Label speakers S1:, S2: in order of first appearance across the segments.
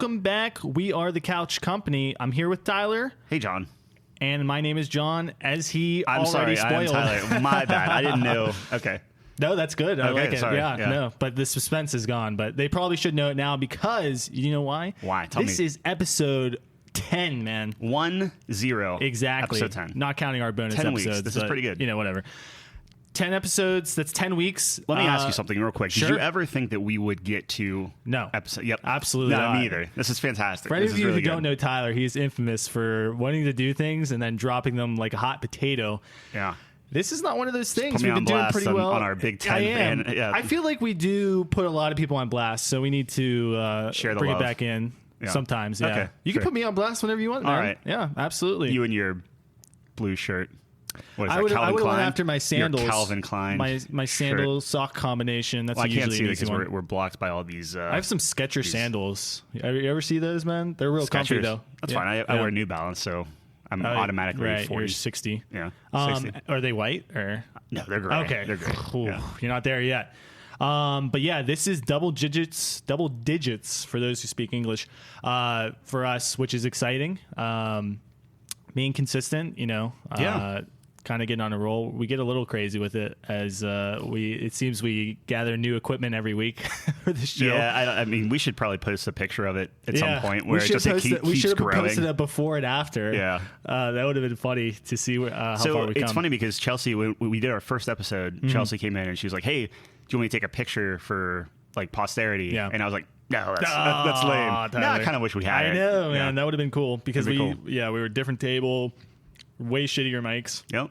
S1: welcome back. We are the Couch Company. I'm here with Tyler.
S2: Hey, John.
S1: And my name is John, as he
S2: I'm
S1: already
S2: sorry,
S1: spoiled.
S2: I'm Tyler. My bad. I didn't know. Okay.
S1: No, that's good. I like it.
S2: Sorry.
S1: Yeah, no, but the suspense is gone. But they probably should know it now because you know why?
S2: Why? Tell
S1: this
S2: me.
S1: is episode 10, man.
S2: 10.
S1: Exactly.
S2: Episode 10.
S1: Not counting our bonus
S2: 10
S1: episodes.
S2: weeks. This is pretty good.
S1: You know, whatever. 10 episodes. That's 10 weeks.
S2: Let me ask you something real quick.
S1: Sure.
S2: Did you ever think that we would get to
S1: No.
S2: episode? Yep.
S1: Absolutely
S2: No,
S1: not.
S2: me either. This is fantastic.
S1: For any
S2: This
S1: of
S2: is
S1: you
S2: really
S1: who don't
S2: good.
S1: know Tyler, he's infamous for wanting to do things and then dropping them like a hot potato.
S2: Yeah.
S1: This is not one of those things.
S2: put me
S1: We've been
S2: on
S1: doing
S2: blast
S1: pretty
S2: on-
S1: well
S2: on our Big Ten
S1: I am.
S2: fan. Yeah.
S1: I feel like we do put a lot of people on blast, so we need to
S2: Share the
S1: bring
S2: love.
S1: it back in
S2: Yeah.
S1: sometimes. Yeah,
S2: Okay,
S1: you can
S2: sure.
S1: put me on blast whenever you want. Man.
S2: All right.
S1: Yeah, absolutely.
S2: You and your blue shirt. What is
S1: I
S2: that?
S1: would
S2: Calvin
S1: have
S2: Klein?
S1: went after my sandals.
S2: Your Calvin Klein.
S1: My sandal sock combination. That's
S2: Well, I can't
S1: usually
S2: see
S1: an
S2: it
S1: easy
S2: because
S1: one.
S2: we're blocked by all these.
S1: I have some Skechers sandals. You ever see those, man? They're real comfy
S2: Skechers.
S1: though.
S2: That's
S1: Yeah.
S2: fine. I
S1: Yeah.
S2: wear New Balance, so I'm automatically
S1: right.
S2: 40.
S1: You're 60.
S2: Yeah. 60.
S1: Are they white or?
S2: No, they're great.
S1: Okay.
S2: They're great.
S1: Ooh,
S2: Yeah.
S1: You're not there yet. But yeah, this is double digits for those who speak English, for us, which is exciting. Being consistent,
S2: Yeah.
S1: kind of getting on a roll. We get a little crazy with it as it seems we gather new equipment every week for the show.
S2: Yeah, I mean, we should probably post a picture of it at some point where
S1: we
S2: it
S1: should
S2: just
S1: post it. We
S2: keeps
S1: should have
S2: growing.
S1: posted it before and after.
S2: Yeah.
S1: That would have been funny to see how
S2: So
S1: far we come.
S2: it's funny because Chelsea, when we did our first episode,
S1: Mm-hmm.
S2: Chelsea came in and she was like, "Hey, do you want me to take a picture for like posterity?"
S1: Yeah.
S2: And I was like, "No, that's lame." Now I
S1: Tyler.
S2: kind of wish we had
S1: I
S2: it.
S1: know, man.
S2: Yeah.
S1: That would have been cool because we
S2: That'd be
S1: were a different table, way shittier mics.
S2: Yep.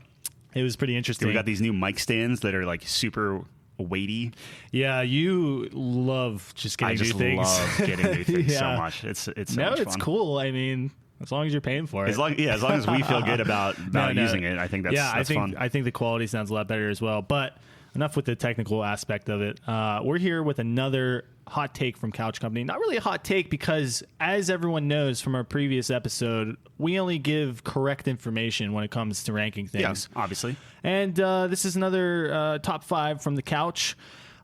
S1: It was pretty interesting.
S2: We got these new mic stands that are like super weighty.
S1: Yeah, you love just
S2: I
S1: getting
S2: just
S1: new things.
S2: love getting new things so
S1: Yeah.
S2: much. It's so
S1: No,
S2: much
S1: it's
S2: fun.
S1: cool. I mean, as long as you're paying for it.
S2: As long as we feel good about
S1: No.
S2: using it, I think that's
S1: I think
S2: fun.
S1: I think the quality sounds a lot better as well. But enough with the technical aspect of it. We're here with another hot take from Couch Company. Not really a hot take because, as everyone knows from our previous episode, we only give correct information when it comes to ranking things.
S2: Yes, obviously.
S1: And this is another top 5 from the couch.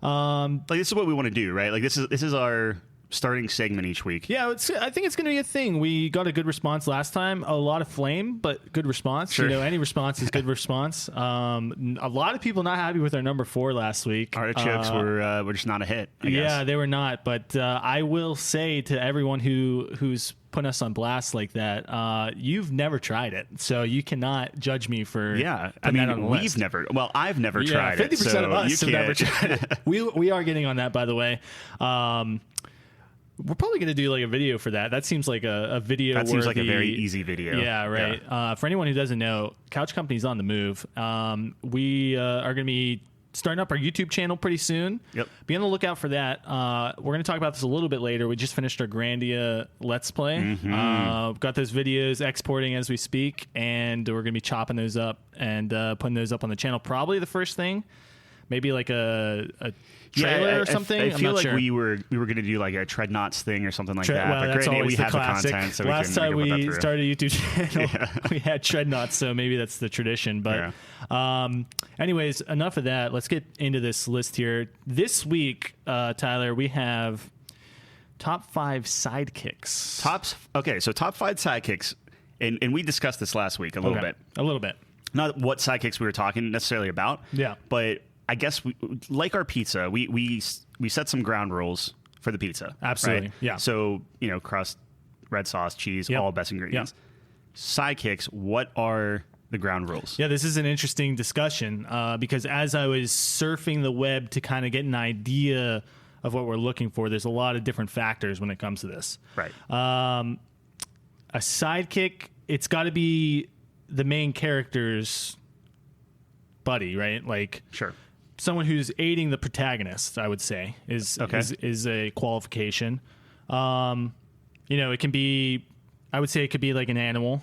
S2: Like this is what we want to do, right? Like this is our starting segment each week.
S1: Yeah, I think it's going to be a thing. We got a good response last time. A lot of flame, but good response.
S2: Sure.
S1: Any response is good response. A lot of people not happy with our number 4 last week.
S2: Artichokes were just not a hit. I guess.
S1: Yeah, they were not. But I will say to everyone who's putting us on blast like that, you've never tried it, so you cannot judge me for.
S2: Yeah, I
S1: putting that
S2: mean,
S1: on the list.
S2: I've never tried
S1: 50%
S2: it. So
S1: of us
S2: you
S1: have never
S2: can't.
S1: tried it. We are getting on that, by the way. We're probably going to do like a video for that. That seems like a video.
S2: That seems like a
S1: worthy-
S2: very easy video.
S1: Yeah, right.
S2: Yeah.
S1: For anyone who doesn't know, Couch Company's on the move. We are going to be starting up our YouTube channel pretty soon.
S2: Yep.
S1: Be on the lookout for that. We're going to talk about this a little bit later. We just finished our Grandia Let's Play.
S2: Mm-hmm.
S1: Got those videos exporting as we speak, and we're going to be chopping those up and putting those up on the channel. Probably the first thing. Maybe like a trailer or something.
S2: I
S1: I'm
S2: feel
S1: not
S2: like
S1: sure.
S2: we were going to do like a Tread Knots thing or something like that.
S1: Well,
S2: But
S1: that's
S2: granted,
S1: always
S2: we
S1: the
S2: have
S1: classic.
S2: the content, so
S1: Last time
S2: we can put
S1: we
S2: that through.
S1: started a YouTube channel, we had Tread Knots, so maybe that's the tradition. But anyways, enough of that. Let's get into this list here. This week, Tyler, we have top 5 sidekicks.
S2: So top 5 sidekicks, and we discussed this last week a little bit.
S1: A little bit.
S2: Not what sidekicks we were talking necessarily about.
S1: Yeah.
S2: But I guess we, like our pizza, we set some ground rules for the pizza.
S1: Absolutely,
S2: right?
S1: yeah.
S2: So, crust, red sauce, cheese,
S1: Yep.
S2: all best ingredients.
S1: Yep.
S2: Sidekicks, what are the ground rules?
S1: Yeah, this is an interesting discussion because as I was surfing the web to kind of get an idea of what we're looking for, there's a lot of different factors when it comes to this.
S2: Right.
S1: A sidekick, it's got to be the main character's buddy, right? Like
S2: Sure.
S1: someone who's aiding the protagonist, I would say, is a qualification. It can be, I would say it could be like an animal.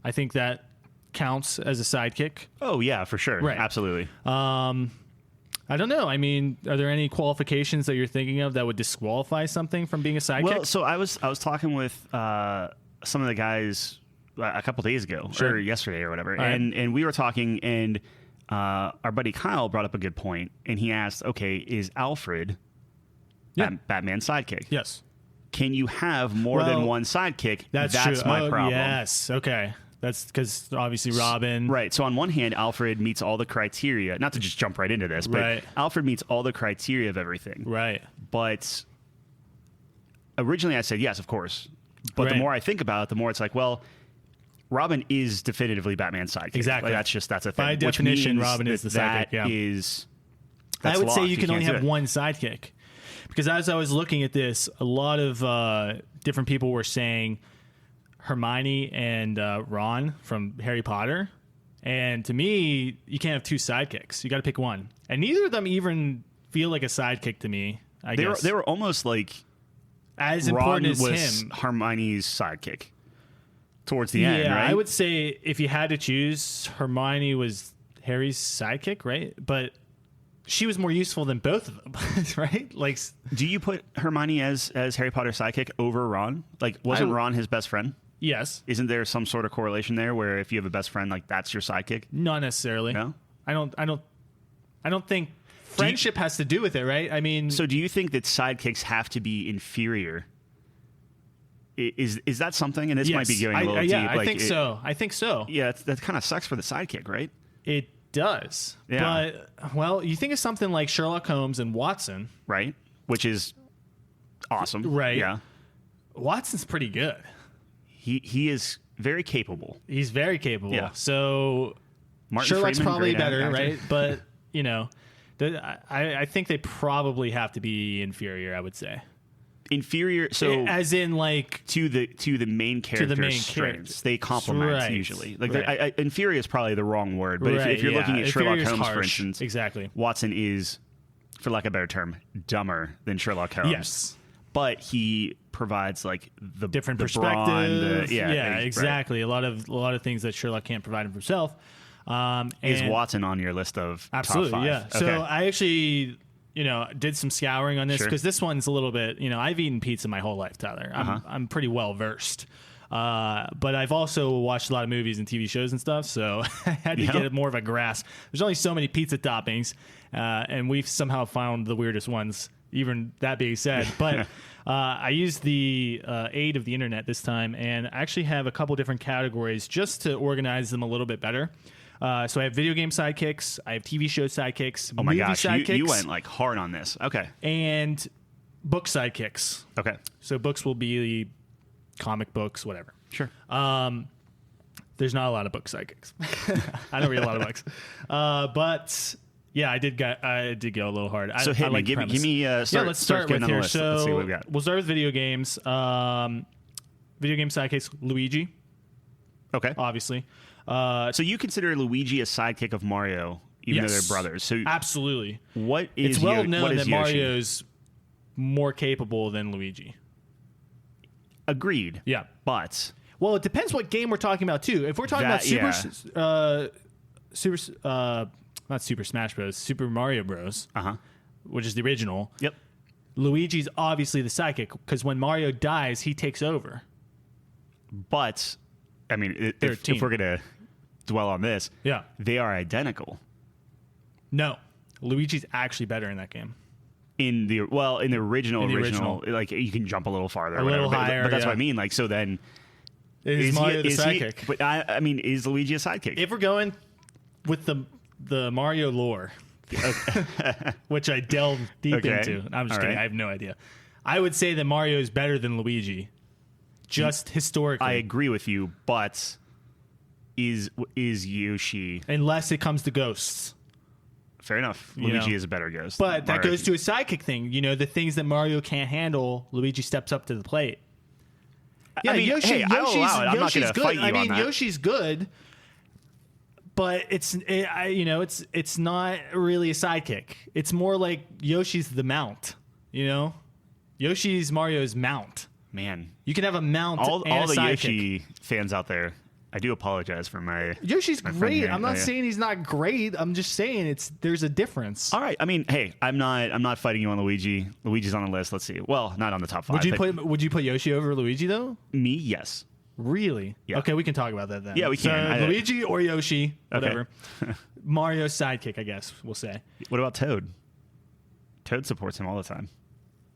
S1: I think that counts as a sidekick.
S2: Oh, yeah, for sure.
S1: Right.
S2: Absolutely.
S1: I don't know. I mean, are there any qualifications that you're thinking of that would disqualify something from being a sidekick?
S2: Well, so I was talking with some of the guys a couple days ago or yesterday or whatever,
S1: right.
S2: and we were talking, and our buddy Kyle brought up a good point, and he asked, "Okay, is Alfred Batman's sidekick?"
S1: Yes.
S2: can you have more than one sidekick?
S1: That's
S2: true.
S1: My
S2: problem.
S1: Yes. Okay. That's because obviously Robin.
S2: Right. So on one hand, Alfred meets all the criteria. Not to just jump right into this, but
S1: Right.
S2: Alfred meets all the criteria of everything.
S1: Right.
S2: But originally I said yes, of course. But the
S1: Right.
S2: more I think about it, the more it's like, well, Robin is definitively Batman's sidekick.
S1: Exactly.
S2: Like, that's a thing.
S1: By
S2: Which
S1: definition,
S2: means
S1: Robin is the sidekick.
S2: that
S1: Yeah.
S2: That's
S1: I would say
S2: locked.
S1: you can only
S2: can't
S1: have
S2: do it.
S1: one sidekick. Because as I was looking at this, a lot of different people were saying Hermione and Ron from Harry Potter. And to me, you can't have two sidekicks. You got to pick one. And neither of them even feel like a sidekick to me, I guess.
S2: They were almost like
S1: as
S2: Ron
S1: important as
S2: was
S1: him.
S2: Hermione's sidekick towards the end,
S1: Yeah,
S2: right?
S1: I would say if you had to choose, Hermione was Harry's sidekick, right? But she was more useful than both of them, right? Like,
S2: Do you put Hermione as Harry Potter's sidekick over Ron? Like, wasn't Ron his best friend?
S1: yes,
S2: Isn't there some sort of correlation there where if you have a best friend, like that's your sidekick?
S1: not necessarily.
S2: No?
S1: I don't think friendship has to do with it, right? I mean,
S2: So do you think that sidekicks have to be inferior? Is that something? And this might be
S1: yes.
S2: going a little
S1: yeah,
S2: deep.
S1: I
S2: like
S1: think so. I think so.
S2: Yeah, that kind of sucks for the sidekick, right?
S1: It does.
S2: Yeah.
S1: But, well, you think of something like Sherlock Holmes and Watson.
S2: Right? Which is awesome.
S1: Right.
S2: Yeah.
S1: Watson's pretty good.
S2: He is very capable.
S1: He's very capable.
S2: Yeah.
S1: So
S2: Martin
S1: Sherlock's
S2: Freeman,
S1: probably
S2: great
S1: better,
S2: actor.
S1: right? But, you know, I think they probably have to be inferior, I would say.
S2: Inferior, so
S1: as in, like,
S2: to the main character's
S1: main
S2: strengths.
S1: character.
S2: They complement
S1: Right.
S2: usually. Like
S1: Right.
S2: inferior is probably the wrong word, but
S1: right,
S2: if you're
S1: yeah.
S2: looking at Sherlock
S1: Inferior is
S2: Holmes, for
S1: harsh.
S2: instance,
S1: Exactly.
S2: Watson is, for lack of a better term, dumber than Sherlock Holmes.
S1: Yes.
S2: But he provides like the
S1: Different
S2: the brawn,
S1: perspective.
S2: right.
S1: Exactly. A lot of things that Sherlock can't provide him himself.
S2: Is
S1: And-
S2: Watson on your list of
S1: Absolutely,
S2: top 5?
S1: yeah.
S2: Okay.
S1: So I actually, did some scouring on this
S2: Sure.
S1: because this one's a little bit, I've eaten pizza my whole life, Tyler. I'm pretty well versed. But I've also watched a lot of movies and TV shows and stuff, so I had to get more of a grasp. There's only so many pizza toppings, and we've somehow found the weirdest ones, even that being said. But I used the aid of the internet this time, and I actually have a couple different categories just to organize them a little bit better. So I have video game sidekicks, I have TV show sidekicks,
S2: oh my
S1: movie
S2: gosh,
S1: sidekicks,
S2: you went like hard on this. Okay.
S1: and book sidekicks.
S2: Okay.
S1: So books will be comic books, whatever.
S2: Sure.
S1: There's not a lot of book sidekicks. I don't read a lot of books, but yeah, I did go a little hard.
S2: So hit
S1: I
S2: me.
S1: like the
S2: Give
S1: premise.
S2: me.
S1: Let's start
S2: getting
S1: with
S2: on the
S1: here.
S2: list.
S1: So
S2: Let's see what we've got.
S1: we'll start with video games. Video game sidekicks, Luigi,
S2: Okay.
S1: obviously.
S2: So you consider Luigi a sidekick of Mario, even though
S1: Yes.
S2: they're brothers. So
S1: Absolutely.
S2: what is
S1: It's well
S2: what
S1: known
S2: is
S1: that
S2: Yoshi?
S1: Mario's more capable than Luigi.
S2: Agreed.
S1: Yeah.
S2: But
S1: Well, it depends what game we're talking about too. If we're talking about not Super Smash Bros, Super Mario Bros, which is the original.
S2: Yep.
S1: Luigi's obviously the sidekick because when Mario dies, he takes over.
S2: But I mean,
S1: They're a
S2: if
S1: team.
S2: we're gonna dwell on this,
S1: Yeah.
S2: they are identical.
S1: No, Luigi's actually better in that game.
S2: In the original,
S1: In the original.
S2: like you can jump a little farther,
S1: A
S2: or whatever,
S1: little
S2: but-
S1: higher,
S2: But that's
S1: yeah.
S2: what I mean. Like, so then
S1: Is Mario the sidekick?
S2: But I mean, is Luigi a sidekick?
S1: If we're going with the Mario lore, which I delved deep
S2: Okay.
S1: into, I'm just
S2: All
S1: kidding.
S2: right.
S1: I have no idea. I would say that Mario is better than Luigi, just historically.
S2: I agree with you, but is Yoshi
S1: Unless it comes to ghosts.
S2: fair enough?
S1: You
S2: Luigi
S1: know.
S2: is a better ghost,
S1: But that
S2: Mario-
S1: goes to a sidekick thing. The things that Mario can't handle, Luigi steps up to the plate. Yeah,
S2: I mean, hey, I'll allow it. I'm not
S1: Yoshi's
S2: gonna
S1: good.
S2: fight you
S1: I mean,
S2: on that.
S1: Yoshi's good, but it's not really a sidekick. It's more like Yoshi's the mount. Yoshi's Mario's mount.
S2: Man,
S1: You can have a mount
S2: all
S1: and a
S2: the
S1: sidekick.
S2: Yoshi fans out there, I do apologize for my.
S1: Yoshi's
S2: my friend
S1: great.
S2: here.
S1: I'm not
S2: Yeah.
S1: saying he's not great. I'm just saying there's a difference.
S2: All right. I mean, hey, I'm not fighting you on Luigi. Luigi's on the list. Let's see. Well, not on the top 5.
S1: Would you put Yoshi over Luigi though?
S2: me? Yes.
S1: Really?
S2: Yeah.
S1: Okay, we can talk about that then.
S2: Yeah, we
S1: So,
S2: can.
S1: Luigi or Yoshi,
S2: Okay.
S1: whatever. Mario's sidekick, I guess we'll say.
S2: What about Toad? Toad supports him all the time.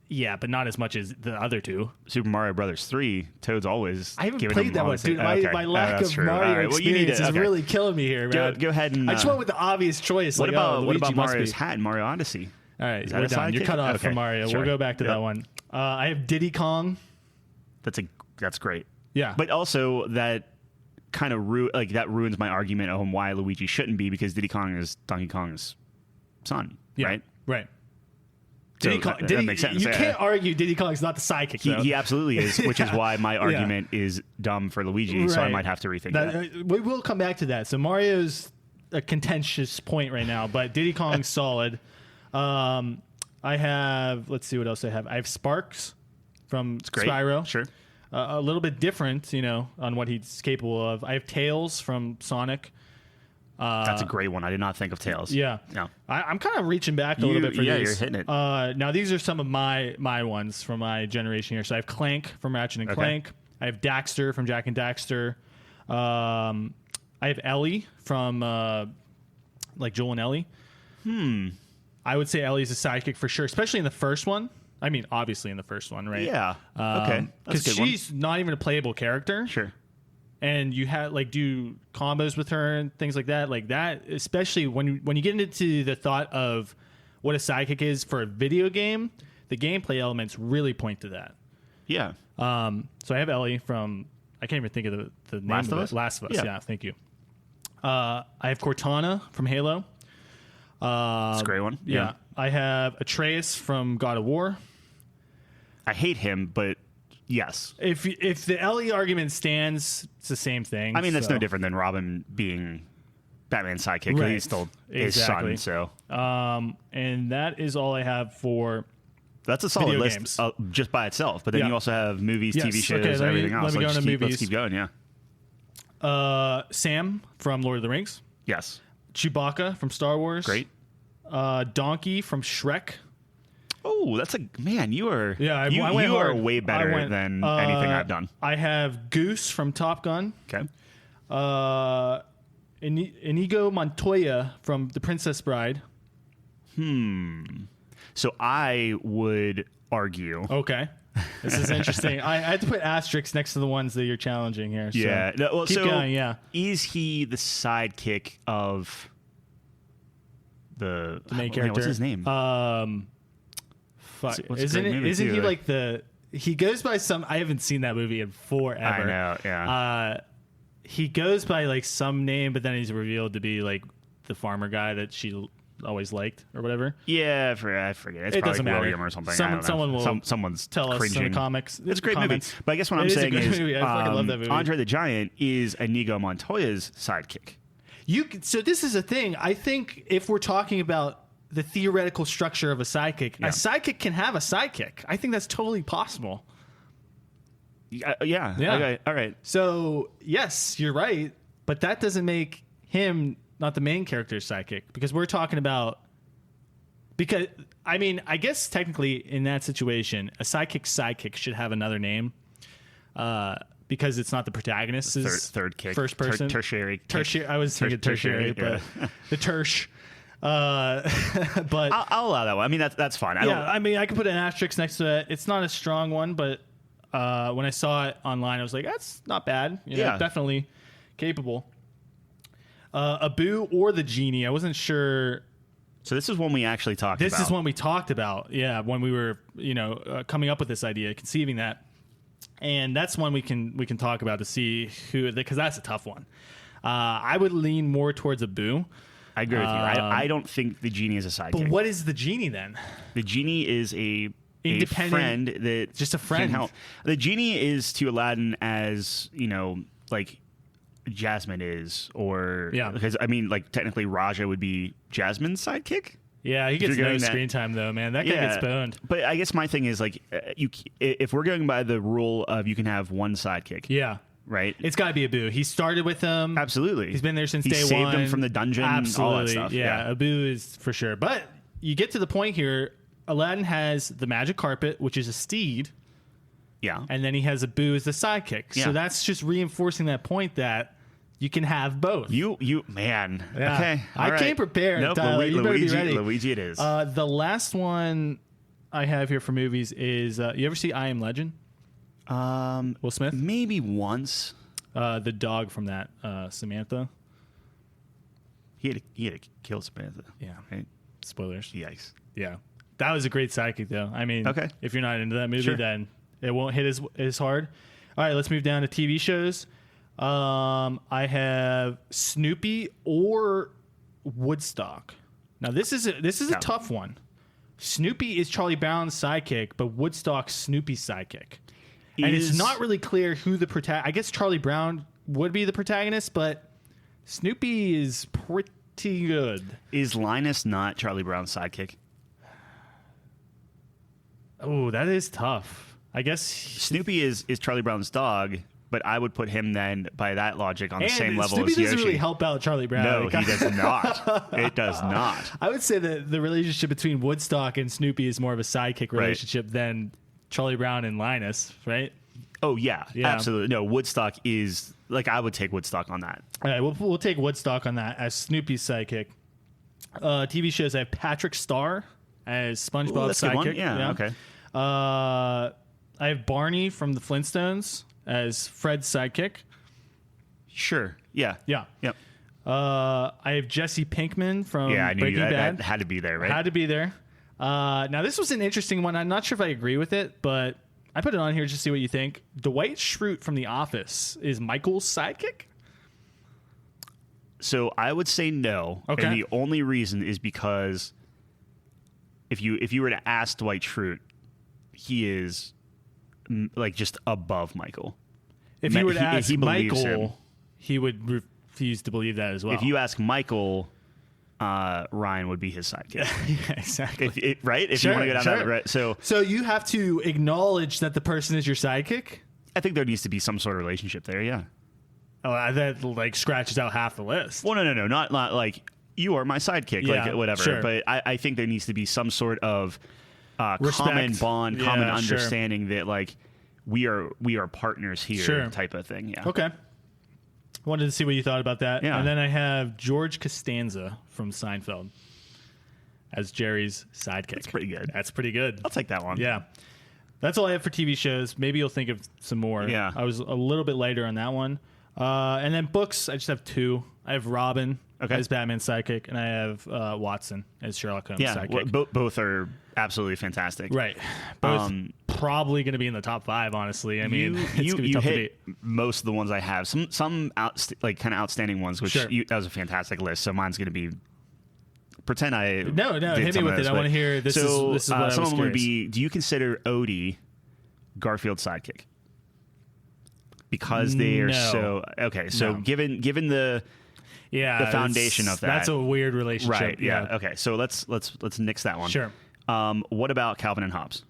S1: Yeah, but not as much as the other two.
S2: Super Mario Brothers 3, Toad's always.
S1: I haven't
S2: giving
S1: played
S2: him
S1: that
S2: all
S1: one,
S2: the
S1: dude.
S2: same-
S1: My lack
S2: that's
S1: of
S2: true.
S1: Mario
S2: All right, well, you need
S1: experience
S2: to-
S1: is
S2: okay.
S1: really killing me here, man.
S2: Go ahead and.
S1: I just went with the obvious choice.
S2: what
S1: like,
S2: about
S1: Luigi
S2: what about
S1: must
S2: Mario's
S1: be.
S2: hat in Mario Odyssey?
S1: All right,
S2: Is that
S1: we're
S2: a
S1: done. You're
S2: sidekick?
S1: cut off
S2: Okay,
S1: from Mario.
S2: sure.
S1: We'll go back to
S2: Yep.
S1: that one. I have Diddy Kong.
S2: That's great.
S1: Yeah,
S2: But also that kind of that ruins my argument on why Luigi shouldn't be, because Diddy Kong is Donkey Kong's son,
S1: yeah,
S2: right?
S1: So
S2: Diddy Kong, that makes sense.
S1: You can't argue Diddy Kong's not the sidekick. though.
S2: He absolutely is, which is why my argument is dumb for Luigi. So I
S1: Right.
S2: might have to rethink that.
S1: We will come back to that. So Mario's a contentious point right now, but Diddy Kong's solid. I have. Let's see what else I have. I have Sparks from
S2: Great.
S1: Spyro.
S2: Sure.
S1: A little bit different, on what he's capable of. I have Tails from Sonic.
S2: That's a great one. I did not think of Tails.
S1: Yeah.
S2: No.
S1: I'm kind of reaching back a little bit for
S2: yeah,
S1: these.
S2: you're hitting it.
S1: Now, these are some of my ones from my generation here. So I have Clank from Ratchet and
S2: Okay.
S1: Clank. I have Daxter from Jak and Daxter. I have Ellie from like Joel and Ellie. I would say Ellie's a sidekick for sure, especially in the first one. I mean, obviously in the first one, right?
S2: Yeah. Okay. That's
S1: Because
S2: a good one.
S1: she's not even a playable character.
S2: Sure.
S1: And you had do combos with her and things like that, especially when you get into the thought of what a sidekick is for a video game. The gameplay elements really point to that.
S2: Yeah.
S1: So I have Ellie from, I can't even think of the name
S2: Last
S1: of
S2: of
S1: it.
S2: Us?
S1: Last of Us.
S2: Yeah.
S1: Yeah, thank you. I have Cortana from Halo.
S2: That's a great one.
S1: Yeah. I have Atreus from God of War.
S2: I hate him, but yes.
S1: If the Ellie argument stands, it's the same thing.
S2: I mean, that's
S1: so.
S2: no different than Robin being Batman's sidekick. 'Cause
S1: Right.
S2: He's still his
S1: Exactly.
S2: son, so.
S1: And that is all I have for.
S2: That's a solid
S1: Video
S2: list
S1: games.
S2: Just by itself. But then
S1: Yeah.
S2: you also have movies,
S1: Yes,
S2: TV shows,
S1: okay, let me-
S2: everything else.
S1: let me go
S2: Let's
S1: into
S2: Let's
S1: movies.
S2: keep going, yeah.
S1: Sam from Lord of the Rings.
S2: Yes.
S1: Chewbacca from Star Wars.
S2: Great.
S1: Donkey from Shrek.
S2: Oh, that's man, you are
S1: Yeah,
S2: you,
S1: I went
S2: you are
S1: hard.
S2: way better
S1: I went,
S2: than anything I've done.
S1: I have Goose from Top Gun.
S2: Okay.
S1: Inigo Montoya from The Princess Bride.
S2: So I would argue.
S1: Okay. This is interesting. I had to put asterisks next to the ones that you're challenging here. So
S2: Yeah. No, well,
S1: keep
S2: so
S1: going, yeah.
S2: is he the sidekick of the
S1: Main
S2: man,
S1: character.
S2: what's his name?
S1: Fuck.
S2: What's a
S1: Isn't
S2: great movie,
S1: he
S2: too?
S1: like he goes by some, I haven't seen that movie in forever.
S2: I know, yeah.
S1: He goes by like some name, but then he's revealed to be like the farmer guy that she always liked or whatever.
S2: Yeah, I forget. It's
S1: It
S2: probably
S1: doesn't matter.
S2: William or something. I don't know.
S1: Someone will
S2: Someone's
S1: Tell us
S2: cringing.
S1: in the comics.
S2: It's a great
S1: comments.
S2: movie. But I guess what I'm
S1: It is a
S2: saying
S1: good
S2: is,
S1: movie. I fucking love that movie.
S2: Andre the Giant is Inigo Montoya's sidekick.
S1: So this is a thing. I think if we're talking about the theoretical structure of a sidekick,
S2: Yeah.
S1: a sidekick can have a sidekick. I think that's totally possible.
S2: Yeah.
S1: Yeah.
S2: Okay. All right.
S1: So yes, you're right, but that doesn't make him not the main character's sidekick, because we're talking about. Because I mean, I guess technically in that situation, a sidekick should have another name, because it's not the protagonist's
S2: Third kick.
S1: first person.
S2: Tertiary.
S1: Tertiary. I was thinking tertiary,
S2: tertiary,
S1: but the tersh. But
S2: I'll allow that one. I mean, that's fine.
S1: I mean, I could put an asterisk next to it. It's not a strong one, but when I saw it online, I was like, that's not bad.
S2: Yeah.
S1: Definitely capable. Abu or the genie. I wasn't sure.
S2: So this is one we actually talked about.
S1: This is one we talked about. Yeah, when we were coming up with this idea, conceiving that, and that's one we can talk about to see who, because that's a tough one. I would lean more towards Abu.
S2: I agree with you. I don't think the genie is a sidekick.
S1: But what is the genie then?
S2: The genie is a
S1: Independent-
S2: friend that
S1: just a friend.
S2: can help. The genie is to Aladdin as like Jasmine is, or
S1: Yeah.
S2: because I mean, like technically Raja would be Jasmine's sidekick.
S1: Yeah, he gets
S2: you're
S1: no
S2: going that-
S1: screen time though, man. That guy gets boned.
S2: But I guess my thing is like if we're going by the rule of you can have one sidekick,
S1: Yeah.
S2: right?
S1: It's got to be Abu. He started with them.
S2: Absolutely.
S1: He's been there since
S2: he
S1: day
S2: saved
S1: one.
S2: him from the dungeon,
S1: Absolutely.
S2: all that stuff.
S1: Yeah, Abu is for sure. But you get to the point here, Aladdin has the magic carpet, which is a steed,
S2: Yeah.
S1: and then he has Abu as the sidekick.
S2: Yeah.
S1: So that's just reinforcing that point that you can have both.
S2: You man.
S1: Yeah.
S2: Okay.
S1: I
S2: all right.
S1: came prepared,
S2: Nope,
S1: Tyler. You better be ready.
S2: Luigi it is.
S1: The last one I have here for movies is you ever see I Am Legend? Will Smith?
S2: Maybe once.
S1: The dog from that, Samantha.
S2: He had to kill Samantha.
S1: Yeah.
S2: Right?
S1: Spoilers.
S2: Yikes.
S1: Yeah. That was a great sidekick, though. I mean,
S2: okay.
S1: If you're not into that movie,
S2: Sure.
S1: then it won't hit as hard. All right, let's move down to TV shows. I have Snoopy or Woodstock. Now, this is a tough one. Snoopy is Charlie Brown's sidekick, but Woodstock's Snoopy's sidekick. And it's not really clear who the protagonist... I guess Charlie Brown would be the protagonist, but Snoopy is pretty good.
S2: Is Linus not Charlie Brown's sidekick?
S1: Oh, that is tough. I guess...
S2: Snoopy is Charlie Brown's dog, but I would put him then, by that logic, on the same level
S1: Snoopy
S2: as Yoshi.
S1: doesn't really help out Charlie Brown.
S2: No, he does not. It does not.
S1: I would say that the relationship between Woodstock and Snoopy is more of a sidekick relationship than Charlie Brown and Linus, right?
S2: Oh, yeah, absolutely. No, Woodstock is... Like, I would take Woodstock on that.
S1: All right, we'll take Woodstock on that as Snoopy's sidekick. TV shows, I have Patrick Star as SpongeBob's sidekick.
S2: Yeah, okay.
S1: I have Barney from the Flintstones as Fred's sidekick.
S2: Sure. Yeah.
S1: Yeah.
S2: Yep.
S1: I have Jesse Pinkman from Breaking Bad.
S2: That had to be there, right?
S1: Had to be there. Now, this was an interesting one. I'm not sure if I agree with it, but I put it on here just to see what you think. Dwight Schrute from The Office is Michael's sidekick?
S2: So I would say no.
S1: Okay.
S2: And the only reason is because if you were to ask Dwight Schrute, he is like just above Michael.
S1: If you were to ask
S2: believes him.
S1: Michael, he would refuse to believe that as well.
S2: If you ask Michael, Ryan would be his sidekick.
S1: Yeah, exactly.
S2: Right? If
S1: Sure,
S2: you want to go down
S1: sure.
S2: that right. So
S1: you have to acknowledge that the person is your sidekick?
S2: I think there needs to be some sort of relationship there, yeah.
S1: Oh, that like scratches out half the list.
S2: Well, no. Not like you are my sidekick,
S1: Yeah,
S2: like whatever.
S1: sure.
S2: But I think there needs to be some sort of
S1: Respect.
S2: common bond, common
S1: Yeah, sure.
S2: understanding that like we are partners here,
S1: Sure.
S2: type of thing. Yeah.
S1: Okay. Wanted to see what you thought about that.
S2: Yeah.
S1: And then I have George Costanza from Seinfeld as Jerry's sidekick.
S2: That's pretty good.
S1: That's pretty good.
S2: I'll take that one.
S1: Yeah. That's all I have for TV shows. Maybe you'll think of some more.
S2: Yeah.
S1: I was a little bit lighter on that one. And then books, I just have two. I have Robin as Batman's sidekick, and I have Watson as Sherlock Holmes' sidekick.
S2: Both are absolutely fantastic.
S1: Right. Both probably going to be in the top 5, honestly. I mean, it's going to be tough to
S2: hit
S1: beat.
S2: most of the ones I have. Some like kind of outstanding ones, which
S1: Sure.
S2: that was a fantastic list. So mine's going to be... Pretend I
S1: No,
S2: did
S1: hit me
S2: some
S1: with
S2: of
S1: it.
S2: those,
S1: I want to hear this.
S2: So
S1: This is what I was
S2: some of them would
S1: curious.
S2: be: do you consider Odie Garfield's sidekick? Because they are
S1: No.
S2: so okay. So
S1: No.
S2: given the foundation of that,
S1: That's a weird relationship.
S2: right? Yeah. Okay. So let's nix that one.
S1: Sure.
S2: What about Calvin and Hobbes?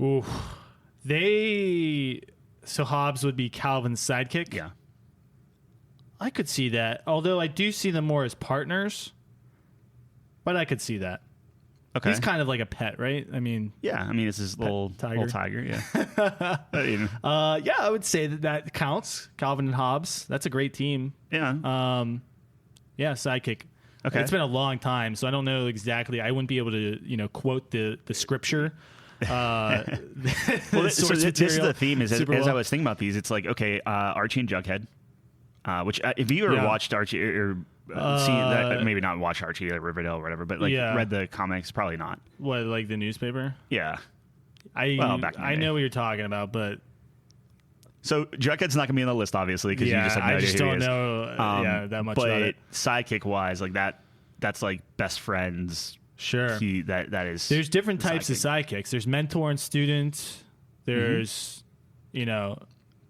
S1: Ooh. So Hobbes would be Calvin's sidekick?
S2: Yeah.
S1: I could see that. Although I do see them more as partners. But I could see that.
S2: Okay.
S1: He's kind of like a pet, right? I mean,
S2: Yeah. I mean, it's his little tiger. Yeah.
S1: yeah, I would say that counts. Calvin and Hobbes. That's a great team.
S2: Yeah.
S1: Yeah, sidekick.
S2: Okay.
S1: It's been a long time, so I don't know exactly. I wouldn't be able to, quote the scripture.
S2: Well, so this is the theme. As I was thinking about these, it's like, okay, Archie and Jughead, which if you ever watched Archie or seen that, maybe not watch Archie like Riverdale or whatever, but like read the comics, probably not.
S1: What, like the newspaper?
S2: Yeah.
S1: Back in the day. Know what you're talking about, but
S2: so Jughead's not gonna be on the list, obviously, because you just have no idea who
S1: don't
S2: he is.
S1: know that much about it.
S2: But sidekick wise, like that's like best friends.
S1: Sure.
S2: That is.
S1: There's different types of sidekicks. There's mentor and student. There's,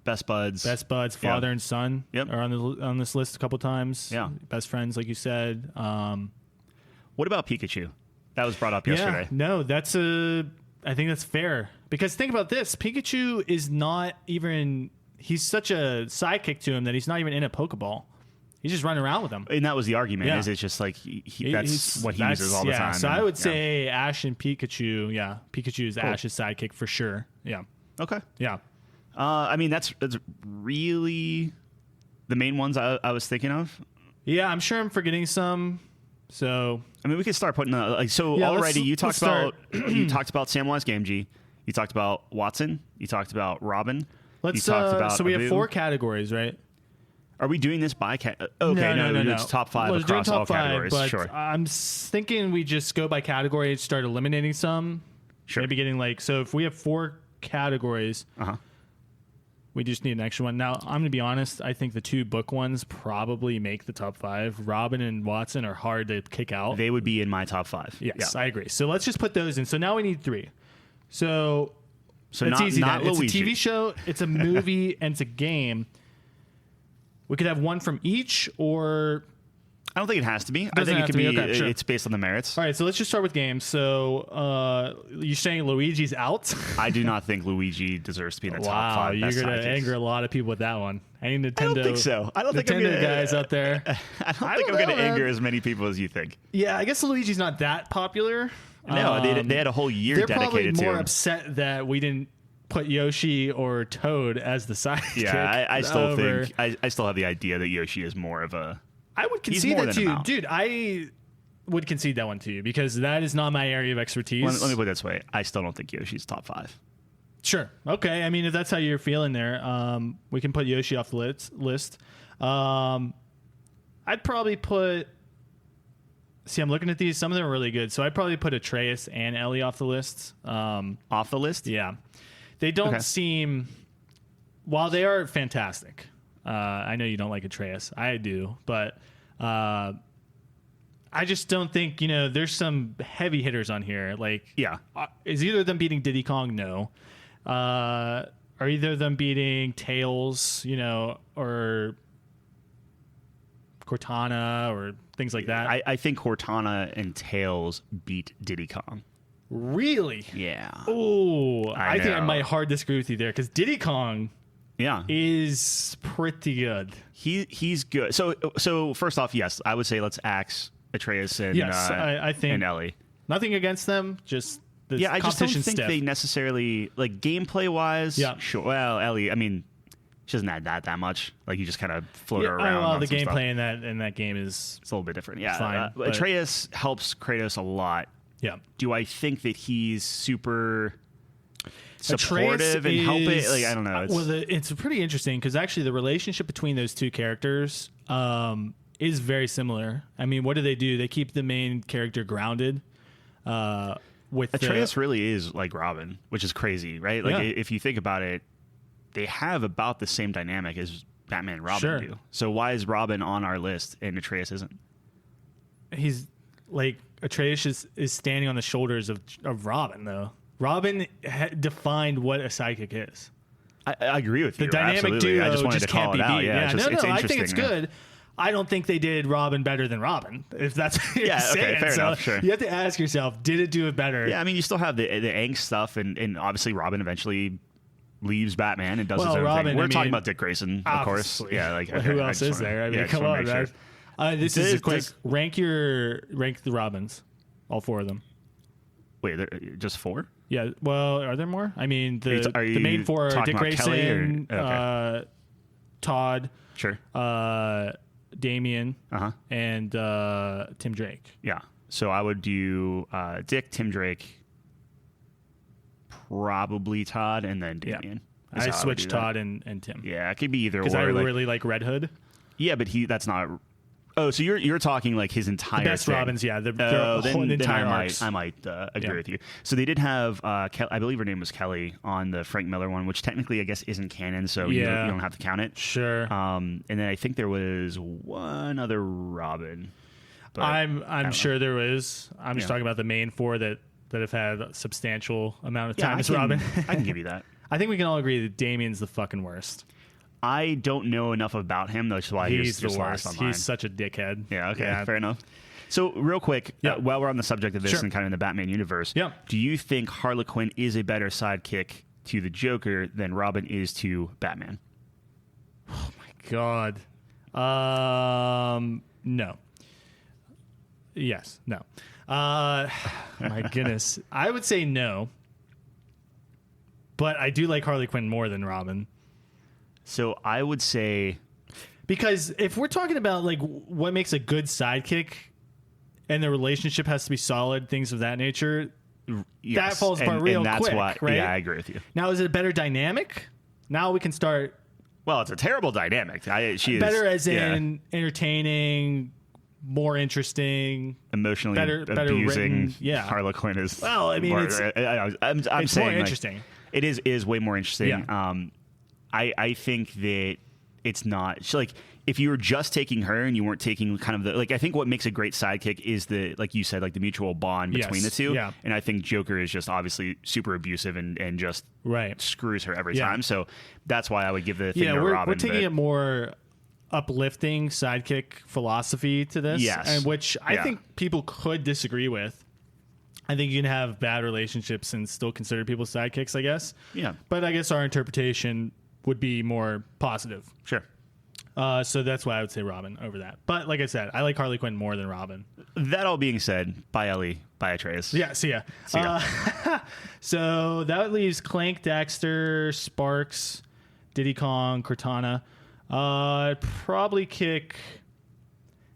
S2: best buds,
S1: father and son
S2: Yep.
S1: are on this list a couple times.
S2: Yeah.
S1: Best friends, like you said.
S2: What about Pikachu? That was brought up yesterday.
S1: Yeah, no, I think that's fair. Because think about this. Pikachu is not even... He's such a sidekick to him that he's not even in a Pokeball. He's just running around with him.
S2: And that was the argument,
S1: Yeah.
S2: is it's just like that's what he uses all the time.
S1: So I would say Ash and Pikachu. Yeah, Pikachu is Ash's sidekick for sure. Yeah.
S2: Okay.
S1: Yeah.
S2: I mean, that's really the main ones I was thinking of.
S1: Yeah, I'm sure I'm forgetting some. So
S2: I mean, we could start putting already. You talked about Samwise Gamgee. You talked about Watson. You talked about Robin.
S1: So we have 4 categories, right?
S2: Are we doing this by okay, no. It's top 5 across all categories.
S1: But
S2: sure.
S1: I'm thinking we just go by category and start eliminating some.
S2: Sure.
S1: Maybe getting so if we have 4 categories, we just need an extra one. Now, I'm going to be honest. I think the 2 book ones probably make the top 5. Robin and Watson are hard to kick out.
S2: They would be in my top 5.
S1: Yes, I agree. So let's just put those in. So now we need 3. So it's
S2: not,
S1: easy.
S2: Not
S1: it's
S2: Luigi.
S1: a TV show, it's a movie, and it's a game. We could have one from each, or
S2: I don't think it has to be. I think it could be. Okay, sure. It's based on the merits.
S1: All right, so let's just start with games. So you're saying Luigi's out?
S2: I do not think Luigi deserves to be in the top 5.
S1: You're going to anger a lot of people with that one. Any Nintendo?
S2: I don't think so. I don't think I'm
S1: gonna, guys out there.
S2: I don't think I'm going to anger as many people as you think.
S1: Yeah, I guess Luigi's not that popular.
S2: No, they had a whole year dedicated to him.
S1: They're probably more upset that we didn't put Yoshi or Toad as the sidekick.
S2: Yeah, I still think I still have the idea that Yoshi is more of a.
S1: I would concede that to you, dude. I would concede that one to you because that is not my area of expertise.
S2: Let me put it this way: I still don't think Yoshi's top 5.
S1: Sure. Okay. I mean, if that's how you're feeling there, we can put Yoshi off the list. I'd probably put. See, I'm looking at these. Some of them are really good, so I'd probably put Atreus and Ellie off the list.
S2: Off the list?
S1: Yeah. They don't seem, while they are fantastic. I know you don't like Atreus. I do, but I just don't think, there's some heavy hitters on here. Is either of them beating Diddy Kong? No. Are either of them beating Tails, or Cortana or things like that?
S2: I think Cortana and Tails beat Diddy Kong.
S1: Really?
S2: Yeah.
S1: Oh, I think I might hard disagree with you there because Diddy Kong, is pretty good.
S2: He's good. So first off, yes, I would say let's axe Atreus and
S1: I think
S2: and Ellie.
S1: Nothing against them, just the
S2: I just don't think
S1: stiff.
S2: they necessarily gameplay wise.
S1: Yeah.
S2: Sure. Well, Ellie, I mean, she doesn't add that much. You just kind of float her around.
S1: Well, the gameplay in that game is
S2: it's a little bit different. Yeah.
S1: Fine,
S2: Atreus helps Kratos a lot.
S1: Yeah.
S2: Do I think that he's super supportive and help it? I don't know.
S1: It's pretty interesting because actually the relationship between those 2 characters is very similar. I mean, what do? They keep the main character grounded. With
S2: Atreus really is like Robin, which is crazy, right? If you think about it, they have about the same dynamic as Batman and Robin do. So why is Robin on our list and Atreus isn't?
S1: He's Atreus is standing on the shoulders of Robin, though. Robin defined what a sidekick is.
S2: I agree with you.
S1: The dynamic
S2: absolutely.
S1: duo
S2: I just wanted to call
S1: can't be
S2: it out.
S1: beat.
S2: Yeah,
S1: I think it's good. I don't think they did Robin better than Robin. If that's what you're saying.
S2: Fair enough. Sure.
S1: You have to ask yourself, did it do it better?
S2: Yeah, I mean, you still have the angst stuff, and obviously Robin eventually leaves Batman and does his own thing. We're talking about Dick Grayson, of course. Yeah,
S1: who else is there? I mean, come on, man. This is a quick rank the Robins, all 4 of them.
S2: Wait, just 4?
S1: Yeah. Well, are there more? I mean, the main 4 are Dick Grayson, Todd,
S2: sure,
S1: Damien, and Tim Drake.
S2: Yeah. So I would do Dick, Tim Drake, probably Todd, and then Damien.
S1: I switched Todd and Tim.
S2: Yeah, it could be either or.
S1: Because I really like Red Hood.
S2: Yeah, but that's not. Oh, so you're talking his entire
S1: best
S2: thing.
S1: Robins, yeah. Whole entire arcs.
S2: I might agree with you. So they did have I believe her name was Kelly on the Frank Miller one, which technically I guess isn't canon, so you don't have to count it.
S1: Sure.
S2: And then I think there was one other Robin.
S1: But I'm sure there was. I'm just talking about the main 4 that have had a substantial amount of time as Robin.
S2: I can give you that.
S1: I think we can all agree that Damien's the fucking worst.
S2: I don't know enough about him, though, that's why
S1: he's
S2: the
S1: worst. He's such a dickhead.
S2: Yeah, okay, fair enough. So, real quick, while we're on the subject of this and kind of in the Batman universe, do you think Harley Quinn is a better sidekick to the Joker than Robin is to Batman?
S1: Oh, my God. No. Yes. No. My goodness. I would say no. But I do like Harley Quinn more than Robin.
S2: So I would say,
S1: because if we're talking about what makes a good sidekick, and the relationship has to be solid, things of that nature,
S2: Yes.
S1: that falls apart real
S2: and that's
S1: quick,
S2: why,
S1: right?
S2: Yeah, I agree with you.
S1: Now, is it a better dynamic? Now we can start.
S2: Well, it's a terrible dynamic. She
S1: better
S2: is,
S1: as in entertaining, more interesting,
S2: emotionally
S1: better
S2: abusing.
S1: written, yeah.
S2: Harlequin is.
S1: Well, I mean,
S2: more,
S1: it's
S2: I'm
S1: it's
S2: saying
S1: more
S2: like,
S1: interesting.
S2: it is way more interesting.
S1: Yeah.
S2: I think that it's not like if you were just taking her and you weren't taking kind of the like I think what makes a great sidekick is the like you said like the mutual bond between the two.
S1: Yeah.
S2: And I think Joker is just obviously super abusive and just screws her every time. So that's why I would give the thing to Robin.
S1: We're taking a more uplifting sidekick philosophy to this, and which I think people could disagree with. I think you can have bad relationships and still consider people sidekicks, I guess.
S2: Yeah.
S1: But I guess our interpretation would be more positive.
S2: Sure.
S1: So that's why I would say Robin over that. But like I said, I like Harley Quinn more than Robin.
S2: That all being said, bye Ellie, bye Atreus.
S1: Yeah, see ya. So that leaves Clank, Daxter, Sparks, Diddy Kong, Cortana. I'd probably kick...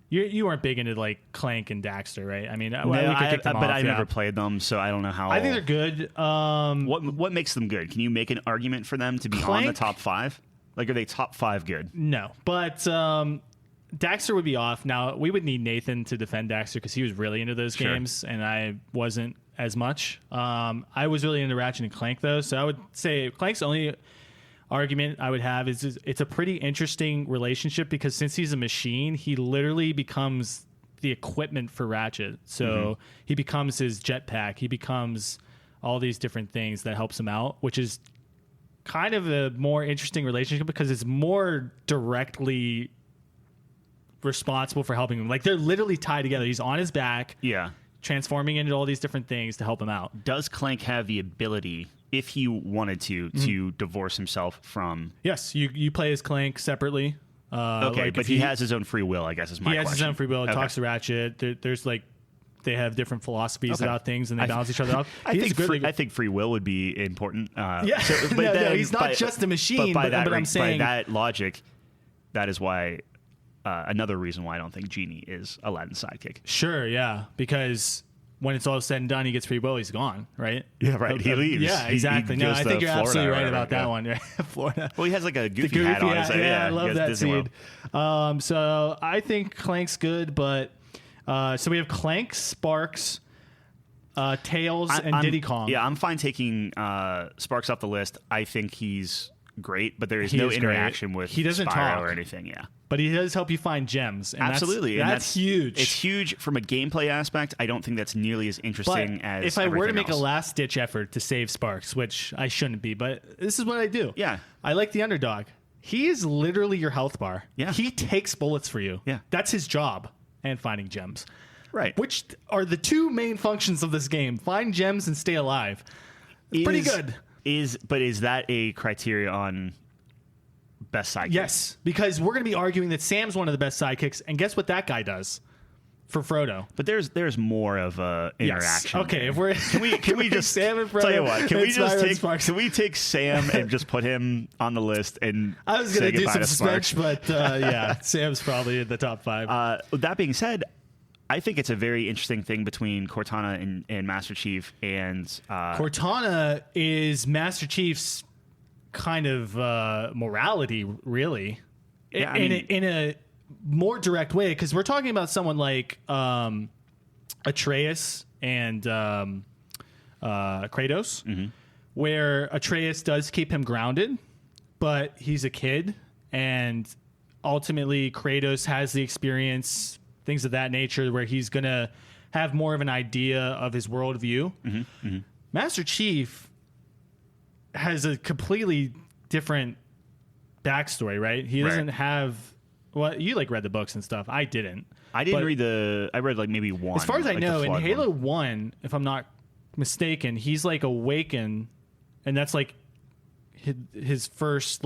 S1: You weren't big into like Clank and Daxter, right? I mean, we could kick them off,
S2: I never played them, so I don't know how.
S1: I think they're good.
S2: What makes them good? Can you make an argument for them to be on the top 5? Like, are they top 5 good?
S1: No, but Daxter would be off. Now we would need Nathan to defend Daxter because he was really into those games, and I wasn't as much. I was really into Ratchet and Clank though, so I would say Clank's only argument I would have is it's a pretty interesting relationship because since he's a machine, he literally becomes the equipment for Ratchet. So he becomes his jetpack. He becomes all these different things that helps him out, which is kind of a more interesting relationship because it's more directly responsible for helping him. Like they're literally tied together. He's on his back.
S2: Yeah.
S1: Transforming into all these different things to help him out.
S2: Does Clank have the ability, if he wanted to divorce himself from...
S1: Yes, you play as Clank separately.
S2: Okay,
S1: like
S2: but he has his own free will, I guess is my question.
S1: He has his own free will. It talks to Ratchet. There's like... They have different philosophies about things, and they balance each other out.
S2: I think free will would be important.
S1: Yeah, so, no, he's not just a machine. But I'm saying...
S2: by that logic, that is why... another reason why I don't think Genie is Aladdin's sidekick.
S1: Sure, yeah, because when it's all said and done, he gets free will, he's gone, right?
S2: Yeah, right. He leaves.
S1: Yeah, exactly. No, I think you're absolutely right about that one. Florida.
S2: Well, he has like a goofy hat on.
S1: Yeah, I love that scene. So I think Clank's good, but so we have Clank, Sparks, Tails, and Diddy Kong.
S2: Yeah, I'm fine taking Sparks off the list. I think he's great, but there is no interaction with
S1: he doesn't
S2: Spyro
S1: talk
S2: or anything. Yeah.
S1: But he does help you find gems. And
S2: absolutely.
S1: That's huge.
S2: It's huge from a gameplay aspect. I don't think that's nearly as interesting as
S1: if I were to make
S2: else.
S1: a last-ditch effort to save Sparks, which I shouldn't be, but this is what I do.
S2: Yeah.
S1: I like the underdog. He is literally your health bar.
S2: Yeah.
S1: He takes bullets for you.
S2: Yeah.
S1: That's his job. And finding gems.
S2: Right.
S1: Which are the two main functions of this game. Find gems and stay alive. It's pretty good.
S2: But is that a criteria on... best sidekick?
S1: Yes, because we're going to be arguing that Sam's one of the best sidekicks, and guess what that guy does for Frodo?
S2: But there's more of a interaction.
S1: Yes. Okay,
S2: there.
S1: if we're
S2: can we just
S1: Sam and Frodo?
S2: Tell you what, can we take Sam and just put him on the list and
S1: I was going to do some suspense, but yeah, Sam's probably in the top 5.
S2: That being said, I think it's a very interesting thing between Cortana and Master Chief, and
S1: Cortana is Master Chief's kind of morality, really,
S2: yeah,
S1: in a more direct way, because we're talking about someone like Atreus and Kratos, where Atreus does keep him grounded, but he's a kid, and ultimately Kratos has the experience, things of that nature, where he's gonna have more of an idea of his worldview. Master Chief has a completely different backstory, right? He doesn't have... Well, you read the books and stuff. I didn't.
S2: I didn't read I read maybe one.
S1: As far as I know, in Halo 1, if I'm not mistaken, he's awakened, and that's his first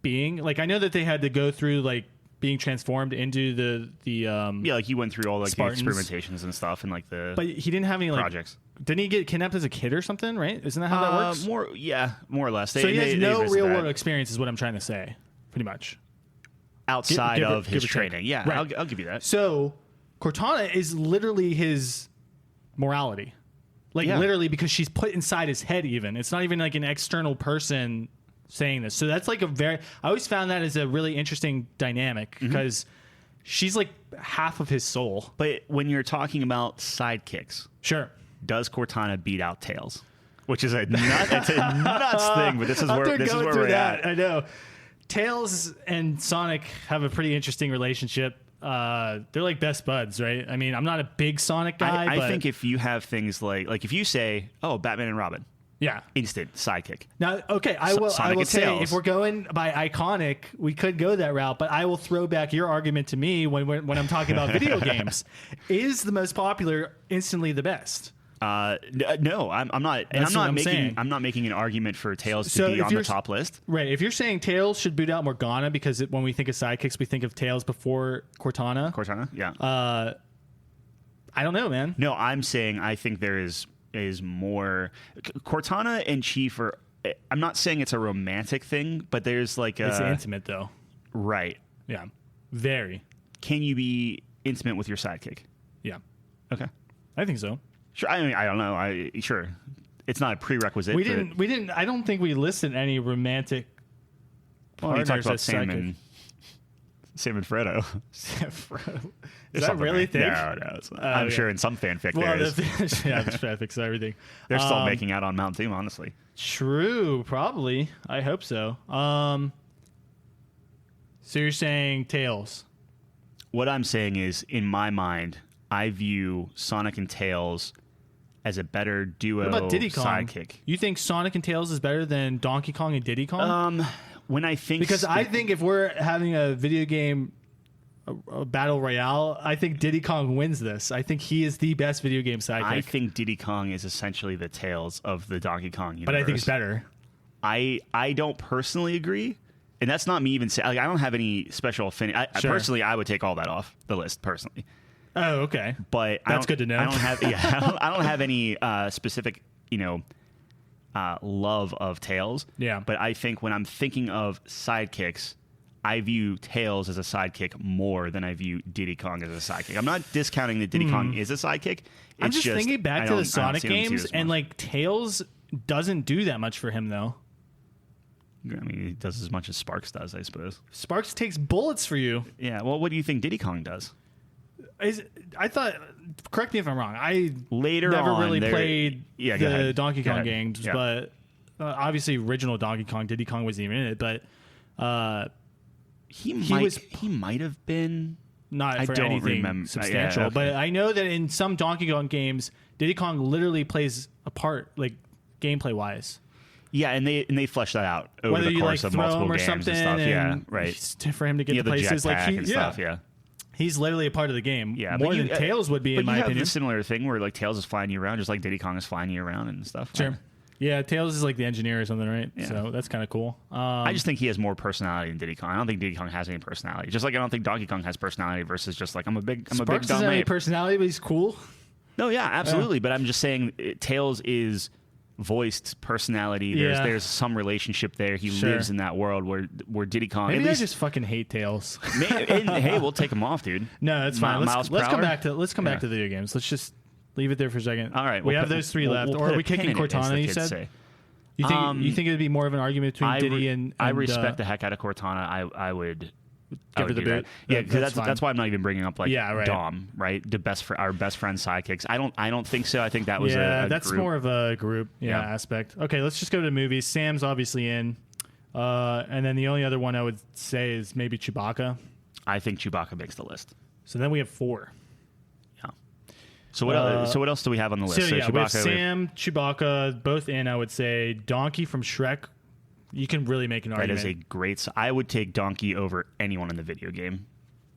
S1: being. I know that they had to go through being transformed into the
S2: yeah, he went through all the
S1: Spartans.
S2: Experimentations and stuff, and
S1: but he didn't have any
S2: projects.
S1: Didn't he get kidnapped as a kid or something? Right? Isn't that how that works?
S2: More or less.
S1: So he has no real world experience, is what I'm trying to say, pretty much.
S2: Outside of his training, yeah,
S1: right.
S2: I'll give you that.
S1: So Cortana is literally his morality. Like literally, because she's put inside his head even. It's not even like an external person saying this. So that's like I always found that as a really interesting dynamic because she's like half of his soul.
S2: But when you're talking about sidekicks,
S1: sure,
S2: does Cortana beat out Tails? Which is it's a nuts thing, but this is where we're at.
S1: I know. Tails and Sonic have a pretty interesting relationship. They're like best buds, right? I mean, I'm not a big Sonic guy.
S2: I think if you have things like if you say, "Oh, Batman and Robin," instant sidekick.
S1: Now, okay, I will say
S2: Tails.
S1: if we're going by iconic, we could go that route. But I will throw back your argument to me when I'm talking about video games. Is the most popular instantly the best?
S2: No, I'm not. And I'm not making an argument for Tails to be on the top list.
S1: Right. If you're saying Tails should boot out Morgana because when we think of sidekicks, we think of Tails before Cortana.
S2: Cortana, yeah.
S1: I don't know, man.
S2: No, I'm saying I think there is more. Cortana and Chief are. I'm not saying it's a romantic thing, but there's like
S1: it's intimate though.
S2: Right.
S1: Yeah. Very.
S2: Can you be intimate with your sidekick?
S1: Yeah.
S2: Okay.
S1: I think so.
S2: Sure. I mean, I don't know. Sure. It's not a prerequisite.
S1: We didn't. I don't think we listed any romantic.
S2: Well, you talked about Sam and Frodo.
S1: Is that really a thing?
S2: No. I'm sure in some fanfic there is.
S1: Yeah, there's fanfics and everything.
S2: They're still making out on Mount Doom, honestly.
S1: True. Probably. I hope so. So you're saying Tails?
S2: What I'm saying is, in my mind, I view Sonic and Tails as a better duo.
S1: What about Diddy Kong?
S2: Sidekick.
S1: You think Sonic and Tails is better than Donkey Kong and Diddy Kong?
S2: When I think
S1: because I think if we're having a video game a battle royale, I think Diddy Kong wins this. I think he is the best video game sidekick.
S2: I think Diddy Kong is essentially the Tails of the Donkey Kong universe.
S1: But I think it's better.
S2: I don't personally agree, and that's not me even saying. Like, I don't have any special affinity. Personally, I would take all that off the list personally.
S1: Oh, okay.
S2: But
S1: that's good to know.
S2: I don't have. I don't have any specific, love of Tails.
S1: Yeah.
S2: But I think when I'm thinking of sidekicks, I view Tails as a sidekick more than I view Diddy Kong as a sidekick. I'm not discounting that Diddy Kong is a sidekick.
S1: I'm just thinking back to the Sonic games, and like Tails doesn't do that much for him though.
S2: I mean, he does as much as Sparks does, I suppose.
S1: Sparks takes bullets for you.
S2: Yeah. Well, what do you think Diddy Kong does?
S1: I thought. Correct me if I'm wrong. I
S2: never
S1: really played the Donkey Kong games,
S2: yeah.
S1: But obviously, original Donkey Kong, Diddy Kong wasn't even in it. But
S2: he might have been
S1: not for anything substantial.
S2: Okay.
S1: But I know that in some Donkey Kong games, Diddy Kong literally plays a part, like gameplay wise.
S2: Yeah, and they flesh that out over
S1: whether
S2: the course of multiple games and stuff. Yeah, right.
S1: For him to get to places like
S2: stuff. Yeah.
S1: He's literally a part of the game.
S2: Yeah,
S1: more than Tails would be, in my opinion.
S2: But you have a similar thing where like Tails is flying you around, just like Diddy Kong is flying you around and stuff.
S1: Sure. Yeah, Tails is like the engineer or something, right?
S2: Yeah.
S1: So that's kind of cool.
S2: I just think he has more personality than Diddy Kong. I don't think Diddy Kong has any personality. Just like I don't think Donkey Kong has personality versus just like I'm a big
S1: Sparks
S2: dumb
S1: doesn't have any
S2: ape.
S1: personality, but he's cool.
S2: No, yeah, absolutely. Yeah. But I'm just saying Tails is voiced personality. There's some relationship there. He lives in that world where Diddy Kong.
S1: Maybe I just fucking hate Tails.
S2: Hey, we'll take him off, dude.
S1: No, that's fine. Let's come back to video games. Let's just leave it there for a second.
S2: All right,
S1: we have those three left. Or are we kicking Cortana? You said. You think it'd be more of an argument between Diddy and
S2: I respect the heck out of Cortana. I would.
S1: Give her the boot.
S2: Yeah, because that's why I'm not even bringing up like
S1: right.
S2: Dom, right? Our best friend sidekicks. I don't think so. I think that was
S1: that's
S2: group.
S1: More of a group aspect. Okay, let's just go to movies. Sam's obviously in, and then the only other one I would say is maybe Chewbacca.
S2: I think Chewbacca makes the list.
S1: So then we have 4.
S2: Yeah. So what else do we have on the list?
S1: So we have Sam, Chewbacca, both in. I would say Donkey from Shrek. You can really make an argument.
S2: That is a great. I would take Donkey over anyone in the video game.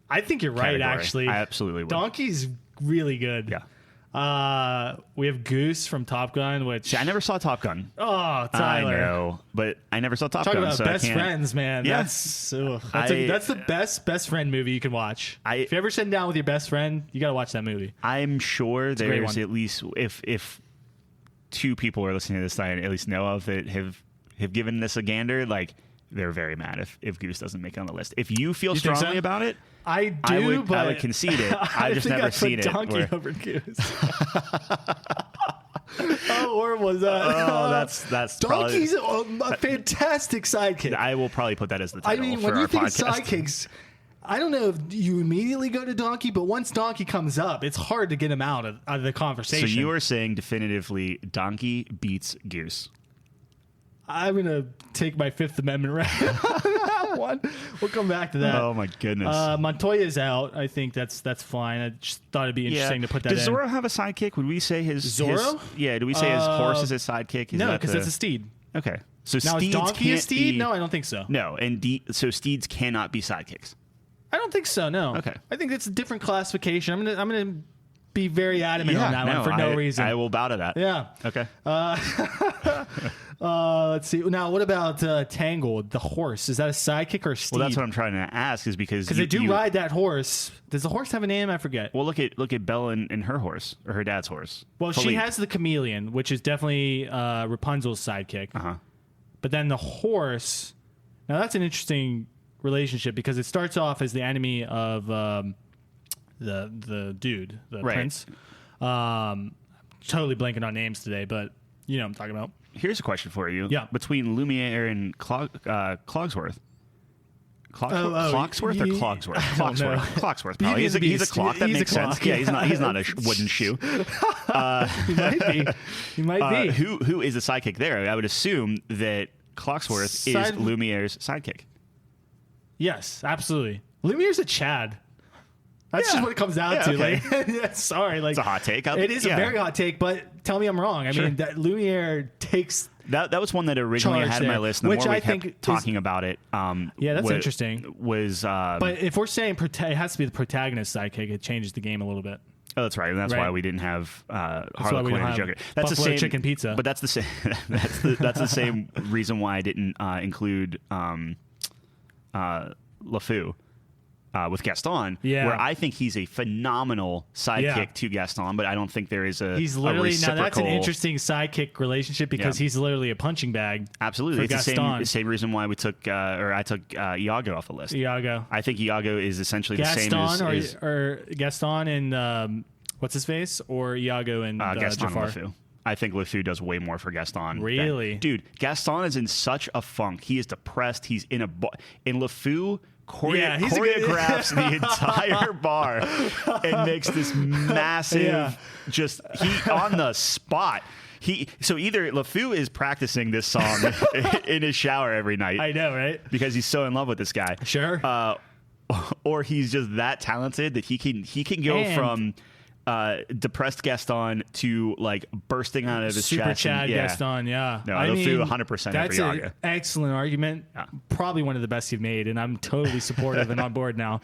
S1: I think you're right.
S2: Category.
S1: Actually,
S2: I absolutely would.
S1: Donkey's really good.
S2: Yeah.
S1: We have Goose from Top Gun, which
S2: I never saw Top Gun.
S1: Oh, Tyler.
S2: I know, but I never saw Top Gun.
S1: Talk about best friends, man.
S2: Yeah.
S1: That's the best friend movie you can watch. If you're ever sitting down with your best friend, you got to watch that movie.
S2: I'm sure there's at least if 2 people are listening to this that I at least know of that have given this a gander, like they're very mad if Goose doesn't make it on the list. If you feel strongly about it,
S1: I do,
S2: I would concede it. I've just never seen it.
S1: Donkey over Goose. How horrible was that?
S2: Oh, that's
S1: Donkey's
S2: probably
S1: a fantastic sidekick.
S2: I will probably put that as the title.
S1: I mean,
S2: for
S1: when
S2: our
S1: you think
S2: podcast.
S1: of sidekicks, I don't know if you immediately go to Donkey, but once Donkey comes up, it's hard to get him out of the conversation.
S2: So you are saying definitively Donkey beats Goose.
S1: I'm going to take my Fifth Amendment right on that one. We'll come back to that.
S2: Oh, my goodness.
S1: Montoya's out. I think that's fine. I just thought it'd be interesting to put that
S2: Does
S1: in.
S2: Zorro have a sidekick? Would we say his...
S1: Zorro?
S2: Do we say his horse is his sidekick?
S1: No, because it's a steed.
S2: Okay. So
S1: Now, is
S2: steeds
S1: Donkey a
S2: can't
S1: steed?
S2: be-
S1: No, I don't think so.
S2: No, and so steeds cannot be sidekicks.
S1: I don't think so, no.
S2: Okay.
S1: I think it's a different classification. I'm gonna be very adamant on that one for no reason.
S2: I will bow to that.
S1: Yeah.
S2: Okay.
S1: Let's see. Now, what about Tangled, the horse? Is that a sidekick or a steed?
S2: Well, that's what I'm trying to ask is because
S1: they do ride that horse. Does the horse have a name? I forget.
S2: Well, look at Belle and her horse or her dad's horse.
S1: Well, she has the chameleon, which is definitely Rapunzel's sidekick.
S2: Uh-huh.
S1: But then the horse. Now that's an interesting relationship because it starts off as the enemy of the dude, the prince. Totally blanking on names today, but you know what I'm talking about.
S2: Here's a question for you.
S1: Yeah.
S2: Between Lumiere and Clogsworth. Clogsworth or Clogsworth? Clogsworth, probably. He's a clock. That makes sense. Yeah, he's not a wooden shoe.
S1: He might be.
S2: Who is the sidekick there? I would assume that Clogsworth is Lumiere's sidekick.
S1: Yes, absolutely. Lumiere's a Chad. That's just what it comes down to.
S2: Okay.
S1: Like, sorry, like
S2: it's a hot take.
S1: It is a very hot take, but tell me I'm wrong. I mean, that Lumiere takes
S2: that was one that originally I had on my list. And the more we kept talking about it,
S1: that's interesting.
S2: But
S1: if we're saying it has to be the protagonist sidekick, it changes the game a little bit.
S2: Oh, that's right, and that's why we didn't have Harley Quinn and Joker. That's
S1: Buffalo
S2: the same
S1: chicken pizza.
S2: But that's the same. That's the same reason why I didn't include LeFou. With Gaston, where I think he's a phenomenal sidekick to Gaston, but I don't think there is
S1: he's literally now that's an interesting sidekick relationship because he's literally a punching bag.
S2: Absolutely, it's
S1: Gaston.
S2: the same reason why we took I took Iago off the list.
S1: Iago,
S2: I think Iago is essentially
S1: Gaston
S2: the same as
S1: or Gaston and what's his face or Iago and
S2: Gaston
S1: Jafar.
S2: and LeFou. I think LeFou does way more for Gaston.
S1: Really,
S2: dude, Gaston is in such a funk. He is depressed. He's in in LeFou. Choreographs the entire bar and makes this massive he on the spot. So either LeFou is practicing this song in his shower every night.
S1: I know, right?
S2: Because he's so in love with this guy.
S1: Sure.
S2: Or he's just that talented that he can go from depressed Gaston to like bursting out of his
S1: Super
S2: chest.
S1: Chad Gaston, yeah.
S2: No, LeFou 100%
S1: that's
S2: every
S1: an excellent argument. Yeah. Probably one of the best you've made, and I'm totally supportive and on board now.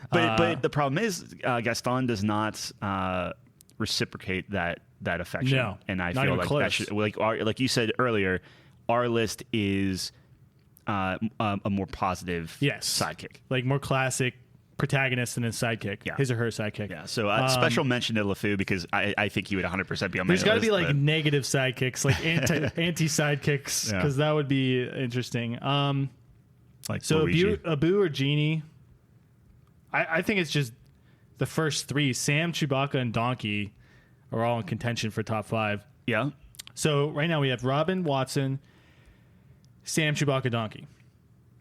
S2: But the problem is Gaston does not reciprocate that affection.
S1: No,
S2: and I feel like that should, like you said earlier, our list is a more positive sidekick,
S1: like more classic protagonist and his sidekick, his or her sidekick.
S2: Yeah, so special mention to LeFou because I think he would 100% be on my list.
S1: There's got to be like negative sidekicks, like anti sidekicks, because that would be interesting.
S2: Like
S1: so
S2: Luigi.
S1: Abu or Genie, I think it's just the first three. Sam, Chewbacca, and Donkey are all in contention for top 5.
S2: Yeah.
S1: So right now we have Robin, Watson, Sam, Chewbacca, Donkey.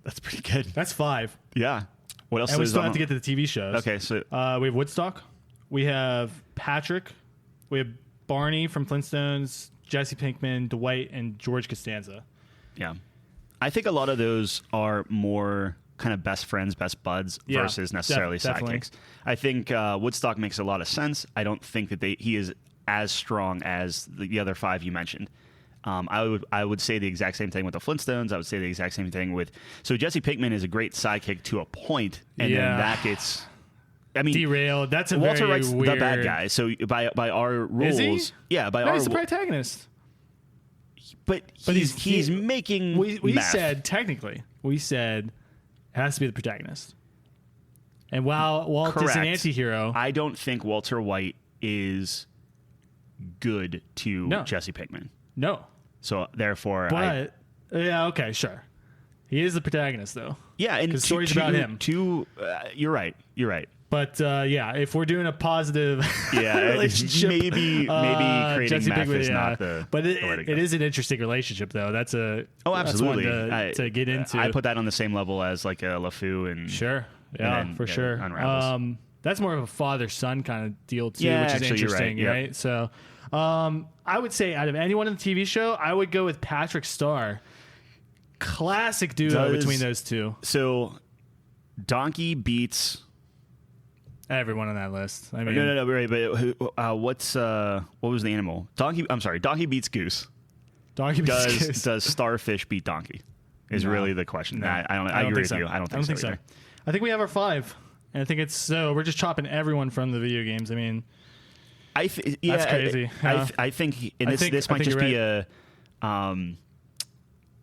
S2: That's pretty good.
S1: That's 5.
S2: Yeah. What else?
S1: And we still have to get to the TV shows.
S2: Okay, so
S1: we have Woodstock, we have Patrick, we have Barney from Flintstones, Jesse Pinkman, Dwight, and George Costanza.
S2: Yeah, I think a lot of those are more kind of best friends, best buds versus necessarily sidekicks. I think Woodstock makes a lot of sense. I don't think that he is as strong as the other 5 you mentioned. I would say the exact same thing with the Flintstones. I would say the exact same thing with... So Jesse Pinkman is a great sidekick to a point, and then that gets... I mean...
S1: Derailed. That's a
S2: Walter
S1: very
S2: Wright's
S1: weird...
S2: the bad guy. So by our rules...
S1: Is he?
S2: Yeah, by
S1: no,
S2: our...
S1: he's the protagonist.
S2: But he's making
S1: we
S2: meth.
S1: said, technically, it has to be the protagonist. And while Walt is an anti-hero...
S2: I don't think Walter White is good to Jesse Pinkman.
S1: No.
S2: So therefore,
S1: okay, sure. He is the protagonist, though.
S2: Yeah, and
S1: stories about him.
S2: You're right.
S1: But if we're doing a positive relationship,
S2: maybe creating
S1: Jesse
S2: meth
S1: Pinkman,
S2: is not the.
S1: But
S2: the way to go.
S1: it is an interesting relationship, though. That's
S2: absolutely
S1: to get into.
S2: I put that on the same level as like a LeFou and
S1: sure, for sure.
S2: Unravels.
S1: That's more of a father-son kind of deal too,
S2: Yeah,
S1: which is
S2: actually,
S1: interesting,
S2: you're
S1: right? So, I would say out of anyone in the TV show, I would go with Patrick Star. Classic duo between those two.
S2: So, Donkey beats
S1: everyone on that list. I mean,
S2: no, right. But what was the animal? Donkey. I'm sorry. Donkey beats Goose.
S1: Donkey beats Goose.
S2: Does Starfish beat Donkey? Is really the question.
S1: No,
S2: I don't. I agree with you. I don't think so.
S1: I think we have our 5, and I think it's we're just chopping everyone from the video games. I mean, that's crazy.
S2: I think this might just be a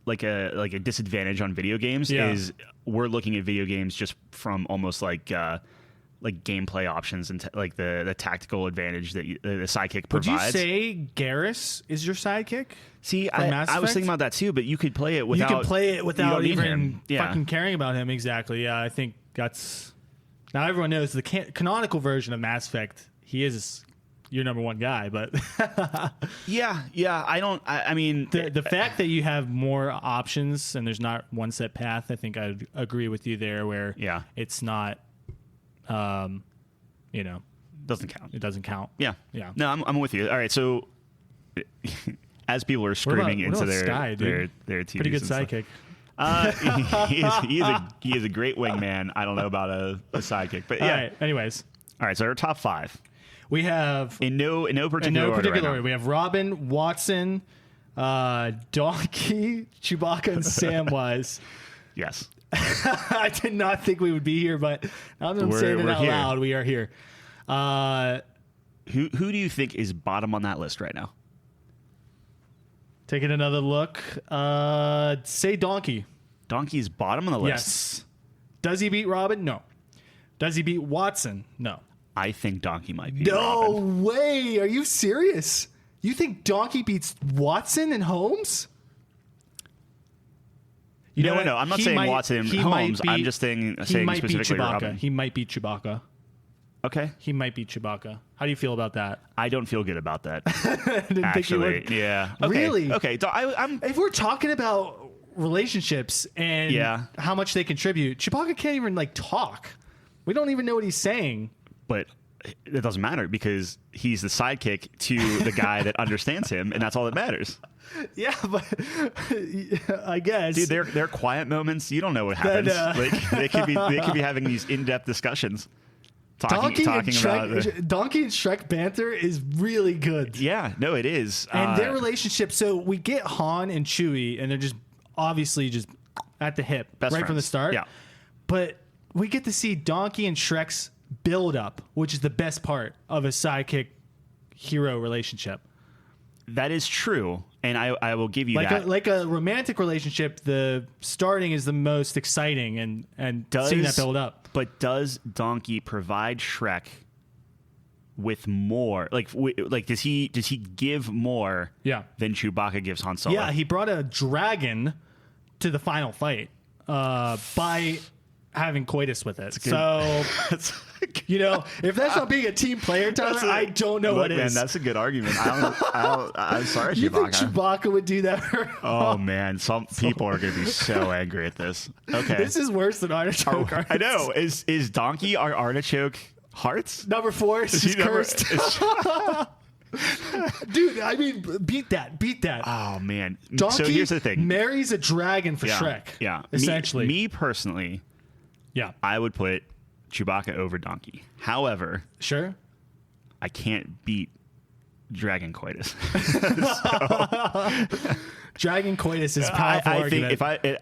S2: like a disadvantage on video games. Is we're looking at video games just from almost like gameplay options and like the tactical advantage that the sidekick provides.
S1: Would you say Garrus is your sidekick?
S2: See, I was thinking about that too, but you could play it without
S1: even fucking caring about him. Exactly. Yeah, I think that's now everyone knows the canonical version of Mass Effect. He is your number one guy, but
S2: I mean,
S1: the fact that you have more options and there's not one set path, I think I'd agree with you there. Where it's not, doesn't count. It doesn't count.
S2: Yeah. No, I'm with you. All right, so as people are screaming into their TVs,
S1: pretty good sidekick.
S2: He is a great wingman. I don't know about a sidekick, but yeah.
S1: All right, anyways,
S2: all right. So our top 5.
S1: We have
S2: in no particular order.
S1: We have Robin, Watson, Donkey, Chewbacca, and Samwise.
S2: Yes.
S1: I did not think we would be here, but now that I'm saying it out loud, we are here.
S2: Who do you think is bottom on that list right now?
S1: Taking another look. Say Donkey.
S2: Donkey's bottom on the list?
S1: Yes. Does he beat Robin? No. Does he beat Watson? No.
S2: I think Donkey might beat Robin.
S1: No way. Are you serious? You think Donkey beats Watson and Holmes?
S2: No. I'm not saying Watson and Holmes. I'm just saying specifically Robin.
S1: He might beat Chewbacca.
S2: Okay.
S1: He might beat Chewbacca. How do you feel about that?
S2: I don't feel good about that.
S1: I didn't think you would.
S2: Yeah.
S1: Okay. Really?
S2: Okay.
S1: If we're talking about relationships and how much they contribute, Chewbacca can't even talk. We don't even know what he's saying.
S2: But it doesn't matter because he's the sidekick to the guy that understands him, and that's all that matters.
S1: Yeah, but I guess,
S2: dude, they're quiet moments. You don't know what happens. They could be having these in-depth discussions. Donkey and
S1: Shrek banter is really good.
S2: Yeah, no, it is.
S1: And their relationship. So we get Han and Chewie, and they're just obviously just at the hip from the start.
S2: Yeah,
S1: but we get to see Donkey and Shrek's build up, which is the best part of a sidekick hero relationship.
S2: That is true, and I will give you that.
S1: Like a romantic relationship, the starting is the most exciting, and seeing that build up.
S2: But does Donkey provide Shrek with more? Does he give more? Than Chewbacca gives Han Solo?
S1: Yeah, he brought a dragon to the final fight by having coitus with it. So, if that's not being a team player, Tyler, I don't know what is.
S2: Man, that's a good argument. I'm sorry,
S1: you
S2: Chewbacca.
S1: Think Chewbacca would do that?
S2: Oh, man. Some people are going to be so angry at this. Okay.
S1: This is worse than artichoke hearts.
S2: I know. Is Donkey our artichoke hearts?
S1: Number 4. She's cursed. Dude, I mean, beat that.
S2: Oh, man.
S1: Donkey
S2: so here's the thing.
S1: Marries a dragon for Shrek.
S2: Yeah.
S1: Essentially.
S2: Me personally...
S1: Yeah,
S2: I would put Chewbacca over Donkey. However, I can't beat Dragon Coitus.
S1: Dragon Coitus is powerful.
S2: I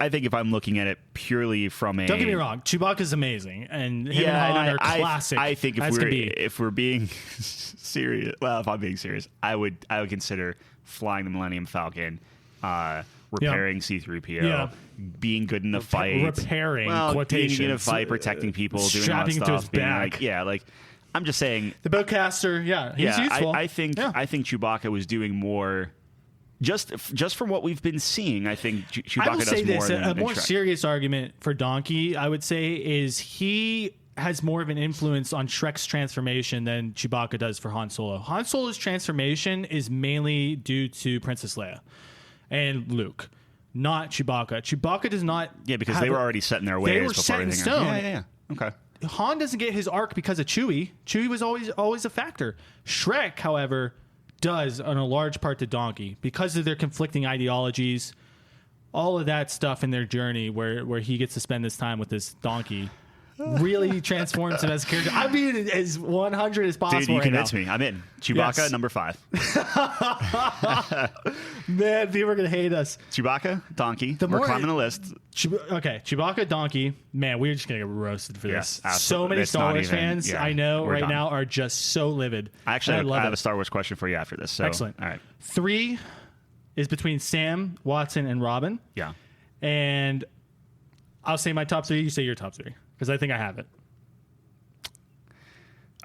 S2: think if I'm looking at it purely from a,
S1: don't get me wrong, Chewbacca's amazing, and him and Han are classic.
S2: I think if we're being serious, well, if I'm being serious, I would consider flying the Millennium Falcon. Repairing C-3PO, being good in a fight,
S1: quotations,
S2: being in a fight, protecting people, doing all that stuff,
S1: to his back.
S2: I'm just saying
S1: the bowcaster. He's useful.
S2: I think Chewbacca was doing more Just from what we've been seeing, I think Chewbacca
S1: I will say
S2: does more
S1: this:
S2: than
S1: a more
S2: Shrek.
S1: serious argument for Donkey, I would say, is he has more of an influence on Shrek's transformation than Chewbacca does for Han Solo. Han Solo's transformation is mainly due to Princess Leia and Luke, not Chewbacca. Chewbacca does not.
S2: Yeah, because they were already set in their ways.
S1: They were
S2: before
S1: set in
S2: everything
S1: stone.
S2: Yeah. Okay.
S1: Han doesn't get his arc because of Chewie. Chewie was always a factor. Shrek, however, does on a large part to Donkey because of their conflicting ideologies, all of that stuff in their journey where he gets to spend this time with this donkey. Really transforms him as a character. I'm being as 100 as possible.
S2: Dude, you
S1: right
S2: convinced
S1: now.
S2: me. I'm in. Chewbacca,
S1: Yes.
S2: number 5.
S1: Man, people are gonna hate us.
S2: Chewbacca, Donkey. We're
S1: more
S2: climbing the list.
S1: Okay, Chewbacca, Donkey. Man, we're just gonna get roasted for
S2: Yes,
S1: this.
S2: absolutely.
S1: So many
S2: It's
S1: Star
S2: not
S1: Wars
S2: even-
S1: fans
S2: yeah,
S1: I know
S2: we're
S1: right
S2: done.
S1: now are just so livid.
S2: Actually,
S1: And
S2: I have
S1: it.
S2: a Star Wars question for you after this. So,
S1: Excellent.
S2: All right.
S1: 3 is between Sam, Watson, and Robin.
S2: Yeah.
S1: And I'll say my top 3. You say your top 3 because I think I have it.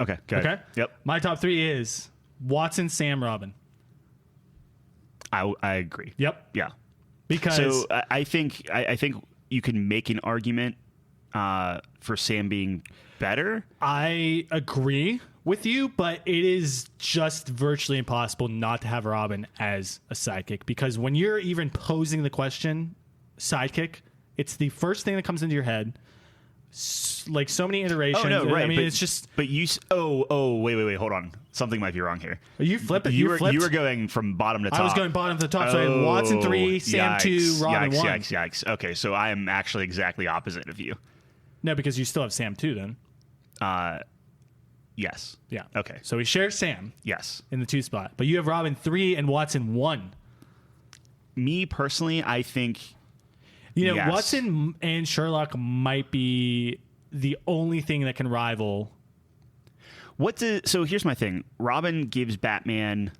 S2: Okay. Good.
S1: Okay.
S2: Yep.
S1: My top 3 is Watson, Sam, Robin.
S2: I agree.
S1: Yep.
S2: Yeah.
S1: Because
S2: So I think you can make an argument for Sam being better.
S1: I agree with you, but it is just virtually impossible not to have Robin as a sidekick because when you're even posing the question, sidekick, it's the first thing that comes into your head. Like so many iterations.
S2: Oh no, right?
S1: I mean,
S2: but,
S1: it's just.
S2: But you. Wait. Hold on. Something might be wrong here.
S1: You flip it.
S2: You
S1: flipped.
S2: were going from bottom to top.
S1: I was going bottom to the top. So I had Watson 3, Sam 2, Robin 1.
S2: Yikes. Okay, so I am actually exactly opposite of you.
S1: No, because you still have Sam 2 then.
S2: Yes.
S1: Yeah.
S2: Okay.
S1: So we share Sam
S2: Yes.
S1: in the 2 spot, but you have Robin 3 and Watson 1.
S2: Me personally, I think.
S1: You know,
S2: Yes.
S1: Watson and Sherlock might be the only thing that can rival.
S2: So here's my thing. Robin gives Batman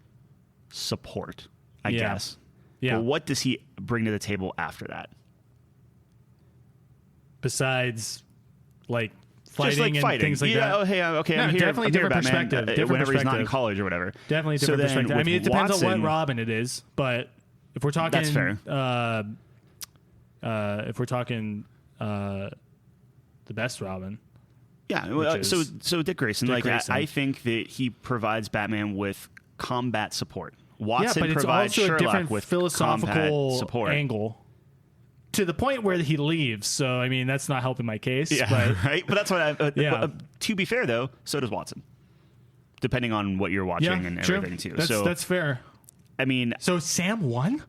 S2: support, I
S1: Yeah.
S2: guess.
S1: Yeah.
S2: But what does he bring to the table after that?
S1: Besides, like fighting
S2: Just like
S1: and
S2: fighting.
S1: things like
S2: yeah,
S1: that.
S2: Oh, hey, okay,
S1: No,
S2: I'm here.
S1: definitely
S2: I'm here,
S1: different
S2: Batman.
S1: perspective. Different
S2: Whenever he's not in
S1: perspective.
S2: college or whatever.
S1: Definitely
S2: So
S1: different
S2: then
S1: perspective. I
S2: with
S1: mean, it depends on what
S2: Watson-
S1: Robin it is, but if we're talking,
S2: That's fair.
S1: If we're talking the best Robin,
S2: Yeah, well,
S1: which
S2: so
S1: is
S2: Dick Grayson,
S1: Dick
S2: like
S1: Grayson.
S2: I think that he provides Batman with combat support. Watson
S1: yeah, but it's
S2: provides
S1: also a
S2: Sherlock
S1: different
S2: with
S1: philosophical
S2: combat support.
S1: angle. To the point where he leaves, so I mean that's not helping my case.
S2: Yeah,
S1: but
S2: right. But that's what.
S1: Yeah.
S2: To be fair, though, so does Watson. Depending on what you're watching
S1: yeah,
S2: and
S1: sure.
S2: everything too.
S1: That's fair.
S2: I mean,
S1: So Sam won.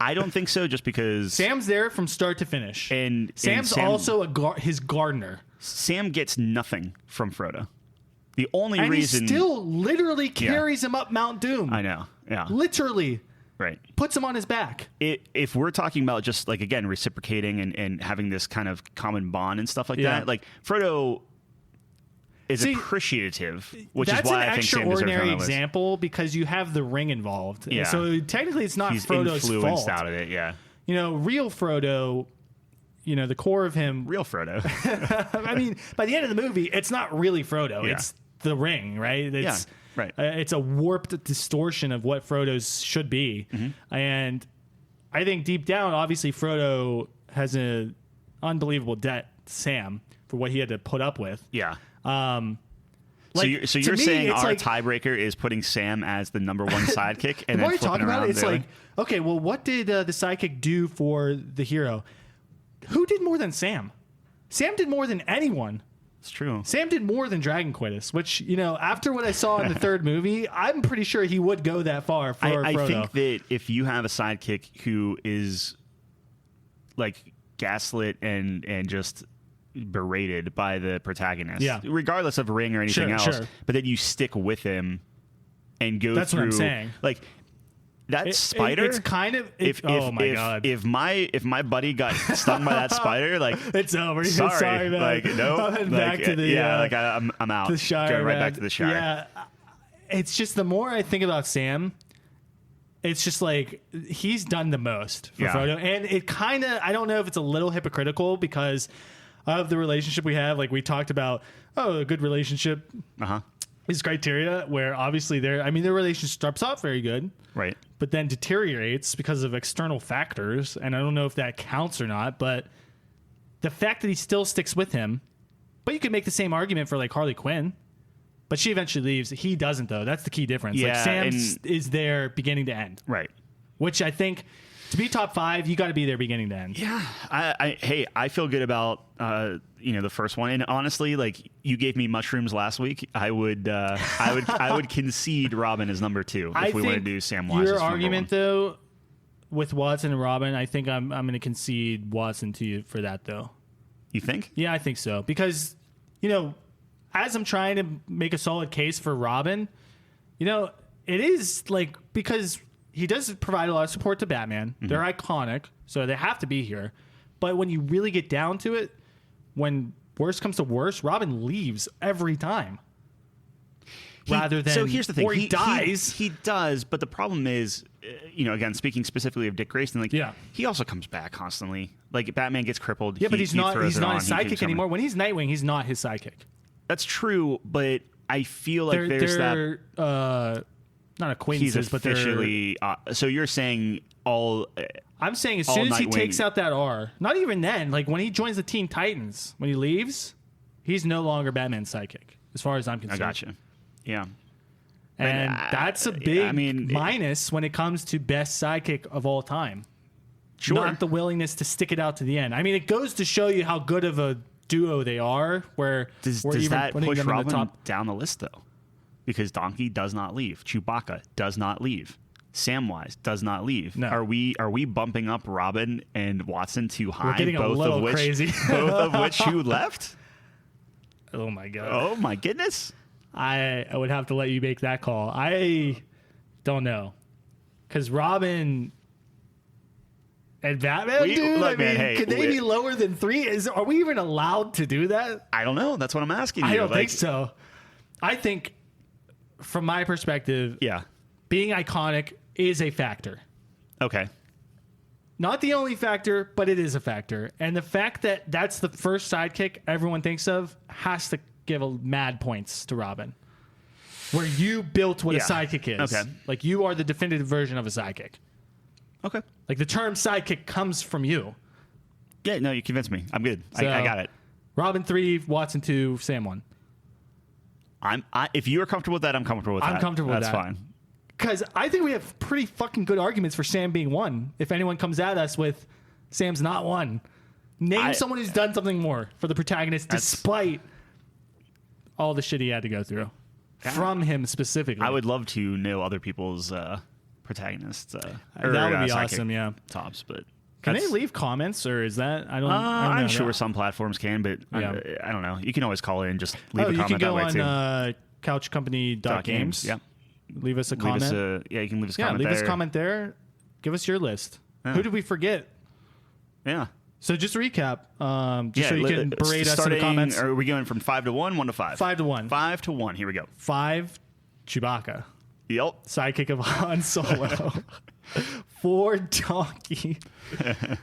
S2: I don't think so. Just because
S1: Sam's there from start to finish,
S2: and
S1: Sam's
S2: Sam,
S1: also his gardener,
S2: Sam gets nothing from Frodo. The only
S1: and
S2: reason
S1: he still literally carries him up Mount Doom.
S2: I know, yeah,
S1: Literally
S2: right.
S1: puts him on his back.
S2: If we're talking about just like again reciprocating and having this kind of common bond and stuff like
S1: Yeah.
S2: that, like Frodo is
S1: See,
S2: appreciative, which
S1: That's
S2: is why
S1: an
S2: I think Sam deserves it
S1: extraordinary
S2: on the list.
S1: example because you have the ring involved.
S2: Yeah.
S1: So technically, it's not
S2: He's
S1: Frodo's
S2: influenced
S1: fault.
S2: out of it, yeah.
S1: You know, real Frodo. You know, the core of him.
S2: Real Frodo.
S1: I mean, by the end of the movie, it's not really Frodo.
S2: Yeah.
S1: It's the ring, right? It's,
S2: Yeah, right.
S1: It's a warped distortion of what Frodo's should be,
S2: Mm-hmm.
S1: and I think deep down, obviously, Frodo has an unbelievable debt to Sam for what he had to put up with.
S2: Yeah.
S1: Like,
S2: so
S1: to
S2: you're
S1: me,
S2: saying
S1: it's
S2: our
S1: like-
S2: tiebreaker is putting Sam as the number one sidekick, and
S1: The more
S2: then
S1: you
S2: flipping
S1: talk about
S2: around
S1: it, it's
S2: the other?
S1: like, okay, well, what did the sidekick do for the hero? Who did more than Sam? Sam did more than anyone.
S2: It's true.
S1: Sam did more than Dragon Quidditch, which, you know, after what I saw in the third movie, I'm pretty sure he would go that far for
S2: I
S1: Frodo.
S2: think that if you have a sidekick who is like gaslit and just berated by the protagonist,
S1: Yeah.
S2: regardless of ring or anything
S1: Sure,
S2: else,
S1: sure.
S2: but then you stick with him and go
S1: That's
S2: through
S1: what I'm saying.
S2: like that spider.
S1: It's kind of.
S2: if
S1: oh my god!
S2: if my buddy got stung by that spider, like
S1: it's over.
S2: sorry,
S1: man.
S2: like no,
S1: I'm
S2: like,
S1: back to the
S2: like I'm out.
S1: the Shire.
S2: Going right
S1: man.
S2: back to the Shire.
S1: Yeah, it's just the more I think about Sam, it's just like he's done the most for
S2: Yeah.
S1: Frodo, and it kind of I don't know if it's a little hypocritical because of the relationship we have. Like we talked about, oh, a good relationship.
S2: Uh huh.
S1: his criteria where obviously their relationship starts off very good,
S2: right,
S1: but then deteriorates because of external factors, and I don't know if that counts or not, but the fact that he still sticks with him, but you could make the same argument for like Harley Quinn, but she eventually leaves. He doesn't though. That's the key difference.
S2: Yeah,
S1: like Sam is there beginning to end,
S2: right?
S1: Which I think to be top 5, you got to be there beginning to end.
S2: Yeah, I feel good about the first one, and honestly, like you gave me mushrooms last week, I would concede Robin as number 2 if we want to do Sam Wise.
S1: Your argument though with Watson and Robin, I think I'm going to concede Watson to you for that though.
S2: You think?
S1: Yeah, I think so because as I'm trying to make a solid case for Robin, it is like because he does provide a lot of support to Batman. Mm-hmm. They're iconic, so they have to be here. But when you really get down to it, when worse comes to worse, Robin leaves every time.
S2: So here's the thing.
S1: Or he dies.
S2: He does, but the problem is, again, speaking specifically of Dick Grayson, he also comes back constantly. Like Batman gets crippled.
S1: Yeah, but he's not his sidekick anymore. When he's Nightwing, he's not his sidekick.
S2: That's true, but I feel like
S1: they're not acquaintances,
S2: he's officially. So you're saying all?
S1: I'm saying as soon as he takes out that R, not even then. Like when he joins the Teen Titans, when he leaves, he's no longer Batman's sidekick, as far as I'm concerned.
S2: I gotcha. Yeah,
S1: and that's a big minus when it comes to best sidekick of all time.
S2: Sure,
S1: not the willingness to stick it out to the end. I mean, it goes to show you how good of a duo they are. Where
S2: does that push Robin down the list though? Because Donkey does not leave. Chewbacca does not leave. Samwise does not leave.
S1: No.
S2: Are we bumping up Robin and Watson too high?
S1: We're getting a little crazy.
S2: Both of which who left?
S1: Oh my god.
S2: Oh my goodness.
S1: I would have to let you make that call. I don't know. Because Robin and Batman, could they be lower than 3? Are we even allowed to do that?
S2: I don't know. That's what I'm asking you.
S1: I don't think so. I think from my perspective, being iconic is a factor.
S2: Okay.
S1: Not the only factor, but it is a factor. And the fact that that's the first sidekick everyone thinks of has to give mad points to Robin. Where you built what a sidekick is.
S2: Okay.
S1: Like you are the definitive version of a sidekick.
S2: Okay.
S1: Like the term sidekick comes from you.
S2: Yeah, no, you convinced me. I'm good.
S1: So,
S2: I got it.
S1: Robin 3, Watson 2, Sam 1.
S2: If you are comfortable with that, I'm comfortable with that.
S1: I'm comfortable with that.
S2: That's fine.
S1: Because I think we have pretty fucking good arguments for Sam being 1. If anyone comes at us with Sam's not 1, name someone who's done something more for the protagonist despite all the shit he had to go through from him specifically.
S2: I would love to know other people's protagonists.
S1: That would be awesome. Yeah,
S2: tops, but.
S1: Can they leave comments, or is that I don't know.
S2: I'm sure some platforms can, but I don't know. You can always call in, just leave a comment that way too.
S1: You can go on couchcompany.games.
S2: Yeah.
S1: Leave us a comment.
S2: You can leave us a comment there.
S1: Leave us a comment there. Give us your list. Who did we forget?
S2: Yeah.
S1: So just to recap, so you can berate us in the comments.
S2: Are we going from 5 to 1, 1 to 5?
S1: 5 to 1.
S2: 5 to 1. Here we go.
S1: 5, Chewbacca.
S2: Yep.
S1: Sidekick of Han Solo. 4, Donkey.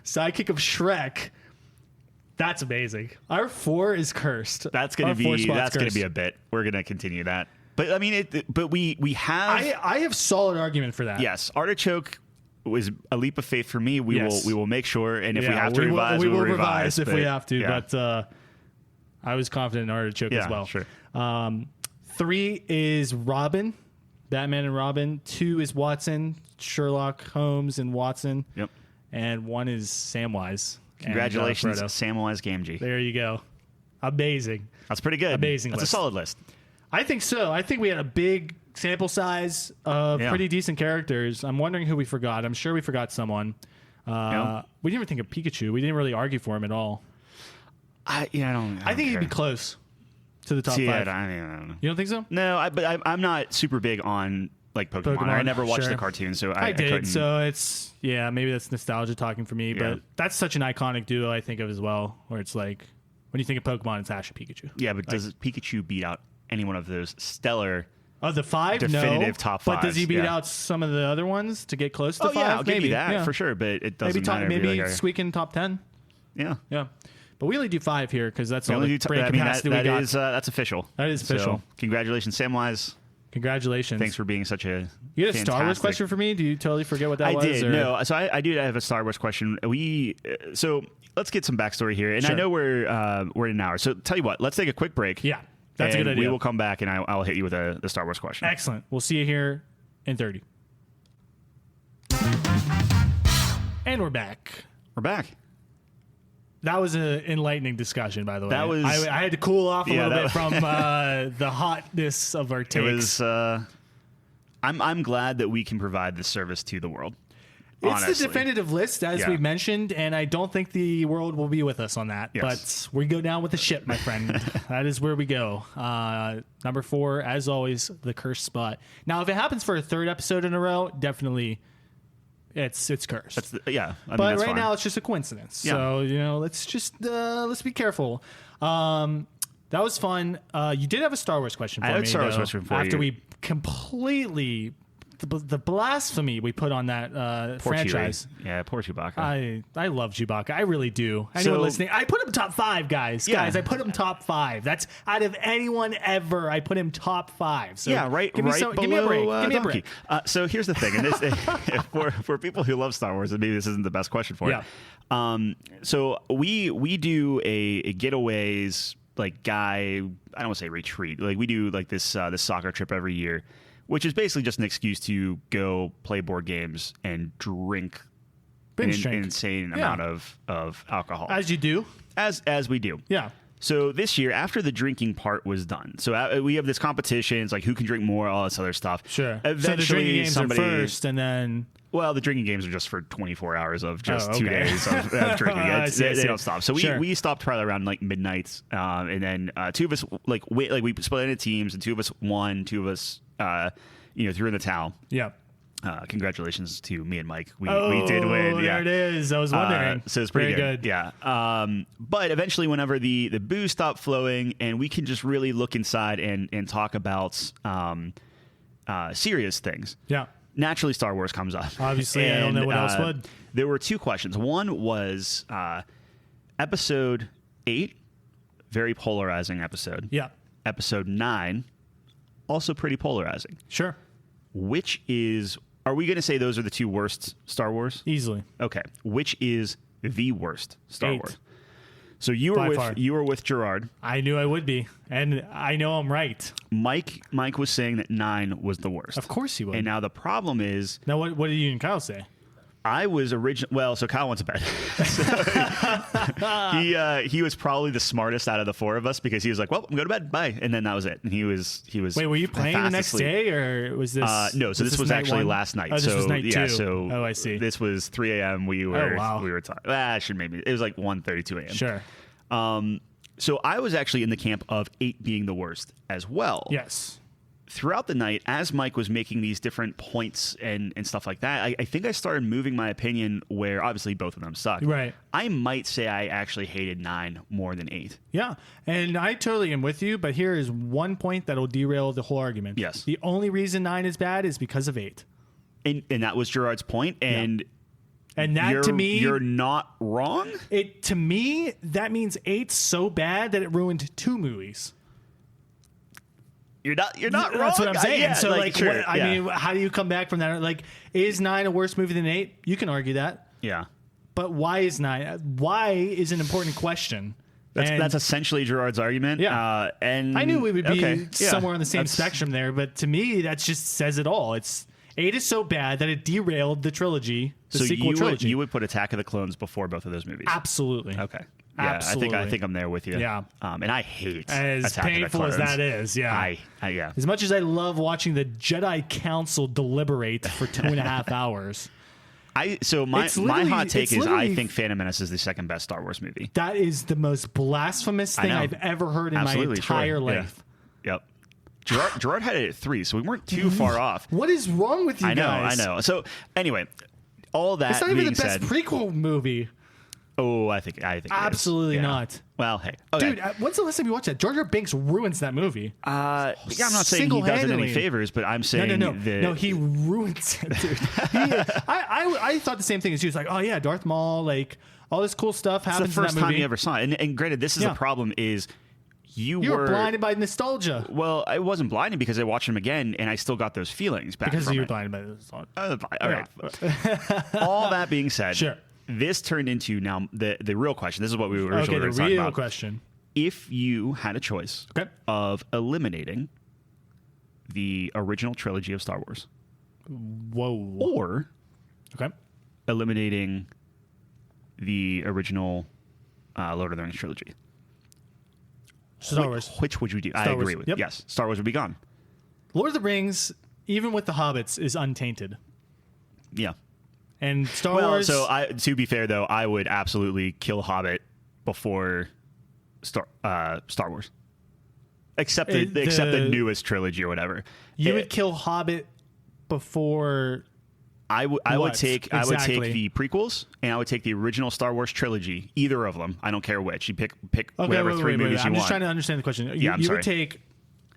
S1: Sidekick of Shrek. That's amazing. Our 4 is cursed.
S2: That's gonna be a bit. We're gonna continue that. But I mean, we have.
S1: I have solid argument for that.
S2: Yes, Artichoke was a leap of faith for me. We will make sure, and if we have to revise, we will revise
S1: if we have to. Yeah. But I was confident in Artichoke as well.
S2: Sure.
S1: 3 is Robin, Batman and Robin. 2 is Watson, Sherlock Holmes and Watson.
S2: Yep.
S1: And 1 is Samwise.
S2: Congratulations, Samwise Gamgee.
S1: There you go. Amazing.
S2: That's pretty good.
S1: Amazing.
S2: That's
S1: list.
S2: a solid list.
S1: I think so. I think we had a big sample size of pretty decent characters. I'm wondering who we forgot. I'm sure we forgot someone. We didn't even think of Pikachu. We didn't really argue for him at all.
S2: I think
S1: he'd be close to the top 5.
S2: I don't know.
S1: You don't think so?
S2: No, but I'm not super big on like Pokemon. I never watched the cartoon, so I
S1: did.
S2: couldn't.
S1: So it's maybe that's nostalgia talking for me, but that's such an iconic duo I think of as well. Where it's like when you think of Pokemon, it's Ash and Pikachu.
S2: Yeah, but does Pikachu beat out any one of those stellar?
S1: Of the 5,
S2: definitive top 5s.
S1: But does he beat out some of the other ones to get close to 5?
S2: Yeah, I'll give you that for sure. But it doesn't matter.
S1: Maybe squeak in top 10.
S2: Yeah.
S1: But we only do 5 here because that's all the brain capacity we got.
S2: That's official.
S1: That is official.
S2: So, congratulations, Samwise.
S1: Congratulations.
S2: Thanks for being such a
S1: You had a Star Wars question for me? Do you totally forget what that was?
S2: I did. Or? No. So I do have a Star Wars question. So let's get some backstory here. And I know we're in an hour. So tell you what, let's take a quick break.
S1: Yeah, that's a good idea.
S2: We will come back and I'll hit you with the Star Wars question.
S1: Excellent. We'll see you here in 30. And we're back.
S2: We're back.
S1: That was an enlightening discussion, by the way.
S2: That was.
S1: I had to cool off a little bit from the hotness of our takes.
S2: It was. I'm glad that we can provide this service to the world.
S1: It's
S2: honestly.
S1: the definitive list, as we mentioned, and I don't think the world will be with us on that.
S2: Yes.
S1: But we go down with the ship, my friend. That is where we go. Number 4, as always, the cursed spot. Now, if it happens for a 3rd episode in a row, definitely. It's cursed.
S2: But
S1: right
S2: fine.
S1: now it's just a coincidence.
S2: Yeah.
S1: So let's be careful. That was fun. You did have a Star Wars question for me.
S2: I had a Star Wars question for you.
S1: After we completely the blasphemy we put on that franchise.
S2: Yeah, poor Chewbacca.
S1: I love Chewbacca. I really do. Anyone listening, I put him top 5, guys.
S2: Yeah.
S1: Guys, I put him top 5. That's out of anyone ever. I put him top 5. So
S2: give me a break.
S1: Give me a break.
S2: So here's the thing, and this for people who love Star Wars, and maybe this isn't the best question for you. So we do a getaways guy. I don't want to say retreat. We do this soccer trip every year, which is basically just an excuse to go play board games and drink an insane amount of alcohol.
S1: As you do.
S2: As we do.
S1: Yeah.
S2: So this year, after the drinking part was done, so we have this competition. It's who can drink more, all this other stuff.
S1: Sure.
S2: Eventually,
S1: so the drinking games are first, and then...
S2: Well, the drinking games are just for 24 hours of just 2 days of drinking. They don't stop. So we stopped probably around midnight, and then 2 of us we split into teams, and 2 of us won. 2 of us threw in the towel.
S1: Yeah.
S2: Congratulations to me and Mike. We did win.
S1: There it is. I was wondering.
S2: So it's pretty good. Yeah. But eventually, whenever the booze stopped flowing, and we can just really look inside and talk about serious things.
S1: Yeah.
S2: Naturally, Star Wars comes up.
S1: Obviously, I don't know what else would.
S2: There were 2 questions. One was episode 8, very polarizing episode.
S1: Yeah.
S2: Episode 9, also pretty polarizing.
S1: Sure.
S2: Are we going to say those are the 2 worst Star Wars?
S1: Easily.
S2: Okay. Which is the worst Star
S1: 8.
S2: Wars? So you were with Gerard.
S1: I knew I would be, and I know I'm right.
S2: Mike was saying that 9 was the worst.
S1: Of course he would.
S2: And now the problem is...
S1: Now what did you and Kyle say?
S2: I was so Kyle went to bed. He was probably the smartest out of the 4 of us because he was like, "Well, I'm going to bed. Bye," and then that was it. And he was.
S1: Wait, were you playing the next day, or was this?
S2: No, so this was actually last night.
S1: Oh, this was night 2.
S2: So
S1: I see.
S2: This was 3 a.m. We were talking. It was 1:32 a.m.
S1: Sure.
S2: So I was actually in the camp of 8 being the worst as well.
S1: Yes.
S2: Throughout the night, as Mike was making these different points and stuff like that, I think I started moving my opinion where obviously both of them sucked.
S1: Right.
S2: I might say I actually hated 9 more than 8.
S1: Yeah. And I totally am with you, but here is one point that'll derail the whole argument.
S2: Yes.
S1: The only reason 9 is bad is because of 8.
S2: And that was Gerard's point. And
S1: that to me...
S2: You're not wrong?
S1: To me, that means 8's so bad that it ruined 2 movies.
S2: You're not wrong.
S1: That's what I'm saying.
S2: Sure,
S1: I mean, how do you come back from that? Is 9 a worse movie than 8? You can argue that.
S2: Yeah.
S1: But why is 9? Why is an important question.
S2: That's essentially Gerard's argument.
S1: Yeah.
S2: And
S1: I knew we would be somewhere on the same spectrum there, but to me, that just says it all. 8 is so bad that it derailed the trilogy, sequel trilogy.
S2: You would put Attack of the Clones before both of those movies?
S1: Absolutely.
S2: Okay. Yeah,
S1: absolutely.
S2: I think I'm there with you.
S1: Yeah.
S2: And I hate
S1: as
S2: Attack
S1: painful
S2: of the Clones.
S1: as that is. Yeah.
S2: Yeah.
S1: As much as I love watching the Jedi Council deliberate for 2.5 hours.
S2: My hot take is I think Phantom Menace is the second best Star Wars movie.
S1: That is the most blasphemous thing I've ever heard in my entire life.
S2: Yeah. Yep. Gerard had it at 3, so we weren't too far off.
S1: What is wrong with you guys?
S2: I know. So anyway, all that
S1: it's not even
S2: being
S1: the best
S2: said,
S1: prequel movie.
S2: Oh, I think
S1: absolutely not.
S2: Well, hey, okay.
S1: Dude, when's the last time you watched that? Jar Jar Binks ruins that movie.
S2: Yeah, I'm not saying he does it any favors, but I'm saying
S1: no, he ruins it, dude. I thought the same thing as you. It's like, oh yeah, Darth Maul, like all this cool stuff happens.
S2: It's the first
S1: in that movie.
S2: time you ever saw it, and granted, this is the problem is. You were
S1: blinded by nostalgia.
S2: Well, I wasn't blinded because I watched them again, and I still got those feelings back.
S1: Because
S2: from
S1: you were
S2: it.
S1: blinded by nostalgia.
S2: All right. All that being said,
S1: sure.
S2: This turned into now the real question. This is what we were originally talking about.
S1: Okay, the real question.
S2: If you had a choice of eliminating the original trilogy of Star Wars, or eliminating the original Lord of the Rings trilogy.
S1: Star Wars.
S2: Which would you do? I agree with. Yes, Star Wars would be gone.
S1: Lord of the Rings, even with the Hobbits, is untainted.
S2: Yeah.
S1: And Star Wars.
S2: So to be fair though, I would absolutely kill Hobbit before Star Wars, except the newest trilogy or whatever.
S1: You would kill Hobbit before.
S2: I would take the prequels and I would take the original Star Wars trilogy, either of them. I don't care which. You pick whatever three movies you want.
S1: I'm just trying to understand the question.
S2: Yeah, I'm sorry.
S1: You would take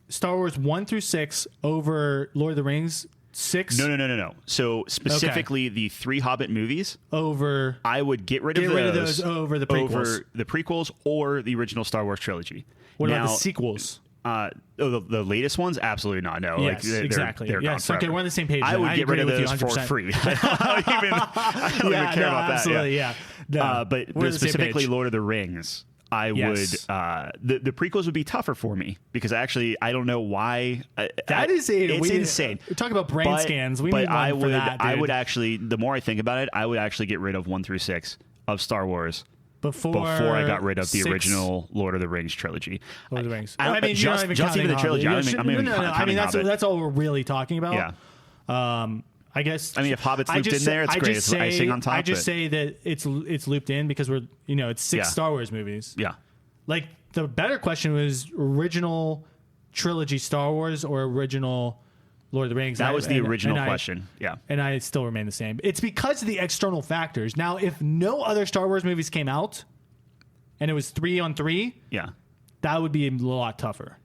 S1: Star Wars 1 through 6 over Lord of the Rings 6?
S2: No. So specifically the 3 Hobbit movies
S1: over.
S2: I would get rid of those over the prequels or the original Star Wars trilogy.
S1: What about the sequels?
S2: The latest ones, absolutely not. No,
S1: yes, exactly.
S2: They're
S1: yes, okay, we're on the same page.
S2: I would get rid of those for free. I don't even care about
S1: absolutely,
S2: that.
S1: Yeah.
S2: But specifically, Lord of the Rings, I would. The prequels would be tougher for me because I don't know why.
S1: It's insane. We're talking about brain scans. We need one for that, dude.
S2: I would actually. The more I think about it, I would actually get rid of 1 through 6 of Star Wars. Before I got rid of the original Lord of the Rings trilogy.
S1: Lord of the Rings.
S2: I mean, just even the trilogy.
S1: I mean, that's all we're really talking about.
S2: Yeah.
S1: I guess.
S2: I mean, if Hobbit's looped in there, it's great. It's icing on top.
S1: I just say that it's looped in because it's 6 Star Wars movies.
S2: Yeah.
S1: Like the better question was original trilogy Star Wars or original Lord of the Rings.
S2: That was the original question. Yeah.
S1: And I still remain the same. It's because of the external factors. Now, if no other Star Wars movies came out and it was 3 on 3, that would be a lot tougher.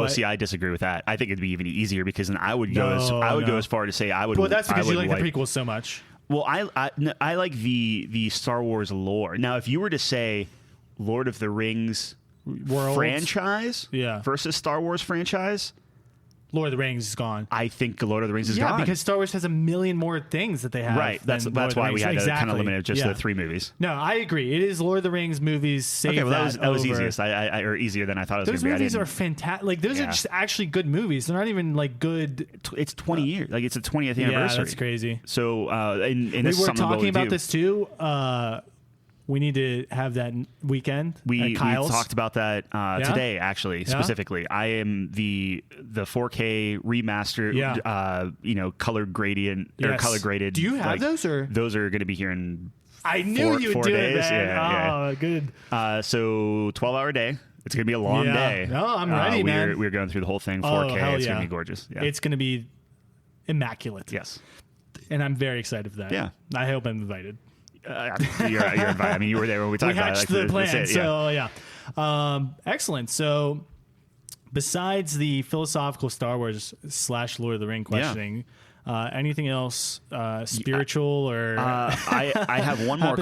S2: See, I disagree with that. I think it'd be even easier because then I would go as far to say I would.
S1: Well, that's because you like the prequels so much.
S2: Well, I like the Star Wars lore. Now, if you were to say Lord of the Rings franchise versus Star Wars franchise,
S1: Lord of the Rings is gone.
S2: I think Lord of the Rings is gone.
S1: Yeah, because Star Wars has a million more things that they have.
S2: Right. That's why we had to kind of limit it just the 3 movies.
S1: No, I agree. It is Lord of the Rings movies. Save
S2: that was easiest. Or easier than I thought it was going to be.
S1: Those movies are fantastic. Like those are just actually good movies. They're not even like good.
S2: It's 20 years. Like it's a 20th anniversary.
S1: Yeah, that's crazy.
S2: So and
S1: we were talking about this too. We need to have that weekend.
S2: We talked about that today, actually, specifically. I am the 4K remaster, color gradient or color graded.
S1: Do you have those? Or
S2: those are going to be here in
S1: I knew you would do
S2: days.
S1: It, man. Good.
S2: So 12-hour day. It's going to be a long day.
S1: No, I'm ready, man.
S2: We're going through the whole thing, 4K. It's going to be gorgeous. Yeah.
S1: It's going to be immaculate.
S2: Yes.
S1: And I'm very excited for that.
S2: Yeah.
S1: I hope I'm invited.
S2: You're invited. I mean, you were there when we talked about it.
S1: We hatched the plan. So excellent. So besides the philosophical Star Wars / Lord of the Ring questioning, anything else spiritual or?
S2: I have one more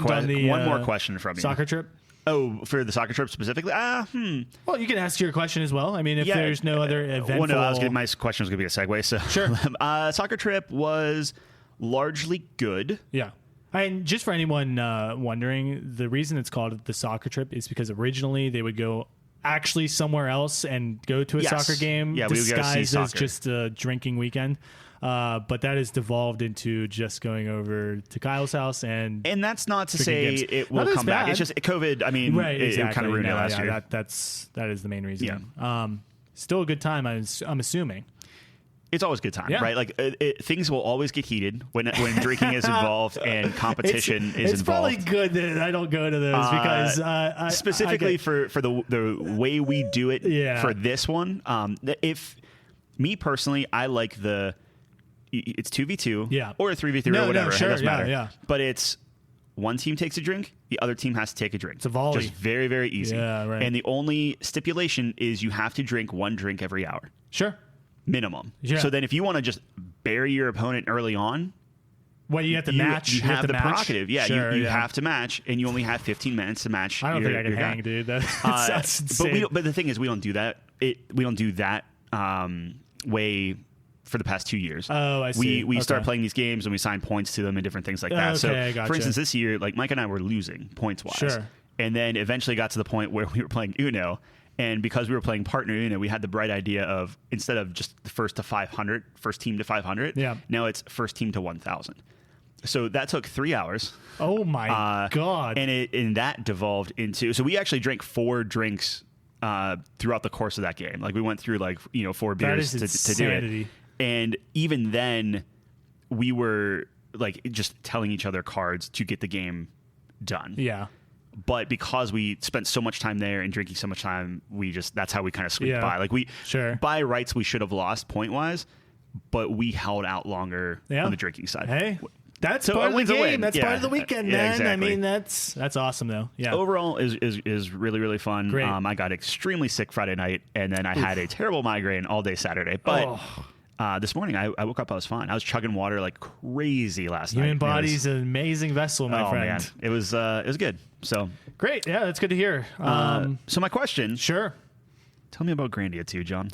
S2: question from you.
S1: Soccer trip.
S2: Oh, for the soccer trip specifically?
S1: Well, you can ask your question as well. I mean, if there's no other eventful...
S2: Well, no, my question was going to be a segue. So
S1: sure.
S2: Soccer trip was largely good.
S1: Yeah. And just for anyone wondering, the reason it's called the soccer trip is because originally they would go actually somewhere else and go to a soccer game disguised as just a drinking weekend. But that has devolved into just going over to Kyle's house and
S2: that's not to say games. It will come back. It's just COVID. I mean, it kind of ruined it last year.
S1: That is the main reason.
S2: Yeah.
S1: Still a good time. I'm assuming.
S2: It's always a good time, right? Like things will always get heated when drinking is involved and competition is involved.
S1: It's probably good that I don't go to those because
S2: specifically for the way we do it for this one. If me personally, I like it's 2v2 or a 3v3 or whatever. It doesn't matter. But it's one team takes a drink, the other team has to take a drink.
S1: It's a volley.
S2: Just very, very easy.
S1: Yeah, right.
S2: And the only stipulation is you have to drink one drink every hour.
S1: Sure.
S2: Minimum.
S1: Yeah.
S2: So then if you want to just bury your opponent early on,
S1: well, you have to match.
S2: You have the prerogative. Yeah,
S1: sure,
S2: you have to match, and you only have 15 minutes to match.
S1: I don't think I can hang, dude. That sounds insane.
S2: But the thing is, we don't do that. We don't do that way for the past 2 years.
S1: Oh, I see.
S2: We start playing these games and we sign points to them and different things like that.
S1: Okay,
S2: so, for instance, this year, like Mike and I were losing points wise.
S1: Sure.
S2: And then eventually got to the point where we were playing Uno. And because we were playing partner Uno, we had the bright idea of, instead of just the first team to 500, now it's first team to 1,000. So that took 3 hours.
S1: Oh my God.
S2: And that devolved into, so we actually drank 4 drinks throughout the course of that game. Like we went through 4 beers to do it. And even then we were like just telling each other cards to get the game done.
S1: Yeah.
S2: But because we spent so much time there and drinking so much time, that's how we kind of squeaked by. Like by rights, we should have lost point wise, but we held out longer on the drinking side.
S1: Hey, that's part of the game. That's part of the weekend, man. Exactly. I mean, that's awesome though. Yeah.
S2: Overall is really, really fun.
S1: Great.
S2: I got extremely sick Friday night, and then I had a terrible migraine all day Saturday. But this morning I woke up, I was fine. I was chugging water like crazy last night.
S1: Human body's an amazing vessel, my friend.
S2: Man. It was good. So
S1: great. Yeah, that's good to hear.
S2: So my question.
S1: Sure.
S2: Tell me about Grandia II, John.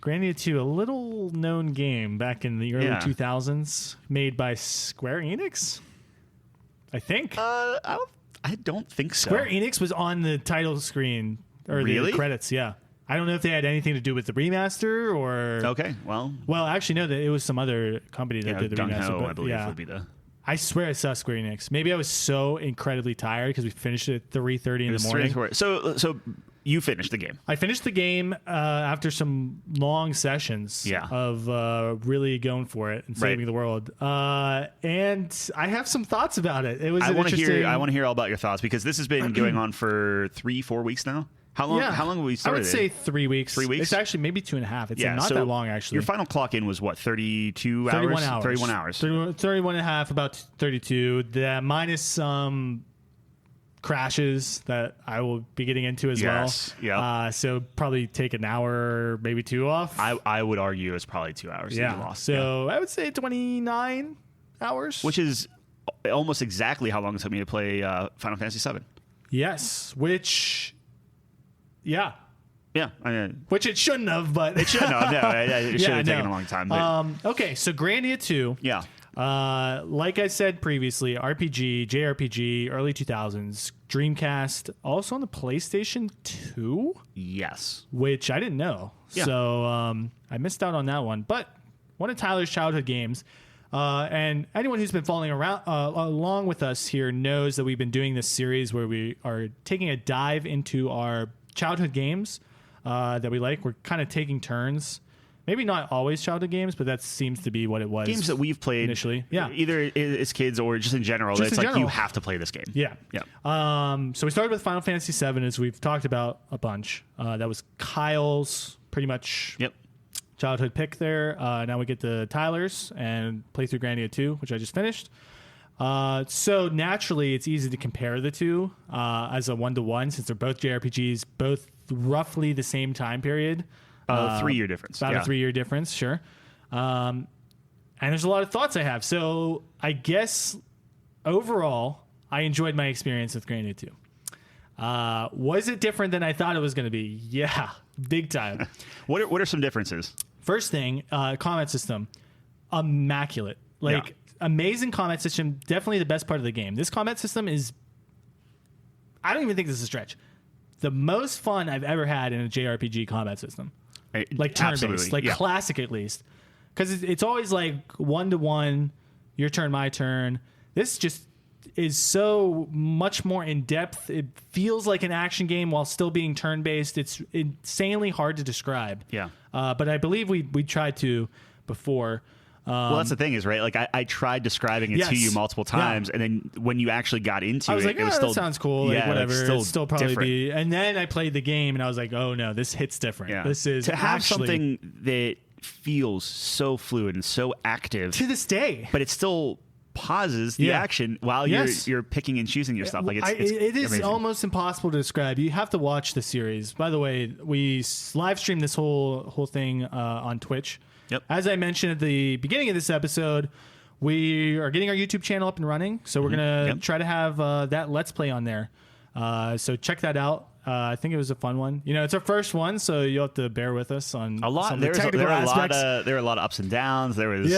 S1: Grandia II, a little known game back in the early 2000s, made by Square Enix, I think.
S2: I don't think so.
S1: Square Enix was on the title screen or the credits. Yeah. I don't know if they had anything to do with the remaster or.
S2: Okay, well,
S1: actually, no, it was some other company that did the remaster. But,
S2: I believe would be the.
S1: I swear I saw Square Enix. Maybe I was so incredibly tired because we finished it at 3:30 in the morning.
S2: So you finished the game.
S1: I finished the game after some long sessions of really going for it and saving the world. And I have some thoughts about it. It was
S2: I want to hear all about your thoughts because this has been going on for 3-4 weeks now. How long have we started?
S1: I would say 3 weeks.
S2: 3 weeks?
S1: It's actually maybe 2.5. It's not that long, actually.
S2: Your final clock in was what, 31 hours? 31 hours.
S1: 31 and a half, about 32. Minus some crashes that I will be getting into as well.
S2: Yeah.
S1: So probably take an hour, maybe 2 off.
S2: I would argue it's probably 2 hours that you lost.
S1: So I would say 29 hours.
S2: Which is almost exactly how long it took me to play Final Fantasy VII.
S1: Yes, which... Yeah.
S2: Yeah. I mean,
S1: which it shouldn't have, but...
S2: It shouldn't have. No, it should have taken a long time. But.
S1: Okay, so Grandia 2.
S2: Yeah.
S1: Like I said previously, RPG, JRPG, early 2000s, Dreamcast, also on the PlayStation 2?
S2: Yes.
S1: Which I didn't know. Yeah. So I missed out on that one. But one of Tyler's childhood games. And anyone who's been following along with us here knows that we've been doing this series where we are taking a dive into our childhood games that we like. We're kind of taking turns. Maybe not always childhood games, but that seems to be what it was.
S2: Games that we've played
S1: initially. Yeah.
S2: Either as kids or just in general. You have to play this game.
S1: Yeah. So we started with Final Fantasy VII, as we've talked about a bunch. That was Kyle's pretty much childhood pick there. Now we get to Tyler's and play through Grandia 2, which I just finished. So naturally, it's easy to compare the two as a 1-to-1 since they're both JRPGs, both roughly the same time period.
S2: 3-year difference.
S1: About a 3-year difference, sure. And there's a lot of thoughts I have. So I guess overall, I enjoyed my experience with Grandia 2. Was it different than I thought it was going to be? Yeah, big time.
S2: What are some differences?
S1: First thing, combat system, immaculate. Amazing combat system, definitely the best part of the game. This combat system is, I don't even think this is a stretch, the most fun I've ever had in a JRPG combat system. Like turn-based, classic at least. Because it's always like 1-to-1, your turn, my turn. This just is so much more in-depth. It feels like an action game while still being turn-based. It's insanely hard to describe.
S2: Yeah.
S1: But I believe we tried to before.
S2: Well, that's the thing is, right? Like, I tried describing it to you multiple times, and then when you actually got into
S1: it,
S2: like,
S1: it was still... that sounds cool, like, whatever. It'll still probably
S2: different.
S1: be... And then I played the game, and I was like, oh, no, this hits different.
S2: Yeah.
S1: This is
S2: to have something that feels so fluid and so active...
S1: To this day.
S2: But it's still pauses the action while you're picking and choosing your stuff. Like
S1: it is
S2: amazing.
S1: Almost impossible to describe. You have to watch the series. By the way, we live streamed this whole thing on Twitch.
S2: Yep.
S1: As I mentioned at the beginning of this episode, we are getting our YouTube channel up and running, so we're gonna try to have that Let's Play on there. So check that out. I think it was a fun one. It's our first one, so you'll have to bear with us on
S2: a lot.
S1: Some of the technical aspects.
S2: There were a lot of ups and downs. There was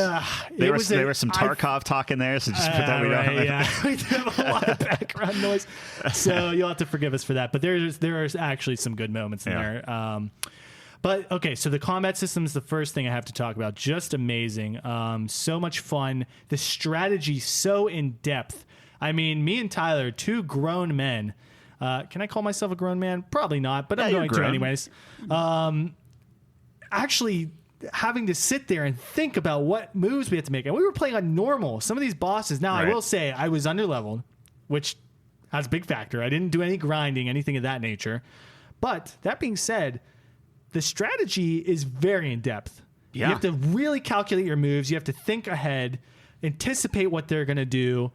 S1: there
S2: was some Tarkov talk in there, so just put that we don't.
S1: We have a lot of background noise, so you'll have to forgive us for that. But there is actually some good moments in there. But okay, so the combat system is the first thing I have to talk about. Just amazing, so much fun. The strategy so in depth. I mean, me and Tyler, two grown men. Can I call myself a grown man? Probably not, but I'm going to anyways. Actually, having to sit there and think about what moves we had to make. And we were playing on normal. Some of these bosses. Now, I will say I was underleveled, which has a big factor. I didn't do any grinding, anything of that nature. But that being said, the strategy is very in depth.
S2: Yeah.
S1: You have to really calculate your moves. You have to think ahead, anticipate what they're going to do.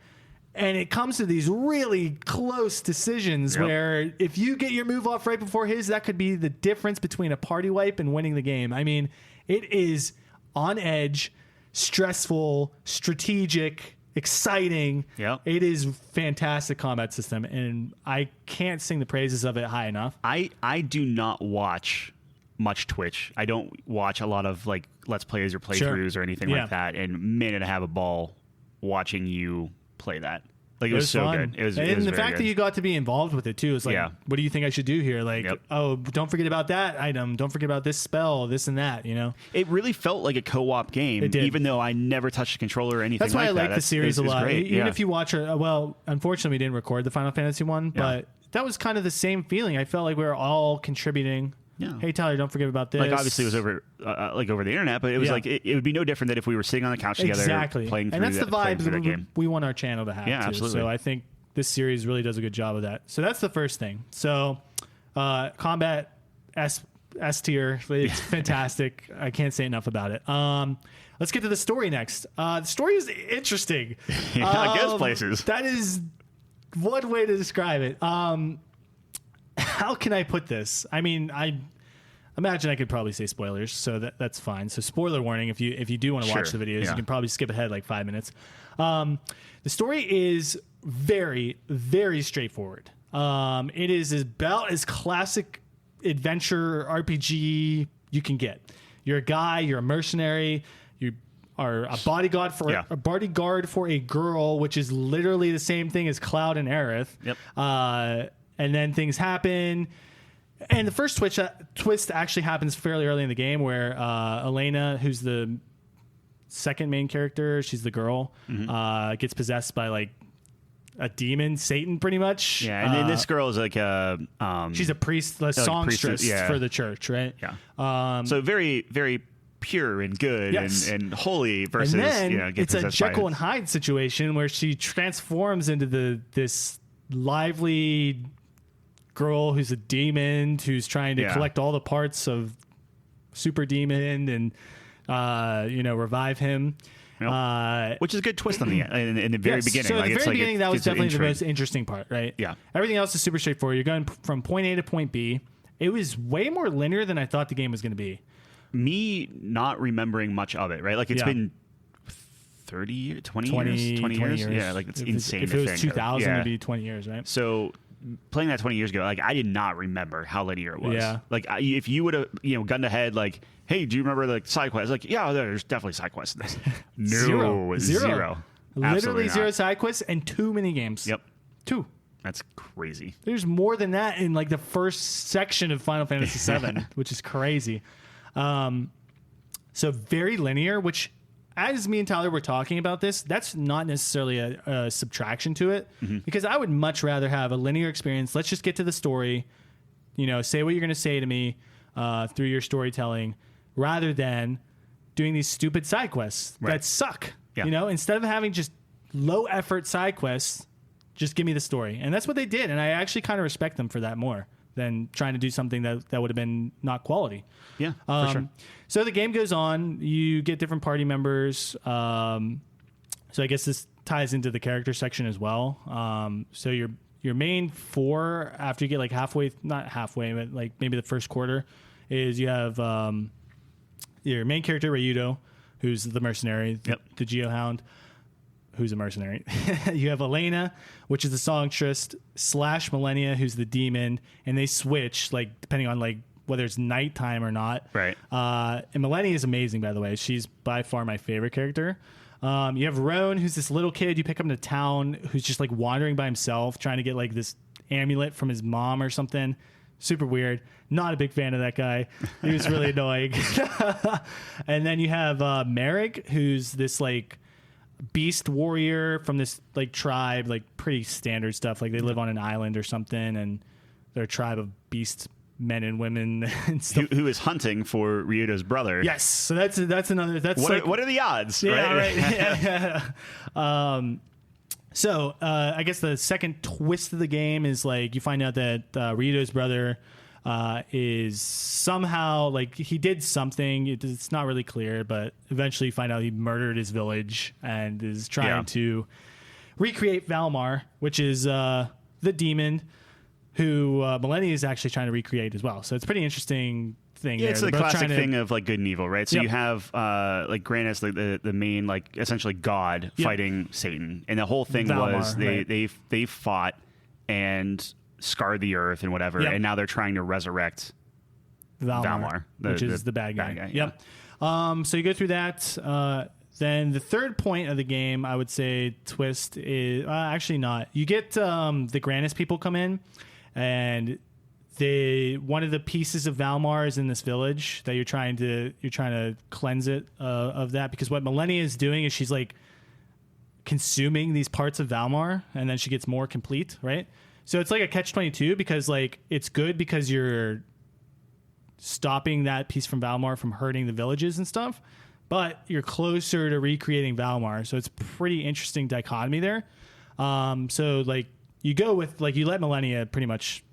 S1: And it comes to these really close decisions where if you get your move off right before his, that could be the difference between a party wipe and winning the game. I mean, it is on edge, stressful, strategic, exciting.
S2: Yep.
S1: It is fantastic combat system, and I can't sing the praises of it high enough.
S2: I do not watch much Twitch. I don't watch a lot of like Let's Plays or playthroughs or anything like that. And man, did I have a ball watching you play that. Like it was so
S1: fun.
S2: good. It was
S1: the fact that you got to be involved with it too is like, what do you think I should do here? Like, oh, don't forget about that item. Don't forget about this spell, this and that,
S2: It really felt like a co-op game, even though I never touched a controller or anything like that.
S1: That's why I like the series a lot.
S2: Great.
S1: Even if you watch it, well, unfortunately we didn't record the Final Fantasy one, but that was kind of the same feeling. I felt like we were all contributing. Yeah. Hey Tyler, don't forget about this.
S2: Like obviously it was over the internet, but it was like it would be no different than if we were sitting on the couch together playing through
S1: and that's the
S2: vibe
S1: we want our channel to have too.
S2: Absolutely.
S1: So I think this series really does a good job of that. So that's the first thing. So combat S tier, it's fantastic. I can't say enough about it. Let's get to the story next. The story is interesting.
S2: It goes places.
S1: That is one way to describe it. How can I put this? I mean, I imagine I could probably say spoilers, so that's fine. So spoiler warning, if you do want to watch the videos, you can probably skip ahead like 5 minutes. The story is very, very straightforward. It is about as classic adventure RPG you can get. You're a guy, you're a mercenary, you are a bodyguard for a girl, which is literally the same thing as Cloud and Aerith.
S2: Yep.
S1: And then things happen. And the first twist actually happens fairly early in the game where Elena, who's the second main character, she's the girl, gets possessed by like a demon, Satan, pretty much.
S2: Yeah, and then this girl is like a...
S1: she's a priest, a songstress for the church, right?
S2: Yeah. So very, very pure and good and holy versus...
S1: And then it's a Jekyll and Hyde situation where she transforms into this lively... girl who's a demon who's trying to collect all the parts of super demon and revive him,
S2: which is a good twist on the in the very beginning.
S1: So at the very beginning, that was definitely the most interesting part, right?
S2: Yeah.
S1: Everything else is super straightforward. You're going from point A to point B. It was way more linear than I thought the game was going to be.
S2: Me not remembering much of it, right? Like it's been 30 years, 20 years. Yeah, like it's insane.
S1: If it was 2000, it'd be 20 years, right?
S2: So playing that 20 years ago, like I did not remember how linear it was.
S1: Yeah.
S2: Like if you would have, gunned ahead, like, hey, do you remember the side quests? Like, yeah, there's definitely side quests in this. No, zero.
S1: Literally zero side quests and 2 mini games.
S2: Yep.
S1: 2.
S2: That's crazy.
S1: There's more than that in like the first section of Final Fantasy VII, which is crazy. So very linear, which as me and Tyler were talking about this, that's not necessarily a subtraction to it, because I would much rather have a linear experience. Let's just get to the story, say what you're going to say to me through your storytelling, rather than doing these stupid side quests that suck. Yeah. Instead of having just low effort side quests, just give me the story. And that's what they did. And I actually kind of respect them for that more than trying to do something that would have been not quality.
S2: Yeah, for sure.
S1: So the game goes on. You get different party members. So So I guess this ties into the character section as well. So your main 4 after you get like halfway, not halfway, but like maybe the first quarter, is you have your main character Ryudo, who's the mercenary, the Geohound, who's a mercenary. You have Elena, which is the songstress, / Millennia, who's the demon, and they switch like depending on like whether it's nighttime or not.
S2: Right.
S1: And Millennia is amazing, by the way. She's by far my favorite character. You have Roan, who's this little kid you pick up in a town who's just like wandering by himself, trying to get like this amulet from his mom or something. Super weird. Not a big fan of that guy. He was really annoying. And then you have Merrick, who's this like beast warrior from this like tribe, like pretty standard stuff. Like they live on an island or something, and they're a tribe of beast men and women and stuff.
S2: Who is hunting for Ryudo's brother.
S1: Yes. So that's another. That's
S2: what are the odds?
S1: Yeah,
S2: right.
S1: Yeah. So I guess the second twist of the game is like you find out that Ryudo's brother is somehow like he did something. It's not really clear, but eventually you find out he murdered his village and is trying to recreate Valmar, which is the demon who Millennia is actually trying to recreate as well. So it's a pretty interesting thing.
S2: Yeah, it's the classic thing of like good and evil, right? So you have like Grandia, like the main like essentially God fighting Satan, and the whole thing Valmar, was they fought and scarred the earth and whatever, and now they're trying to resurrect Valmar,
S1: which is the bad guy. Yep.
S2: Yeah.
S1: So you go through that. Then the third point of the game, I would say, twist is actually not. You get the Grannis people come in, and one of the pieces of Valmar is in this village that you're trying to cleanse it of that, because what Millennia is doing is she's like consuming these parts of Valmar, and then she gets more complete, right? So it's like a catch-22, because like it's good because you're stopping that piece from Valmar from hurting the villages and stuff, but you're closer to recreating Valmar. So it's pretty interesting dichotomy there. So like you go with like you let Millennia pretty much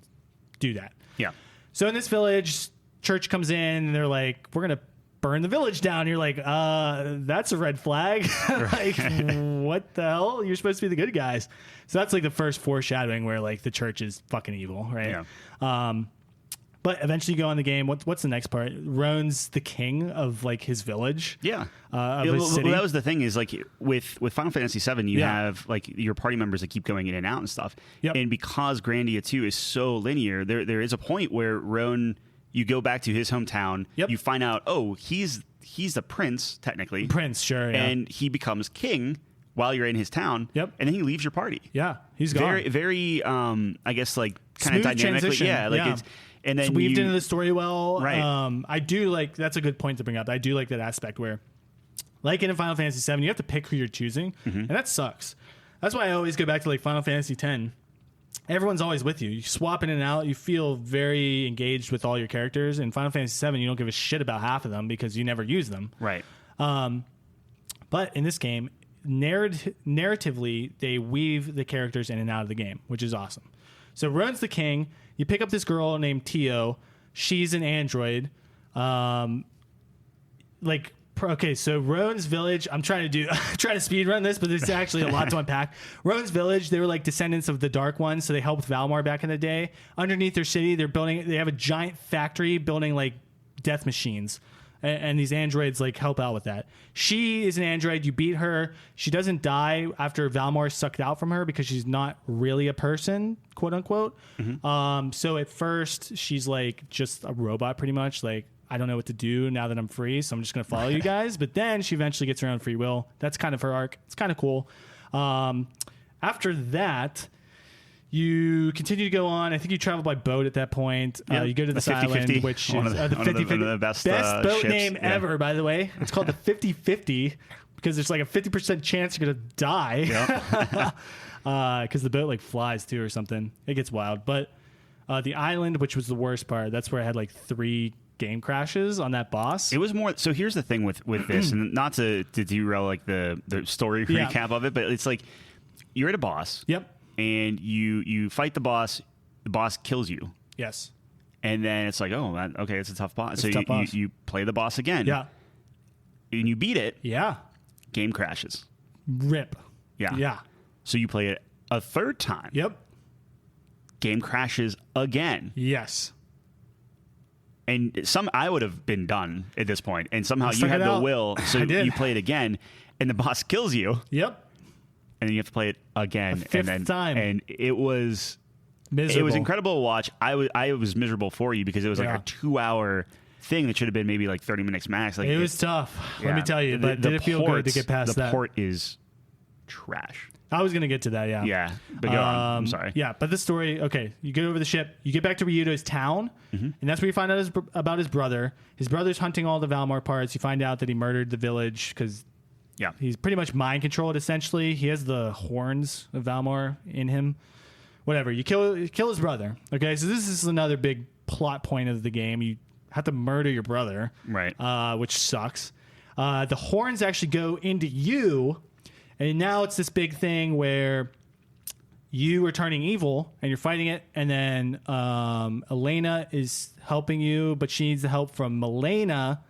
S1: do that.
S2: Yeah.
S1: So in this village, church comes in and they're like, we're going to burn the village down. You're like, that's a red flag. Like, what the hell? You're supposed to be the good guys. So that's like the first foreshadowing where like the church is fucking evil, right? Yeah. But eventually you go on the game. What's the next part? Roan's the king of like his village.
S2: Yeah.
S1: Of his city.
S2: Well, that was the thing is like with Final Fantasy VII, you have like your party members that keep going in and out and stuff.
S1: Yep.
S2: And because Grandia II is so linear, there is a point where Roan, you go back to his hometown. Yep. You find out, he's a prince technically.
S1: Prince, sure. Yeah.
S2: And he becomes king while you're in his town.
S1: Yep.
S2: And then he leaves your party.
S1: Yeah. He's gone.
S2: Very, very. I guess like kind of dynamically.
S1: Transition.
S2: Yeah. Like it's. And then
S1: it's weaved into the story well.
S2: Right.
S1: I do like, that's a good point to bring up. I do like that aspect where, like in Final Fantasy VII, you have to pick who you're choosing, and that sucks. That's why I always go back to like Final Fantasy X. Everyone's always with you. You swap in and out. You feel very engaged with all your characters. In Final Fantasy VII, you don't give a shit about half of them because you never use them.
S2: Right.
S1: But in this game, narratively, they weave the characters in and out of the game, which is awesome. So Roan's the king. You pick up this girl named Tio. She's an android. So Roan's village, I'm trying to speed run this, but there's actually a lot to unpack. Roan's village, they were like descendants of the Dark Ones, so they helped Valmar back in the day. Underneath their city, they have a giant factory building like death machines. And these androids like help out with that. She is an android. You beat her. She doesn't die after Valmar sucked out from her because she's not really a person, quote unquote. Mm-hmm. So at first she's like just a robot pretty much. Like, I don't know what to do now that I'm free, so I'm just going to follow you guys. But then she eventually gets her own free will. That's kind of her arc. It's kind of cool. After that, you continue to go on. I think you travel by boat at that point. You go to this island, which is
S2: one of the best
S1: boat
S2: ships.
S1: Name ever, by the way. It's called the 50-50 because there's like a 50% chance you're going to die. Because the boat like flies too or something. It gets wild. But the island, which was the worst part, that's where I had like 3 game crashes on that boss.
S2: It was more. So here's the thing with this, and not to derail like the story recap of it, but it's like you're at a boss.
S1: Yep.
S2: And you fight the boss kills you.
S1: Yes.
S2: And then it's like, okay, it's a tough boss. So
S1: you
S2: play the boss again.
S1: Yeah.
S2: And you beat it.
S1: Yeah.
S2: Game crashes.
S1: Rip.
S2: Yeah.
S1: Yeah.
S2: So you play it a third time.
S1: Yep.
S2: Game crashes again.
S1: Yes.
S2: And I would have been done at this point, and somehow you had the will, so you play it again, and the boss kills you.
S1: Yep.
S2: And then you have to play it again,
S1: fifth time,
S2: and it was miserable. It was incredible to watch. I was miserable for you because it was like a 2-hour thing that should have been maybe like 30 minutes max. Like
S1: it was tough. Let me tell you, but did it feel good to get past that?
S2: The port is trash.
S1: I was going to get to that, yeah.
S2: Yeah, but go on. I'm sorry.
S1: Yeah, but the story, okay, you get over the ship, you get back to Ryudo's town, and that's where you find out about his brother. His brother's hunting all the Valmar parts. You find out that he murdered the village because he's pretty much mind-controlled, essentially. He has the horns of Valmar in him. Whatever. You kill his brother, okay? So this is another big plot point of the game. You have to murder your brother,
S2: right?
S1: Which sucks. The horns actually go into you. And now it's this big thing where you are turning evil and you're fighting it. And then Elena is helping you, but she needs the help from Millennia,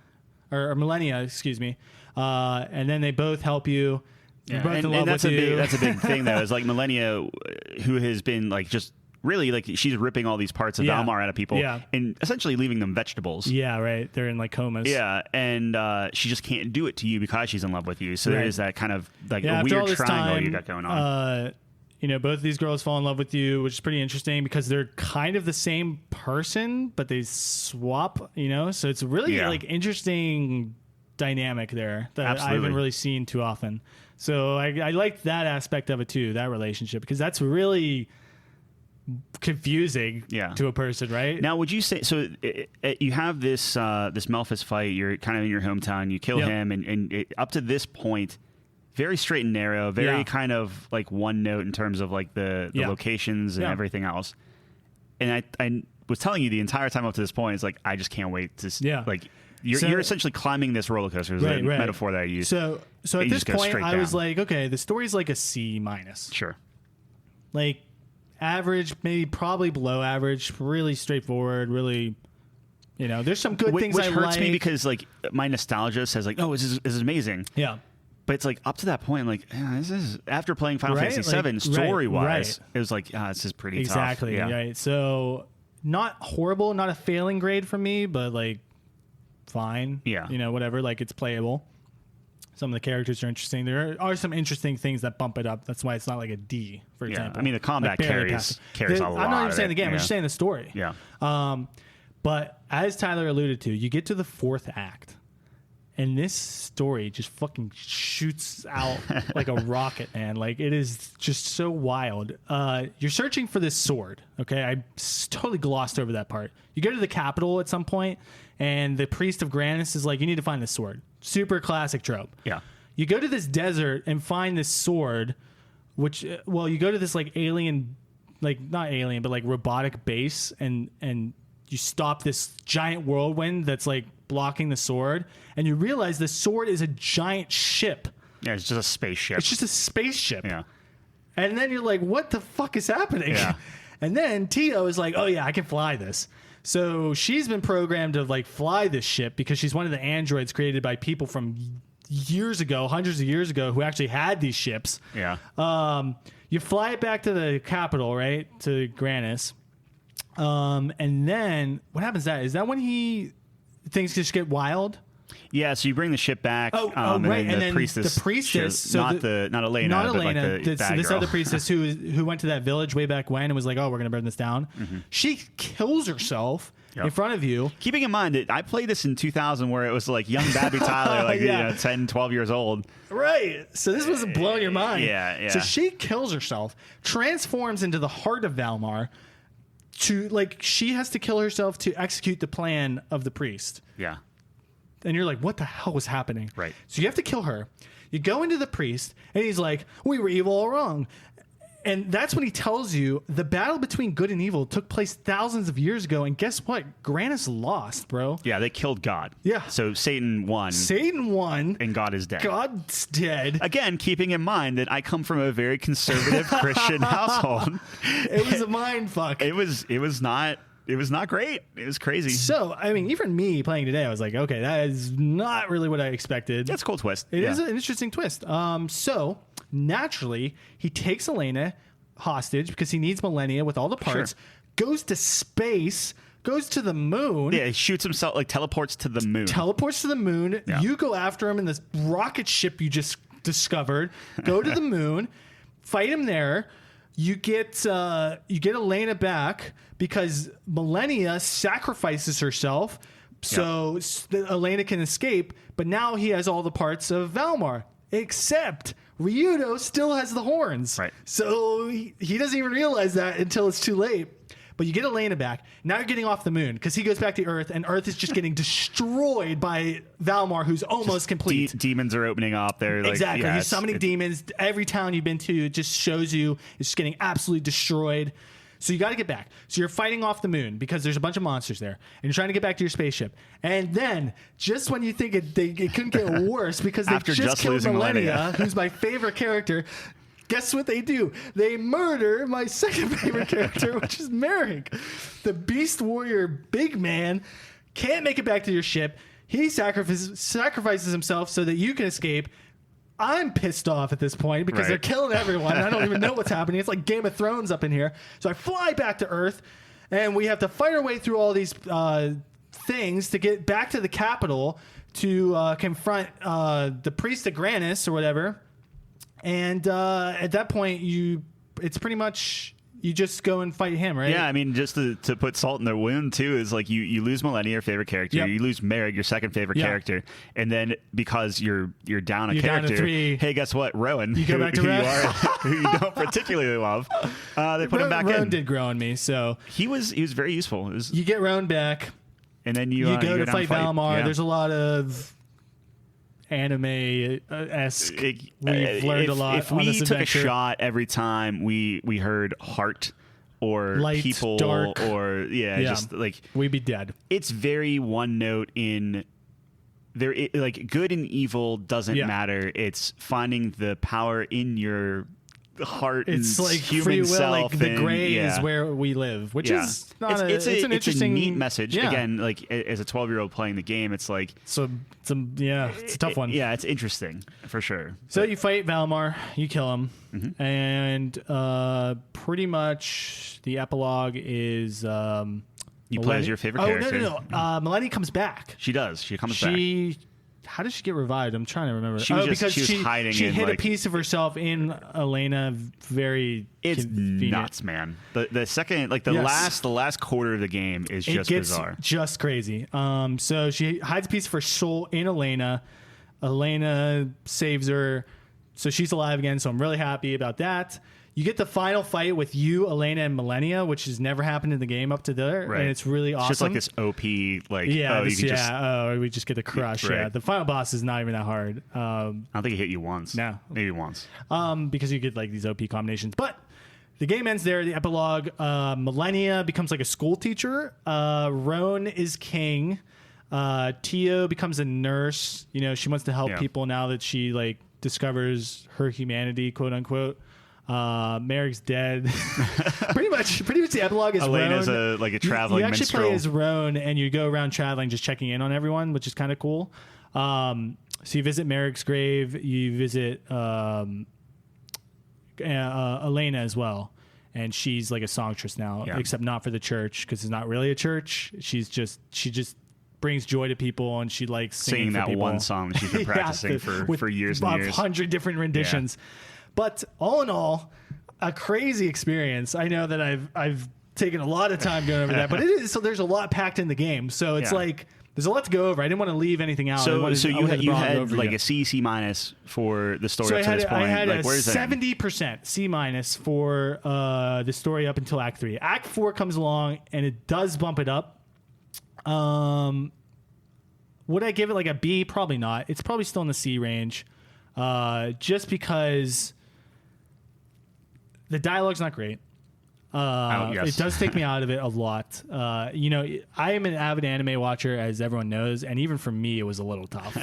S1: excuse me. And then they both help you.
S2: Yeah. Both in love with you. That's a big thing, though. Is like Millennia, who has been like just really like she's ripping all these parts of Valmar out of people and essentially leaving them vegetables.
S1: Yeah, right. They're in like comas.
S2: Yeah, and she just can't do it to you because she's in love with you. So there is that kind of like a weird triangle you got going on.
S1: Both of these girls fall in love with you, which is pretty interesting because they're kind of the same person, but they swap, so it's really like interesting dynamic there that I haven't really seen too often. So I like that aspect of it too, that relationship, because that's really confusing to a person, right?
S2: Now, would you say so? You have this this Melphis fight. You're kind of in your hometown. You kill him, and up to this point, very straight and narrow, very kind of like one note in terms of like the locations and everything else. And I was telling you the entire time up to this point, it's like I just can't wait to like you're essentially climbing this roller coaster. Is the metaphor that I use.
S1: So at this point, I was like, okay, the story's like a C minus.
S2: Sure.
S1: Like average, maybe probably below average, really straightforward, really, there's some good things
S2: which hurts
S1: like.
S2: me because like my nostalgia says like, oh, this is amazing.
S1: Yeah.
S2: But it's like up to that point, like this is after playing Final Fantasy VII, story wise, it was like this is pretty tough.
S1: Exactly. Right. So not horrible, not a failing grade for me, but like fine. Yeah. Whatever. Like it's playable. Some of the characters are interesting. There are some interesting things that bump it up. That's why it's not like a D, for example.
S2: I mean, the combat carries a lot.
S1: I'm not even saying the game. I'm just saying the story.
S2: Yeah.
S1: But as Tyler alluded to, you get to the fourth act, and this story just fucking shoots out like a rocket, man. Like, it is just so wild. You're searching for this sword, okay? I totally glossed over that part. You go to the capital at some point, and the priest of Grandia is like, you need to find this sword. Super classic trope. Yeah. You go to this desert and find this sword, which, you go to this like alien, like not alien, but like robotic base, and you stop this giant whirlwind that's like blocking the sword, and you realize the sword is a giant ship.
S2: Yeah, it's just a spaceship.
S1: It's just a spaceship. Yeah. And then you're like, what the fuck is happening? Yeah. And then Tio is like, oh yeah, I can fly this. So she's been programmed to like fly this ship because she's one of the androids created by people from years ago, hundreds of years ago, who actually had these ships. Yeah. You fly it back to the capital, right? To Grandia. And then what happens? Is that when things just get wild?
S2: Yeah, so you bring the ship back.
S1: Right. And then the priestess,
S2: so not Elena, but like
S1: this other priestess who went to that village way back when and was like, "Oh, we're gonna burn this down." Mm-hmm. She kills herself in front of you.
S2: Keeping in mind that I played this in 2000, where it was like young Babby Tyler, like 10, 12 years old.
S1: Right. So this was blowing your mind.
S2: Yeah.
S1: So she kills herself, transforms into the heart of Valmar. She has to kill herself to execute the plan of the priest.
S2: Yeah.
S1: And you're like, what the hell was happening?
S2: Right.
S1: So you have to kill her. You go into the priest, and he's like, we were evil all wrong. And that's when he tells you the battle between good and evil took place thousands of years ago. And guess what? Grandia lost, bro.
S2: Yeah, they killed God.
S1: Yeah.
S2: So Satan won.
S1: And
S2: God is dead.
S1: God's dead.
S2: Again, keeping in mind that I come from a very conservative Christian household.
S1: It was a mind fuck.
S2: It was not great. It was crazy.
S1: So, I mean, even me playing today, I was like, okay, that is not really what I expected.
S2: That's a cool twist.
S1: It is an interesting twist. So naturally, he takes Elena hostage because he needs Millennia with all the parts, goes to space, goes to the moon.
S2: Yeah, he shoots himself, like teleports to the moon.
S1: Yeah. You go after him in this rocket ship you just discovered. Go to the moon, fight him there. You get Elena back because Millennia sacrifices herself so Elena can escape. But now he has all the parts of Valmar, except Ryudo still has the horns.
S2: Right.
S1: So he doesn't even realize that until it's too late. But you get Elena back. Now you're getting off the moon because he goes back to Earth, and Earth is just getting destroyed by Valmar, who's almost complete.
S2: Demons are opening up there.
S1: Exactly. Yeah, he's summoning demons. Every town you've been to, it just shows you it's just getting absolutely destroyed. So you got to get back. So you're fighting off the moon because there's a bunch of monsters there, and you're trying to get back to your spaceship. And then, just when you think it couldn't get worse because they just killed Millennia, who's my favorite character, guess what they do? They murder my second favorite character, which is Merrick. The Beast Warrior big man can't make it back to your ship. He sacrifices himself so that you can escape. I'm pissed off at this point because they're killing everyone. I don't even know what's happening. It's like Game of Thrones up in here. So I fly back to Earth, and we have to fight our way through all these things to get back to the capital to confront the priest of Granus or whatever. And at that point, it's pretty much you just go and fight him, right?
S2: Yeah, I mean, just to put salt in their wound, too, is like you lose Millennia, your favorite character. Yep. You lose Merrick, your second favorite character. And then because you're down a character,
S1: down to 3.
S2: Hey, guess what? Rowan,
S1: you go back to
S2: who you don't particularly love, they put him back in.
S1: Rowan did grow on me, so...
S2: He was very useful.
S1: You get Rowan back.
S2: And then you
S1: go
S2: to
S1: fight Valmar. Yeah. There's a lot of anime-esque. We've learned a lot.
S2: If we took a shot every time we heard heart or
S1: light,
S2: people
S1: dark,
S2: or just like
S1: we'd be dead.
S2: It's very one note in there. Like good and evil doesn't matter. It's finding the power in your heart.
S1: It's
S2: and
S1: like
S2: human
S1: free will,
S2: self.
S1: like the gray is where we live, which is not it's an interesting,
S2: neat message. Yeah. Again, like as a 12-year-old playing the game, it's like
S1: it's a tough one.
S2: Yeah, it's interesting for sure.
S1: So you fight Valmar, you kill him, and pretty much the epilogue is
S2: you play as your favorite character.
S1: No. Millennia comes back.
S2: She does. She comes back.
S1: How did she get revived? I'm trying to remember.
S2: She was hiding.
S1: She hid a piece of herself in Elena. It's
S2: nuts, man. The second, like the last quarter of the game is just bizarre,
S1: just crazy. So she hides a piece of her soul in Elena. Elena saves her, so she's alive again. So I'm really happy about that. You get the final fight with you, Elena, and Millennia, which has never happened in the game up to there, and it's really awesome.
S2: It's just like this OP,
S1: we just get the crush. Right. Yeah, the final boss is not even that hard.
S2: I don't think it hit you once.
S1: No,
S2: maybe once.
S1: Because you get like these OP combinations, but the game ends there. The epilogue: Millennia becomes like a school teacher. Roan is king. Tio becomes a nurse. You know, she wants to help people now that she like discovers her humanity, quote unquote. Merrick's dead. pretty much the epilogue is
S2: Elena's
S1: Roan.
S2: a traveling
S1: you actually
S2: minstrel.
S1: play as Roan, and you go around traveling just checking in on everyone, which is kind of cool. So you visit Merrick's grave, you visit Elena as well, and she's like a songstress now, except not for the church because it's not really a church. She just brings joy to people, and she likes singing
S2: that
S1: people.
S2: one song that she's been practicing for years and years.
S1: 100 different renditions. But all in all, a crazy experience. I know that I've taken a lot of time going over that, but it is, so there's a lot packed in the game. So it's like there's a lot to go over. I didn't want to leave anything out.
S2: So you had like a C minus for the story up to this point.
S1: I had
S2: like,
S1: a 70% C minus for the story up until Act 3. Act 4 comes along and it does bump it up. Would I give it like a B? Probably not. It's probably still in the C range. Just because the dialogue's not great. It does take me out of it a lot. You know, I am an avid anime watcher, as everyone knows, and even for me, it was a little tough,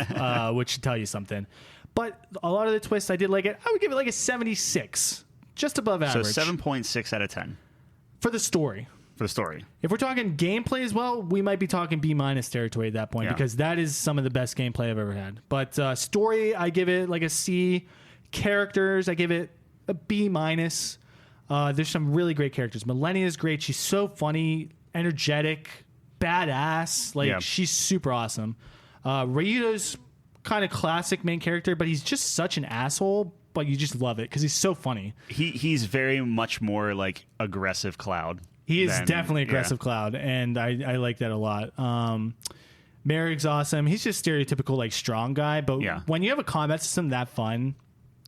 S1: which should tell you something. But a lot of the twists, I did like it. I would give it like a 76, just above average.
S2: So 7.6 out of 10
S1: for the story.
S2: For the story.
S1: If we're talking gameplay as well, we might be talking B minus territory at that point because that is some of the best gameplay I've ever had. But story, I give it like a C. Characters, I give it a B minus. There's some really great characters. Millennia's great. She's so funny, energetic, badass. Like, she's super awesome. Ryudo's kind of classic main character, but he's just such an asshole, but you just love it because he's so funny.
S2: He's very much more like aggressive Cloud.
S1: He is definitely aggressive Cloud, and I like that a lot. Merrick's awesome. He's just stereotypical like strong guy, but when you have a combat system that fun,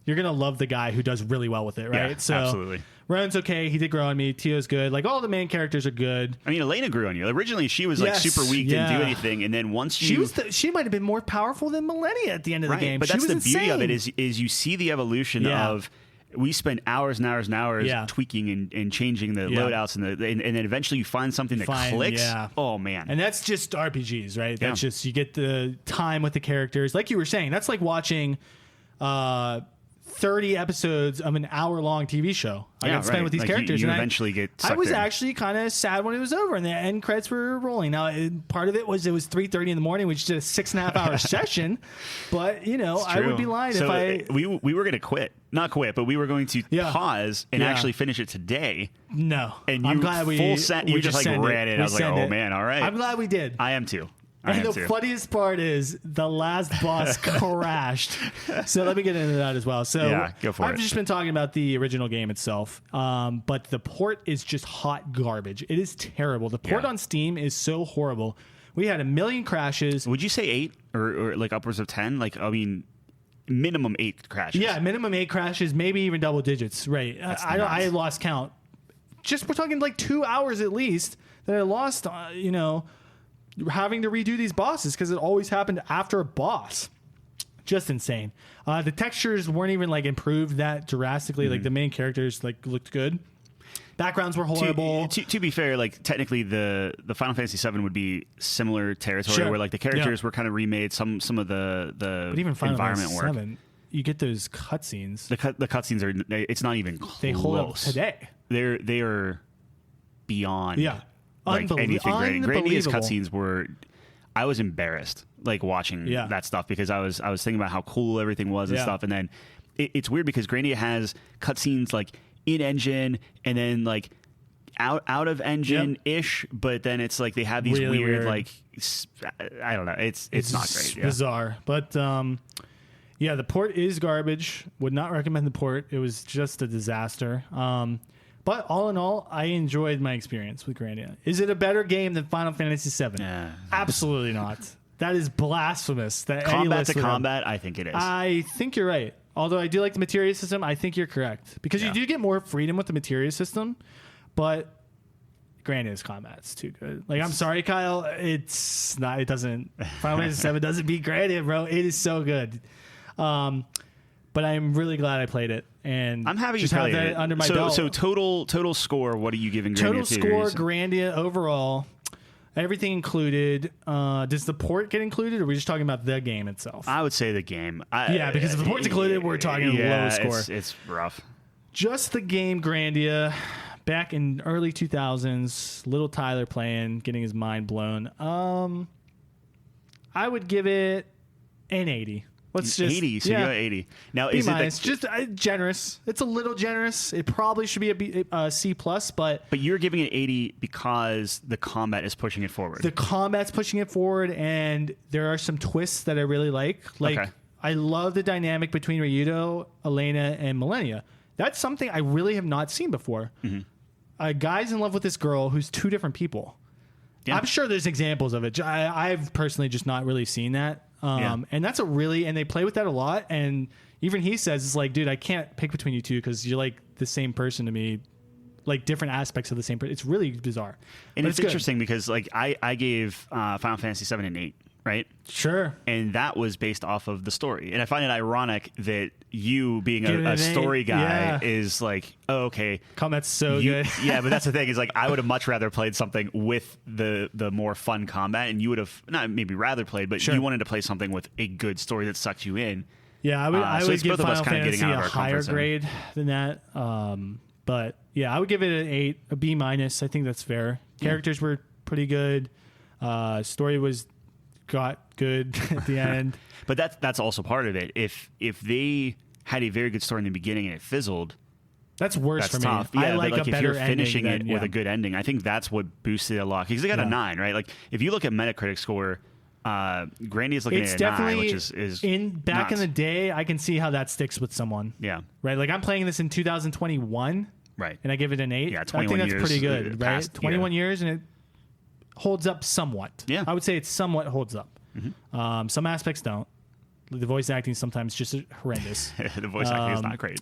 S1: you're gonna love the guy who does really well with it, right?
S2: Yeah,
S1: so
S2: absolutely.
S1: Ron's okay. He did grow on me. Tio's good. Like, all the main characters are good.
S2: I mean, Elena grew on you. Originally, she was like super weak, didn't do anything, and then once
S1: she might have been more powerful than Millennia at the end of the game.
S2: But that's the beauty of it is you see the evolution of. We spend hours and hours and hours tweaking and changing the loadouts and then eventually you find something that clicks. Yeah. Oh man!
S1: And that's just RPGs, right? That's just you get the time with the characters. Like you were saying, that's like watching 30 episodes of an hour-long TV show. I got to spend with these characters.
S2: You eventually get sucked
S1: I was
S2: in.
S1: actually kind of sad when it was over and the end credits were rolling. Now, part of it was 3:30 in the morning, which did a 6.5-hour session. But, you know, I would be lying if I...
S2: We were going to quit. Not quit, but we were going to pause and actually finish it today.
S1: No.
S2: And
S1: I'm glad we
S2: just like ran it. I was like, oh, man, all right.
S1: I'm glad we did.
S2: I am too.
S1: And the funniest part is the last boss crashed. So let me get into that as well. So
S2: go for it.
S1: I've just been talking about the original game itself, but the port is just hot garbage. It is terrible. The port on Steam is so horrible. We had 1 million crashes.
S2: Would you say 8 or like upwards of 10? Like, I mean, minimum 8 crashes.
S1: Yeah, minimum 8 crashes, maybe even double digits. Right. I lost count. We're talking like 2 hours at least that I lost, having to redo these bosses because it always happened after a boss. Just insane. The textures weren't even like improved that drastically. Like the main characters like looked good. Backgrounds were horrible.
S2: To be fair, like technically the Final Fantasy VII would be similar territory where like the characters were kind of remade. Some of the
S1: but even Final
S2: environment
S1: Fantasy
S2: work.
S1: VII, you get those cutscenes.
S2: The cutscenes are it's not even close.
S1: They hold up today.
S2: They are beyond.
S1: Yeah.
S2: Like anything great. Grandia's cutscenes were. I was embarrassed, like watching that stuff because I was thinking about how cool everything was and stuff, and then it's weird because Grandia has cutscenes like in engine and then like out of engine ish, but then it's like they have these really weird like I don't know. It's not great.
S1: Bizarre, but the port is garbage. Would not recommend the port. It was just a disaster. But all in all, I enjoyed my experience with Grandia. Is it a better game than Final Fantasy VII?
S2: Yeah.
S1: Absolutely not. That is blasphemous.
S2: Combat to combat, I think it is.
S1: I think you're right. Although I do like the materia system, I think you're correct. Because you do get more freedom with the materia system, but Grandia's combat's too good. Like, I'm sorry, Kyle. It's not. It doesn't. Final Fantasy VII doesn't beat Grandia, bro. It is so good. But I'm really glad I played it, and
S2: I'm happy
S1: just
S2: you
S1: have
S2: played
S1: that
S2: it.
S1: under my belt.
S2: So total score. What are you giving Grandia?
S1: Total score, Grandia overall, everything included. Does the port get included, or are we just talking about the game itself?
S2: I would say the game.
S1: Because if the port's included, we're talking low score.
S2: It's rough.
S1: Just the game, Grandia. Back in early 2000s, little Tyler playing, getting his mind blown. I would give it an 80. Let's just
S2: 80. So you got 80. Now
S1: B
S2: is
S1: minus,
S2: it
S1: just generous? It's a little generous. It probably should be a C plus, but
S2: you're giving it 80 because the combat is pushing it forward.
S1: The combat's pushing it forward, and there are some twists that I really like. Like I love the dynamic between Ryudo, Elena, and Millennia. That's something I really have not seen before. Mm-hmm. A guy's in love with this girl who's two different people. Yeah. I'm sure there's examples of it. I've personally just not really seen that. And that's and they play with that a lot. And even he says, it's like, dude, I can't pick between you two because you're like the same person to me, like different aspects of the same person. It's really bizarre.
S2: And it's interesting because like I gave Final Fantasy VII an 8, right?
S1: Sure.
S2: And that was based off of the story. And I find it ironic that you being a story guy is like, oh, okay.
S1: Combat's so good.
S2: Yeah, but that's the thing is like I would have much rather played something with the more fun combat, and you would have not maybe rather played, but you wanted to play something with a good story that sucked you in.
S1: Yeah, I would give Final Fantasy a higher grade than that. But yeah, I would give it an 8, a B minus. I think that's fair. Characters were pretty good. Story got good at the end.
S2: But that's also part of it. If they had a very good story in the beginning and it fizzled,
S1: that's worse
S2: that's
S1: for
S2: tough.
S1: me.
S2: Yeah,
S1: I like
S2: but like
S1: a
S2: if
S1: better
S2: you're finishing
S1: ending
S2: it with a good ending, I think that's what boosted it a lot because they got a 9, right? Like if you look at Metacritic score, Grandia is looking
S1: it's
S2: at a
S1: definitely
S2: 9, which is
S1: back
S2: nuts.
S1: in the day. I can see how that sticks with someone.
S2: Yeah,
S1: Right. Like I'm playing this in 2021.
S2: right.
S1: And I give it an 8.
S2: Yeah,
S1: I
S2: 21
S1: think that's
S2: years
S1: pretty good, right?
S2: past,
S1: 21 years, and it holds up somewhat.
S2: Yeah.
S1: I would say it somewhat holds up. Some aspects don't. The voice acting is sometimes just horrendous.
S2: The voice acting is not great.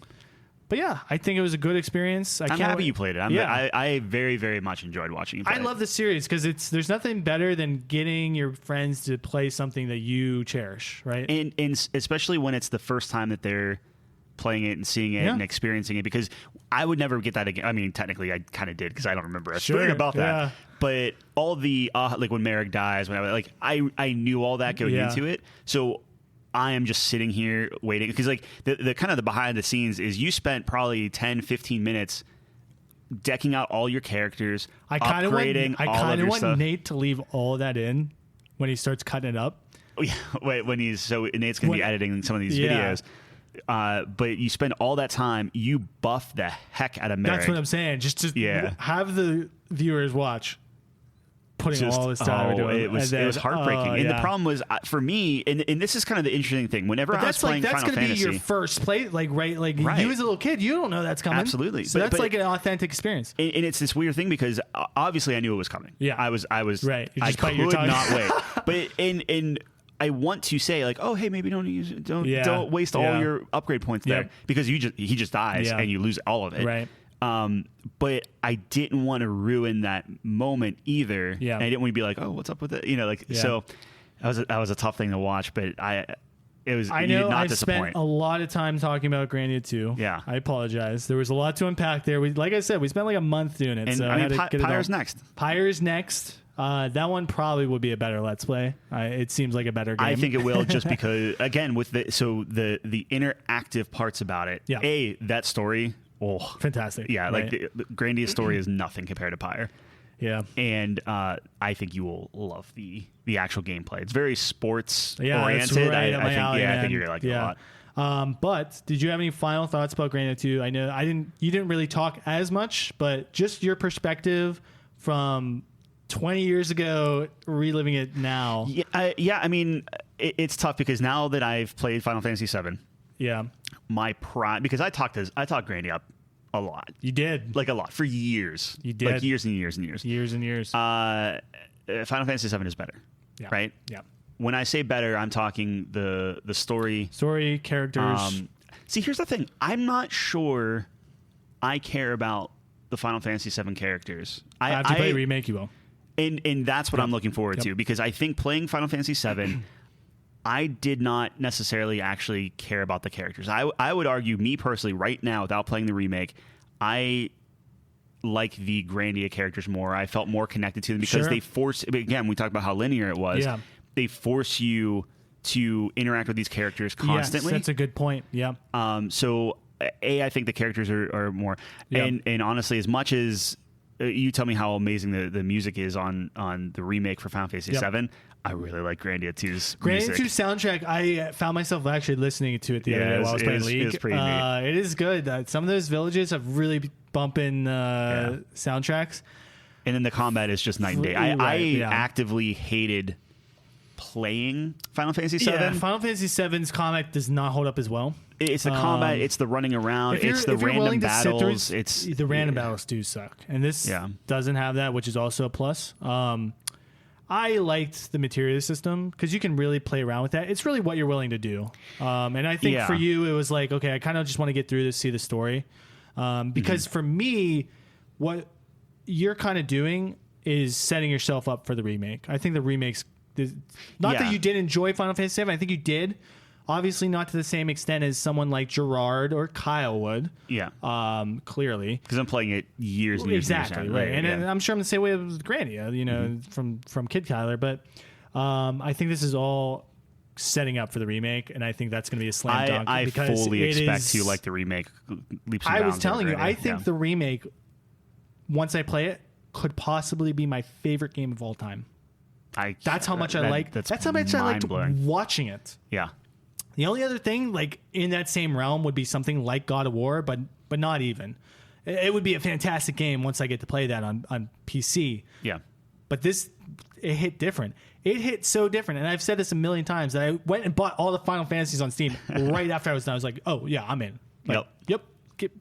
S1: But yeah, I think it was a good experience.
S2: I'm happy you played it. I very, very much enjoyed watching you play
S1: I love the series because there's nothing better than getting your friends to play something that you cherish, right?
S2: And especially when it's the first time that they're playing it and seeing it and experiencing it, because I would never get that again. I mean, technically, I kind of did because I don't remember a thing about that. But all the like when Merrick dies, when I knew all that going into it, so I am just sitting here waiting because like the kind of the behind the scenes is you spent probably 10, 15 minutes decking out all your characters, upgrading all of your stuff.
S1: Nate to leave all of that in when he starts cutting it up.
S2: Oh, yeah, wait, Nate's going to be editing some of these videos. But you spend all that time, you buff the heck out of Merrick.
S1: That's what I'm saying. Just to have the viewers watch. Putting all this time into it.
S2: It was heartbreaking. And the problem was for me, and this is kind of the interesting thing. Whenever I was playing Final Fantasy,
S1: that's going to be your first play, right? You as a little kid, you don't know that's coming.
S2: Absolutely.
S1: So that's like an authentic experience.
S2: And it's this weird thing because obviously I knew it was coming.
S1: Yeah,
S2: I was
S1: right.
S2: I could not wait. But and I want to say like, oh hey, maybe don't waste all your upgrade points there because he just dies and you lose all of it.
S1: Right.
S2: But I didn't want to ruin that moment either. Yeah. And I didn't want to be like, oh, what's up with it? So that was a tough thing to watch, but I know
S1: I've spent a lot of time talking about Grandia II.
S2: Yeah.
S1: I apologize. There was a lot to unpack there. Like I said, we spent like a month doing it.
S2: And
S1: so
S2: I mean, Pyre's next.
S1: Pyre's next. That one probably would be a better Let's Play. It seems like a better game.
S2: I think it will just because, again, with the interactive parts about it, that story,
S1: fantastic.
S2: Yeah, right. Like the Grandia's story is nothing compared to Pyre.
S1: Yeah.
S2: And I think you will love the actual gameplay. It's very sports oriented.
S1: Right
S2: I think you're going to like it a
S1: lot. But did you have any final thoughts about Grandia 2? I know you didn't really talk as much, but just your perspective from 20 years ago, reliving it now.
S2: I mean, it's tough because now that I've played Final Fantasy VII, my pride, because I talked Grandia up a lot.
S1: You did.
S2: Like a lot for years.
S1: You did.
S2: Like years and years and years.
S1: Years and years.
S2: Final Fantasy VII is better.
S1: Yeah.
S2: Right?
S1: Yeah.
S2: When I say better, I'm talking the story.
S1: Story, characters.
S2: See, here's the thing. I'm not sure I care about the Final Fantasy VII characters.
S1: After you play a remake, you will.
S2: And that's what I'm looking forward to, because I think playing Final Fantasy VII, I did not necessarily actually care about the characters. I would argue, me personally, right now, without playing the remake, I like the Grandia characters more. I felt more connected to them because they force, again, we talked about how linear it was. Yeah. They force you to interact with these characters constantly.
S1: Yes, that's a good point. Yeah.
S2: So, I think the characters are more, and honestly, as much as you tell me how amazing the music is on the remake for Final Fantasy VII, I really like Grandia 2's music.
S1: Grandia 2 soundtrack, I found myself actually listening to it the other day while I was playing League.
S2: It's pretty neat.
S1: It is good. Some of those villages have really bumping soundtracks.
S2: And then the combat is just night and day. I actively hated playing Final Fantasy VII.
S1: Yeah, Final Fantasy VII's combat does not hold up as well.
S2: It's the combat, it's the running around, it's the random battles.
S1: The random battles do suck. And this doesn't have that, which is also a plus. I liked the materia system because you can really play around with that. It's really what you're willing to do. And I think for you, it was like, okay, I kind of just want to get through this, see the story. Because for me, what you're kind of doing is setting yourself up for the remake. I think the remake's not that you did enjoy Final Fantasy VII. I think you did. Obviously, not to the same extent as someone like Gerard or Kyle would. Yeah. Clearly.
S2: Because I'm playing it years and years.
S1: Exactly. Right. And I'm sure I'm the same way with Grandia, from Kid Kyler. But I think this is all setting up for the remake, and I think that's going to be a slam dunk.
S2: I fully expect you like the remake. Leaps and bounds.
S1: I was telling you, I think the remake, once I play it, could possibly be my favorite game of all time. That's how much I liked watching it.
S2: Yeah.
S1: The only other thing, like in that same realm, would be something like God of War, but not even. It would be a fantastic game once I get to play that on PC.
S2: Yeah.
S1: But it hit different. It hit so different. And I've said this a million times that I went and bought all the Final Fantasies on Steam right after I was done. I was like, oh, yeah, I'm in. Like, yep.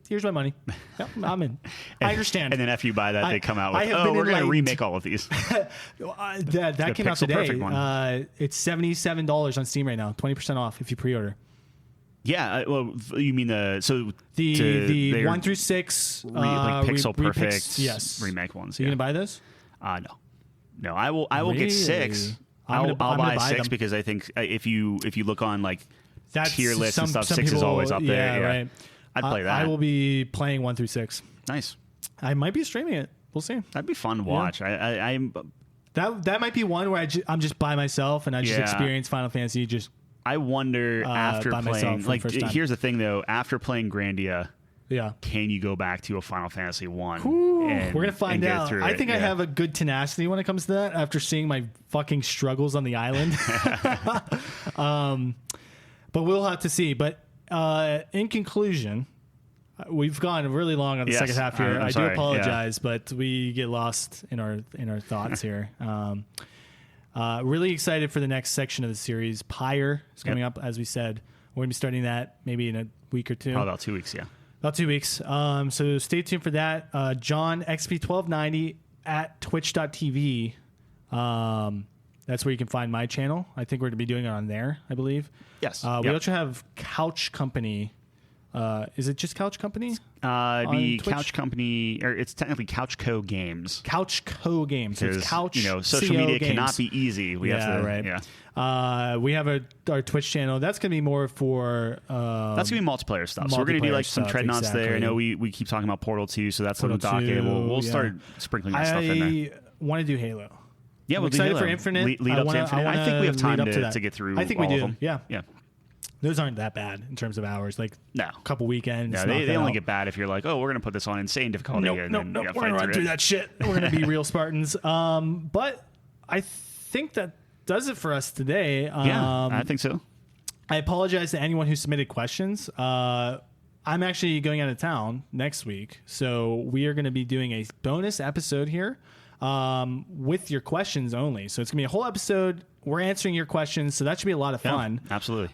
S1: Here's my money. Yep, I'm in. I understand.
S2: And then after you buy that, they come out with, we're going to remake all of these.
S1: that came out today. It's $77 on Steam right now. 20% off if you pre-order.
S2: Yeah, well, you mean
S1: the 1 through 6
S2: like pixel perfect remake ones?
S1: So you gonna buy those?
S2: No. I will get 6. I'll buy 6 because I think if you look on like tier lists and stuff, 6 is always up there. Yeah, right. I'd play that.
S1: I will be playing 1 through 6.
S2: Nice.
S1: I might be streaming it. We'll see.
S2: That'd be fun to watch. Yeah.
S1: That might be one where I'm just by myself and I just experience Final Fantasy.
S2: I wonder after playing. Like, here's the thing though. After playing Grandia, can you go back to a Final Fantasy 1?
S1: We're gonna find out. I think I have a good tenacity when it comes to that. After seeing my fucking struggles on the island, but we'll have to see. But in conclusion, we've gone really long on the second half here. I do apologize, but we get lost in our thoughts here. Really excited for the next section of the series. Pyre is coming up, as we said. We're going to be starting that maybe in a week or two.
S2: About 2 weeks, yeah.
S1: About 2 weeks. So stay tuned for that. John XP1290 at twitch.tv. That's where you can find my channel. I think we're going to be doing it on there, I believe.
S2: Yes.
S1: We also have Couch Company. Is it just Couch Company?
S2: The Couch Company, or it's technically Couch Co Games.
S1: Couch Co Games. So it's Couch.
S2: Social media cannot be easy. We have to.
S1: Right. Yeah. We have our Twitch channel. That's gonna be more for.
S2: That's gonna be multiplayer stuff. So we're gonna do like some Treadnoughts there. I know we keep talking about Portal 2, so that's on the docket. We'll start sprinkling that stuff in there.
S1: I want to do Halo.
S2: Yeah, we'll
S1: excited
S2: do
S1: for Infinite.
S2: Lead up to Infinite. I think we have time to get through.
S1: I think we do.
S2: Of them.
S1: Yeah.
S2: Yeah.
S1: Those aren't that bad in terms of hours. Like a couple weekends.
S2: No, they only get bad if you're like, we're going to put this on insane difficulty.
S1: Nope. We're going to run through that shit. We're going to be real Spartans. But I think that does it for us today.
S2: I think so.
S1: I apologize to anyone who submitted questions. I'm actually going out of town next week, so we are going to be doing a bonus episode here with your questions only. So it's going to be a whole episode. We're answering your questions, so that should be a lot of fun.
S2: Yeah, absolutely.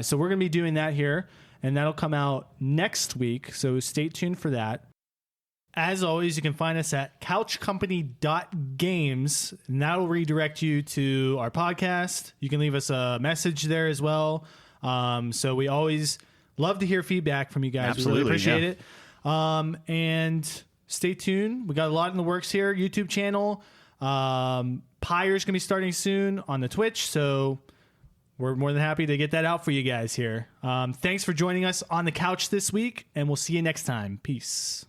S1: So we're going to be doing that here, and that'll come out next week, so stay tuned for that. As always, you can find us at couchcompany.games, and that'll redirect you to our podcast. You can leave us a message there as well. So we always love to hear feedback from you guys.
S2: Absolutely,
S1: we really appreciate it. And stay tuned. We got a lot in the works here. YouTube channel. Pyre's going to be starting soon on the Twitch, so we're more than happy to get that out for you guys here. Thanks for joining us on the couch this week, and we'll see you next time. Peace.